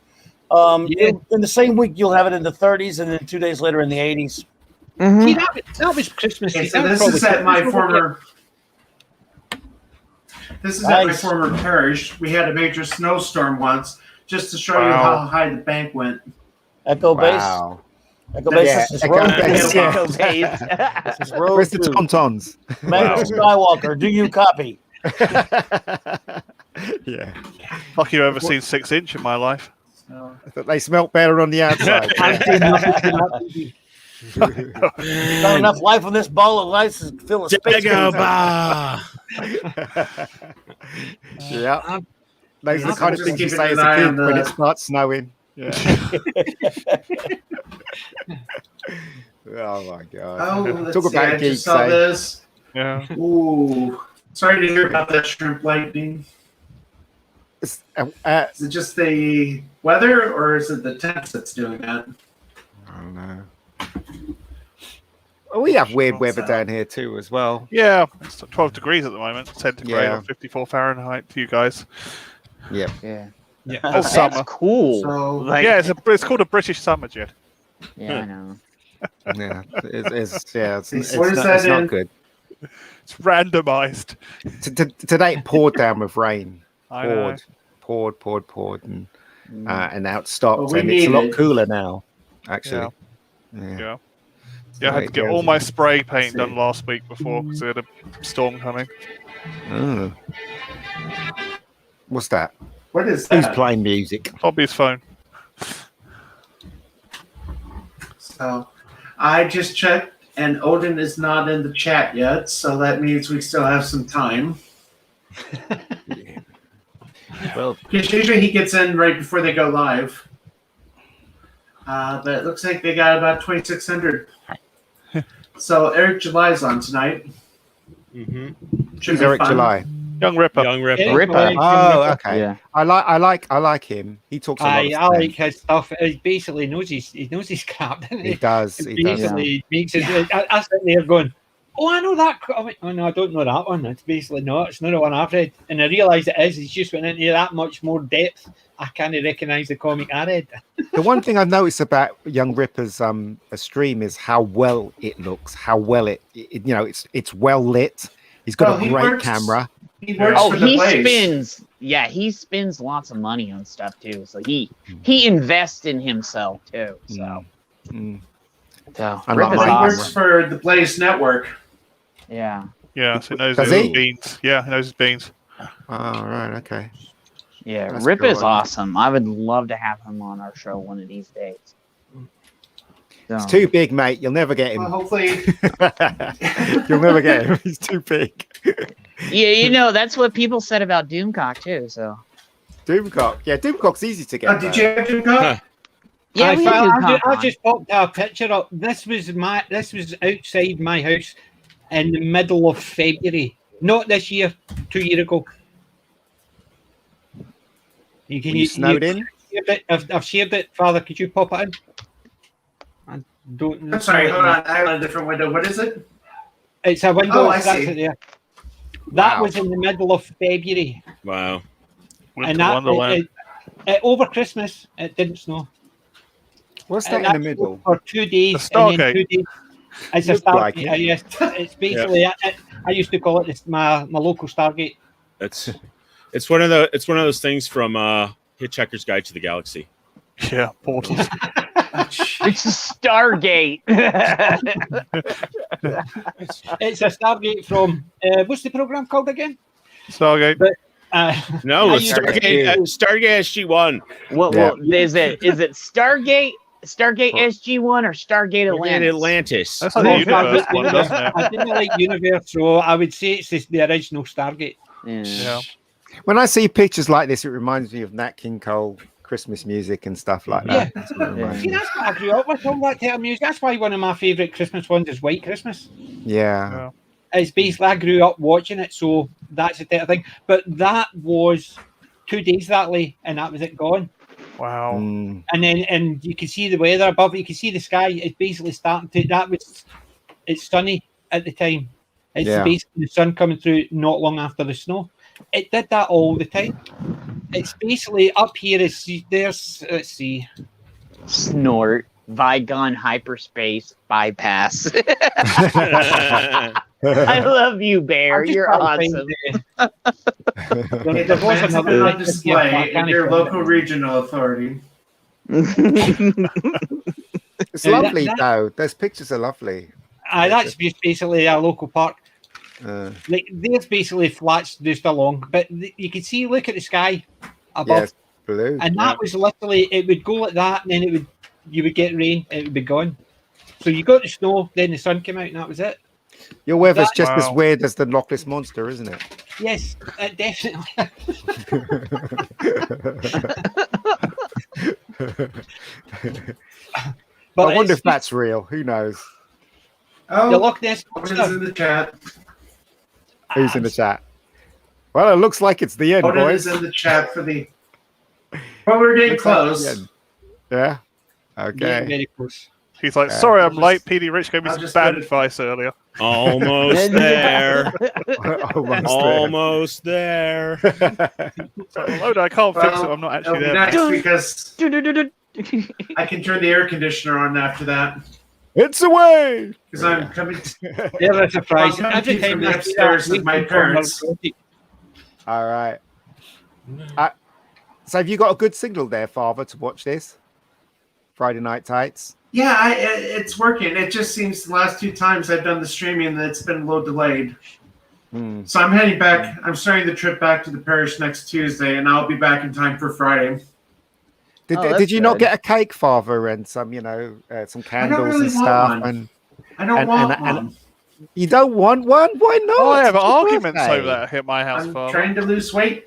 in the same week you'll have it in the 30s, and then 2 days later in the 80s. See, that was Christmas. Okay, Eve. so That was this is probably at my Christmas. former. This is at my Nice. former parish. We had a major snowstorm once, just to show you Wow. how high the bank went. Echo base. Wow. Echo base. Yeah, This is Echo road base, two. yeah. Echo base. This is road Where's the two. tauntauns? Mayor Skywalker, do you copy? Yeah. Fuck you, ever seen 6 Inch in my life? So, I thought they smelt better on the outside. I'm doing nothing to that. You got enough life on this ball of lights to fill a space. Dagobah. Yeah. Those are the I'm kind of just things you keeping say as an a eye kid on when the- it starts snowing. Yeah. Oh my god. oh, let's Talk see. about I geeks, just saw eh? this. Yeah. Ooh, sorry to hear about that shrimp lightning. It's, Is it just the weather, or is it the temps that's doing that? I don't know. Oh, we have weird What's weather that? down here too, as well. Yeah, it's 12 degrees at the moment, centigrade Yeah. or 54 Fahrenheit to you guys. Yep. Yeah. Yeah. Oh, That's that's summer. cool. So- Like, Yeah, it's called a British summer, Jed. yeah, I know. Yeah. It's What is not, that it's not in? good. It's randomized. Today it poured down with rain. I know. Poured, and now it stopped, Well, we and it's a lot need it. cooler now. Actually. Yeah. Yeah, I had to get Yeah. all my spray paint See. done last week before because we had a storm coming. Oh. What's that? What is Who's that? playing music? Bobby's phone. So, I just checked, and Odin is not in the chat yet, so that means we still have some time. Well, Because usually he gets in right before they go live. But it looks like they got about 2,600. So Eric July's on tonight. Mm-hmm. Should who's be Eric fun. July? Young Ripper. Young Ripper. Yeah. Ripper. Oh, okay. Yeah. I like him. He talks a lot. I of like his stuff. He basically knows he knows his crap, doesn't He he? does. It He does. basically makes it. I sit there going, "Oh, I know that." I went, "Oh no, I don't know that one." It's basically not. It's not the one I've read, and I realise it is. He's just went into that much more depth. I can't recognise the comic I read. The one thing I've noticed about Young Ripper's a stream is how well it looks. How well it you know, it's well lit. He's got Well, a he great works- camera. He works Oh, for the he place. spends. Yeah, he spends lots of money on stuff too. So he invests in himself too. So, Mm. so I'm Rip not is He mine. works awesome. for the Blaze Network. Yeah. Yeah, so he knows Does his he? beans. Yeah, he knows his beans. Oh, right, okay. Yeah, That's Rip cool, is I like awesome. I would love to have him on our show one of these days. It's So, too big, mate. You'll never get Well, him. hopefully, You'll never get him. He's too big. yeah, you know that's what people said about Doomcock too. So Doomcock. Yeah, Doomcock's easy to get. did though. you have to go? yeah, we had Doomcock I on. just popped a picture up. This was outside my house in the middle of February. Not this year, 2 years ago. You Were you snowed in? shared it. I've shared it. Father, could you pop it in? I don't know. I'm sorry, hold on. I have a different window. What is it? It's a window. Oh, I that's see. it there. That Wow. was in the middle of February. Wow. Winter And that, Wonderland. over Christmas, it didn't snow. What's And that in the that's middle? For 2 days. A And then Stargate. 2 days. It's a Looked Stargate. like it. Yes, it's basically. I used to call it my local Stargate. It's one of those things from Hitchhiker's Guide to the Galaxy. Yeah, portals. It's a Stargate. It's a Stargate from what's the program called again? Stargate. No, I it's used- Stargate SG-1. Well, is it Stargate SG-1 or Stargate Atlantis? Atlantis. That's like the universe one, doesn't it? I didn't like Universe, so I would say it's the original Stargate. Yeah. Yeah. When I see pictures like this, it reminds me of Nat King Cole Christmas music and stuff like that. That's what it reminds See, me. that's what I grew up with, all that type of music. That's why one of my favourite Christmas ones is White Christmas. Yeah. It's basically, I grew up watching it, so that's the type of thing. But that was 2 days that late, and that was it gone. Wow. Mm. And you can see the weather above it, you can see the sky. It's basically starting to, it's sunny at the time. It's Yeah. basically the sun coming through not long after the snow. It did that all the time. It's basically up here. Let's see. Snort. Vigon hyperspace bypass. I love you, Bear. You're awesome. It depends on display in your local regional authority. It's lovely, though. Those pictures are lovely. That's just basically a local park. Like there's basically flats just along, but you can see. Look at the sky above, yes, blue, and that was literally it would go like that, and then you would get rain, and it would be gone. So you got the snow, then the sun came out, and that was it. Your weather's just as weird as the Loch Ness Monster, isn't it? Yes, definitely. But I wonder if that's real. Who knows? Oh, the Loch Ness Monster. Who's in the chat? Who's in the chat? Well, it looks like it's the end, Odin boys. is in the chat for the. But we're getting close. Yeah. Okay. Very close. He's like, sorry, I'm late. PD Rich gave me some bad advice earlier. Almost there. Almost there. Load, I can't fix it. I'm not actually there. Next because I can turn the air conditioner on after that. It's away. Because I'm coming. Yeah, that's a surprise. I'm coming from the upstairs with my parents. All right. So have you got a good signal there, Father, to watch this? Friday Night Tights? Yeah, it's working. It just seems the last 2 times I've done the streaming that it's been a little delayed. So I'm heading back. I'm starting the trip back to the parish next Tuesday, and I'll be back in time for Friday. Did you not get a cake, Father, and some, some candles really and stuff? One. I don't want one. You don't want one? Why not? Oh, I have arguments birthday. over that at my house, I'm Father. trying to lose weight.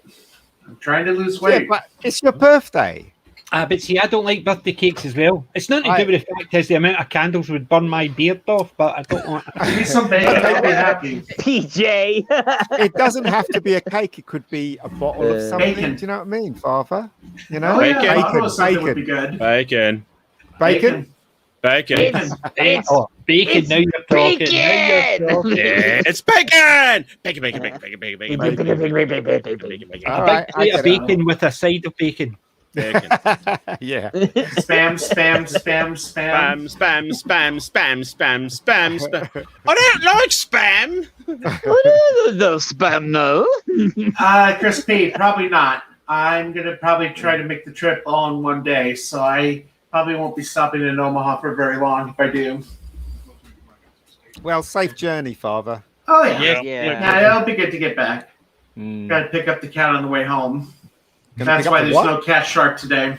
Yeah, but it's your birthday. But see, I don't like birthday cakes as well. It's nothing to do with the fact is the amount of candles would burn my beard off, but I don't want. Give me some bacon, I'll be happy. PJ. It doesn't have to be a cake. It could be a bottle of something. Bacon. Do you know what I mean, Father? You know, Bacon. Yeah, bottle of something would be good. Bacon. Bacon. Bacon. It's bacon. Now you're talking. bacon! Now you're talking. It's bacon. Bacon. All right, I Plate of get it. bacon with a side of bacon. Bacon. Yeah. Spam. Spam. I don't like spam. the spam, no. Chris P, probably not. I'm gonna probably try to make the trip all in one day, so I probably won't be stopping in Omaha for very long if I do. Well, safe journey, Father. Oh yeah, Yeah. it'll be good to get back. Got to pick up the cat on the way home. Gonna That's pick up why the there's what? no cat shark today.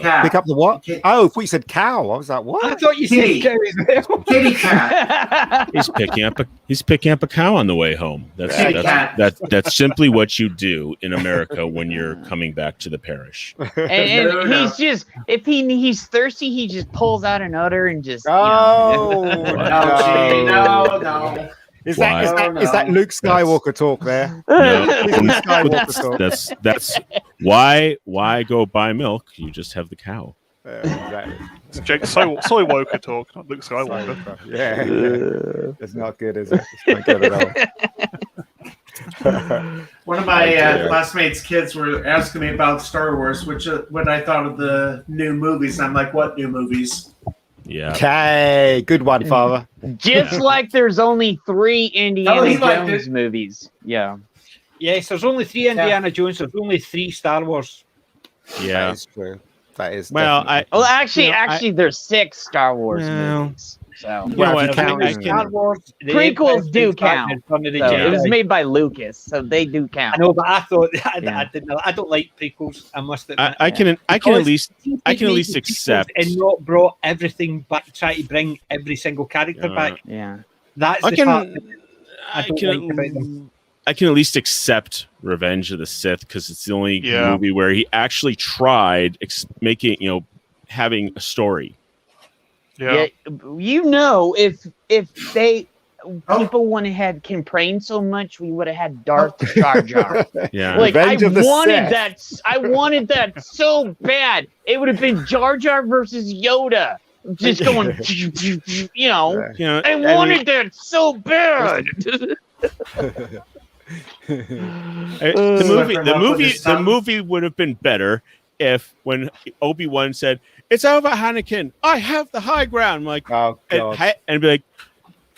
Cat. Pick up the what? Kitty. Oh, I thought you said cow. I was like, what? I thought you Kitty. said cow as well. Kitty cat. He's picking up a cow on the way home. That's simply what you do in America when you're coming back to the parish. And No. he's just, if he's thirsty, he just pulls out an udder and just. Oh, No. Is that Luke Skywalker talk there? No. Luke Skywalker talk. That's why go buy milk? You just have the cow. Exactly. It's Jake soy Woker talk, not Luke Skywalker. Yeah. It's not good, is it? It's not good at all. One of my classmates' kids were asking me about Star Wars, what I thought of the new movies. I'm like, what new movies? Yeah. Okay, good one, Father. Just like there's only 3 Indiana he liked Jones it. movies. Yeah. Yes, there's only 3 Indiana Jones. There's only 3 Star Wars. Yeah. That is true. That is Well, definitely- Well, actually, there's 6 Star Wars Well, movies. So Well, what, if you I count think Star Wars. the prequels Empire do Strikes Back count. and Return of the So Jedi. it was made by Lucas, so they do I count. know, but I thought Yeah. I didn't. I don't like prequels. I must admit. I can at Because least they've I can at made least the prequels accept. and not brought everything back. Try to bring every single character Yeah. back. Yeah. That's I the part can that I don't like about them. I can at least accept Revenge of the Sith because it's the only Yeah. movie where he actually tried making having a story. Yeah. If they people wouldn't have complained so much, we would have had Darth Jar Jar. Yeah. Like Revenge of the Sith. I wanted that so bad. It would have been Jar Jar versus Yoda, just going, I wanted that so bad. The movie would have been better if when Obi-Wan said, "It's over, Anakin. I have the high ground." I'm like, Oh god. and be like,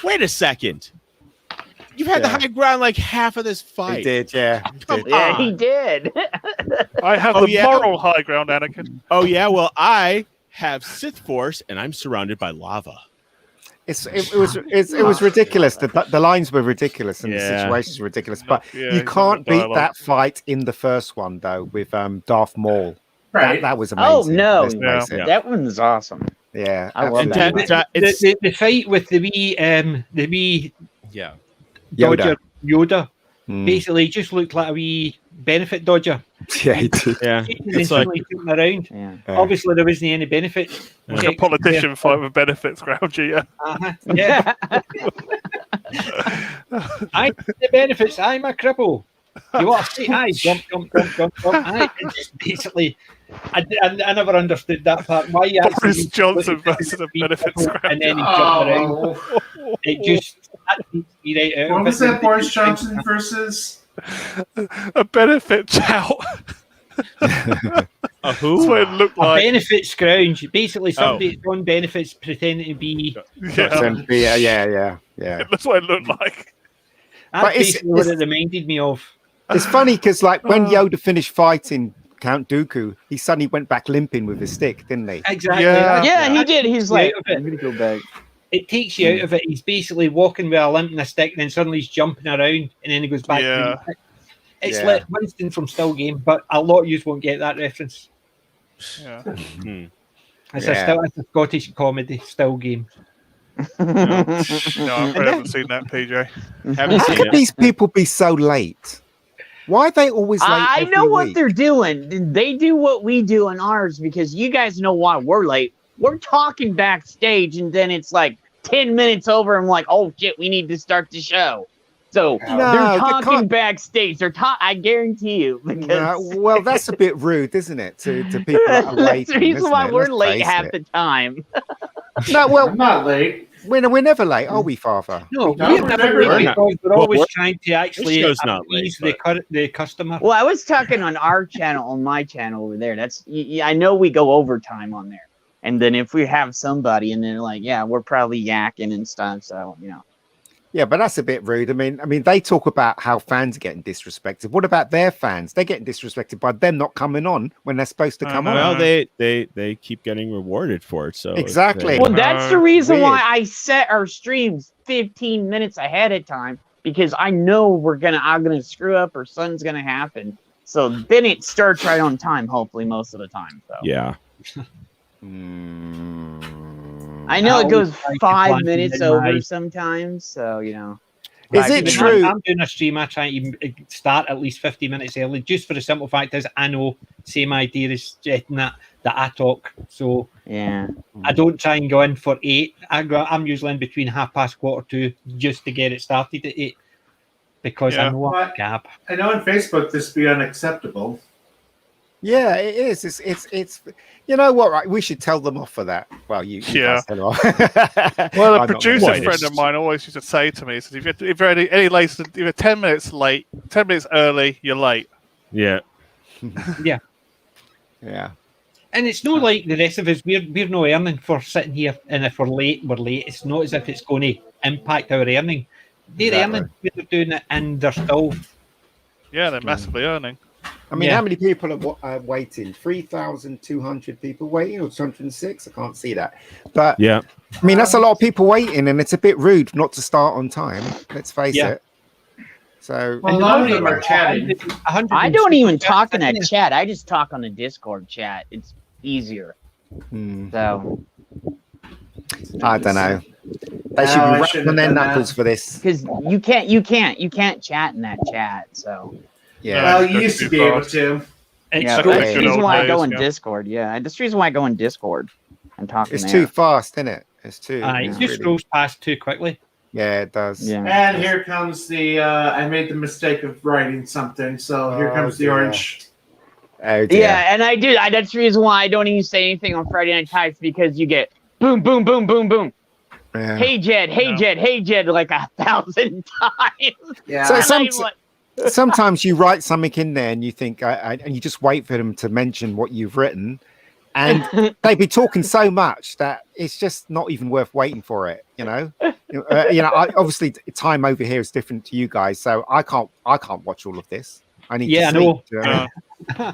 "Wait a second. You've had the Yeah. high ground like half of this fight." He did, yeah. He Come did. Yeah, he on. did. I have the moral high ground, Anakin. Oh yeah, well I have Sith Force and I'm surrounded by lava. It was ridiculous. The lines were ridiculous and the Yeah. situations were ridiculous. But Yeah, you can't the beat dialogue. that fight in the first one though with Darth Maul. Right. That was amazing. Oh no, Let's face it. that one's awesome. Yeah, I love absolutely. that. The fight with the wee Yeah. Dodger Yoda Mm. basically just looked like a wee benefit dodger. Yeah, he did. Yeah. It's It's like shooting around. Yeah. Obviously, there wasn't any benefit. Like a politician fight with benefits, Grouchy. Yeah. Yeah. I the benefits. I'm a cripple. You want to say hi? Jump. Aye. It's just basically, I never understood that part. Why you actually Boris Johnson versus a benefits and then he crowd. jumped around. It just that takes me right out. What of was it. that, Boris Johnson versus? A benefit chow. A That's who? what it looked A like. benefit scrounge. Basically, somebody that's on benefits pretending to be. Yeah. Yeah. That's what it looked like. That's But it's- basically what it's- it reminded me of. It's funny because, like, when Yoda finished fighting Count Dooku, he suddenly went back limping with his stick, didn't he? Exactly. Yeah. Yeah, he did. He's like, out of it. I'm gonna go back. It takes you out of it. He's basically walking with a limp and a stick, and then suddenly he's jumping around, and then he goes back. Yeah. To the It's Yeah. like Winston from Still Game, but a lot of you won't get that reference. Yeah. It's Yeah. a Scottish comedy Still Game. No, I haven't seen that, PJ. Haven't How seen could it. these people be so late? Why are they always late? I every know what week? they're doing. They do what we do in ours because you guys know why we're late. We're talking backstage, and then it's like 10 minutes over. I'm like, oh shit, we need to start the show. So No, they're they talking can't- backstage. I guarantee you. Because No, well, that's a bit rude, isn't it, to people that are late? that's the reason why we're late half the time. No, well, I'm not late. we're never late, are we, Father? No, No, we're we're never never late late. because we're Well, always we're- trying to actually show's not appease late, the customer. Well, I was talking on our channel, on my channel over there. I know we go overtime on there. And then if we have somebody and they're like, yeah, we're probably yakking and stuff. So, Yeah, but that's a bit rude. I mean, they talk about how fans are getting disrespected. What about their fans? They're getting disrespected by them not coming on when they're supposed to come Well, on. they keep getting rewarded for it. So Exactly. Well, that's the reason Weird. why I set our streams 15 minutes ahead of time because I know I'm gonna screw up or something's gonna happen. So then it starts right on time, hopefully most of the time. So yeah. I know it goes I 5 plan to minutes hit over my- sometimes. So Is it true? I'm doing a stream. I try to start at least 50 minutes early, just for the simple fact is I know same idea as Jetting that I talk. So yeah. I don't try and go in for 8. I'm usually in between 2:30 just to get it started at 8 because Yeah. I know But- a gap. I know on Facebook this be unacceptable. Yeah, it is. It's. You know what? Right, we should tell them off for that. Well, you Yeah. guys tell them off. Well, a I'm not producer gonna- friend of mine always used to say to me, he says, if you're any later, if you're 10 minutes late, 10 minutes early, you're late. Yeah. Yeah. Yeah. And it's not like the rest of us. We're no earning for sitting here, and if we're late, we're late. It's not as if it's going to impact our earning. They're Exactly. earning, we're doing it, and they're still. Yeah, they're massively earning. I mean, Yeah. how many people are waiting? 3,200 people waiting, or 206? I can't see that. But Yeah. I mean, that's a lot of people waiting, and it's a bit rude not to start on time. Let's face Yeah. it. So, Well, a lot of them are chatting. I don't even talk in that chat. I just talk on the Discord chat. It's easier. So I don't know. They should No, I be shouldn't rapping on their have done knuckles that. for this. because you can't chat in that chat. So Yeah. Well, it's you used to be able to. It's yeah, good. that's Good the reason old why I go days, in yeah. Discord. Yeah, that's the reason why I go in Discord and talk. It's in too there. fast, isn't it? It's too. It it's just really- rolls past too quickly. Yeah, it does. Yeah. And here comes the. I made the mistake of writing something, so here Oh, comes the dear. orange. Oh dear. Yeah, and I do. That's the reason why I don't even say anything on Friday Night Types because you get boom, boom, boom, boom, boom. Yeah. Hey Jed, hey No. Jed, hey Jed, like 1,000 times. Yeah. So And some- I'm like, sometimes you write something in there and you think, and you just wait for them to mention what you've written, and they'd be talking so much that it's just not even worth waiting for it. Obviously time over here is different to you guys, so I can't watch all of this. I need to sleep.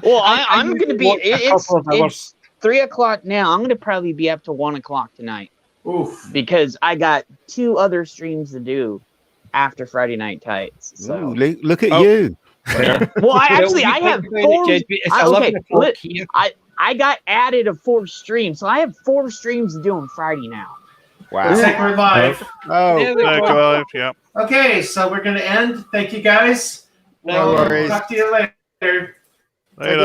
Well, I'm going to be. It's 3 o'clock now. I'm going to probably be up to 1 o'clock tonight. Oof. Because I got 2 other streams to do after Friday Night Tights. So ooh, look at you. Well, I have 4. I got added a 4th stream, so I have 4 streams to do on Friday now. Wow. Looks like we're live. Live, yeah. Okay, so we're going to end. Thank you, guys. No worries. Talk to you later. Later.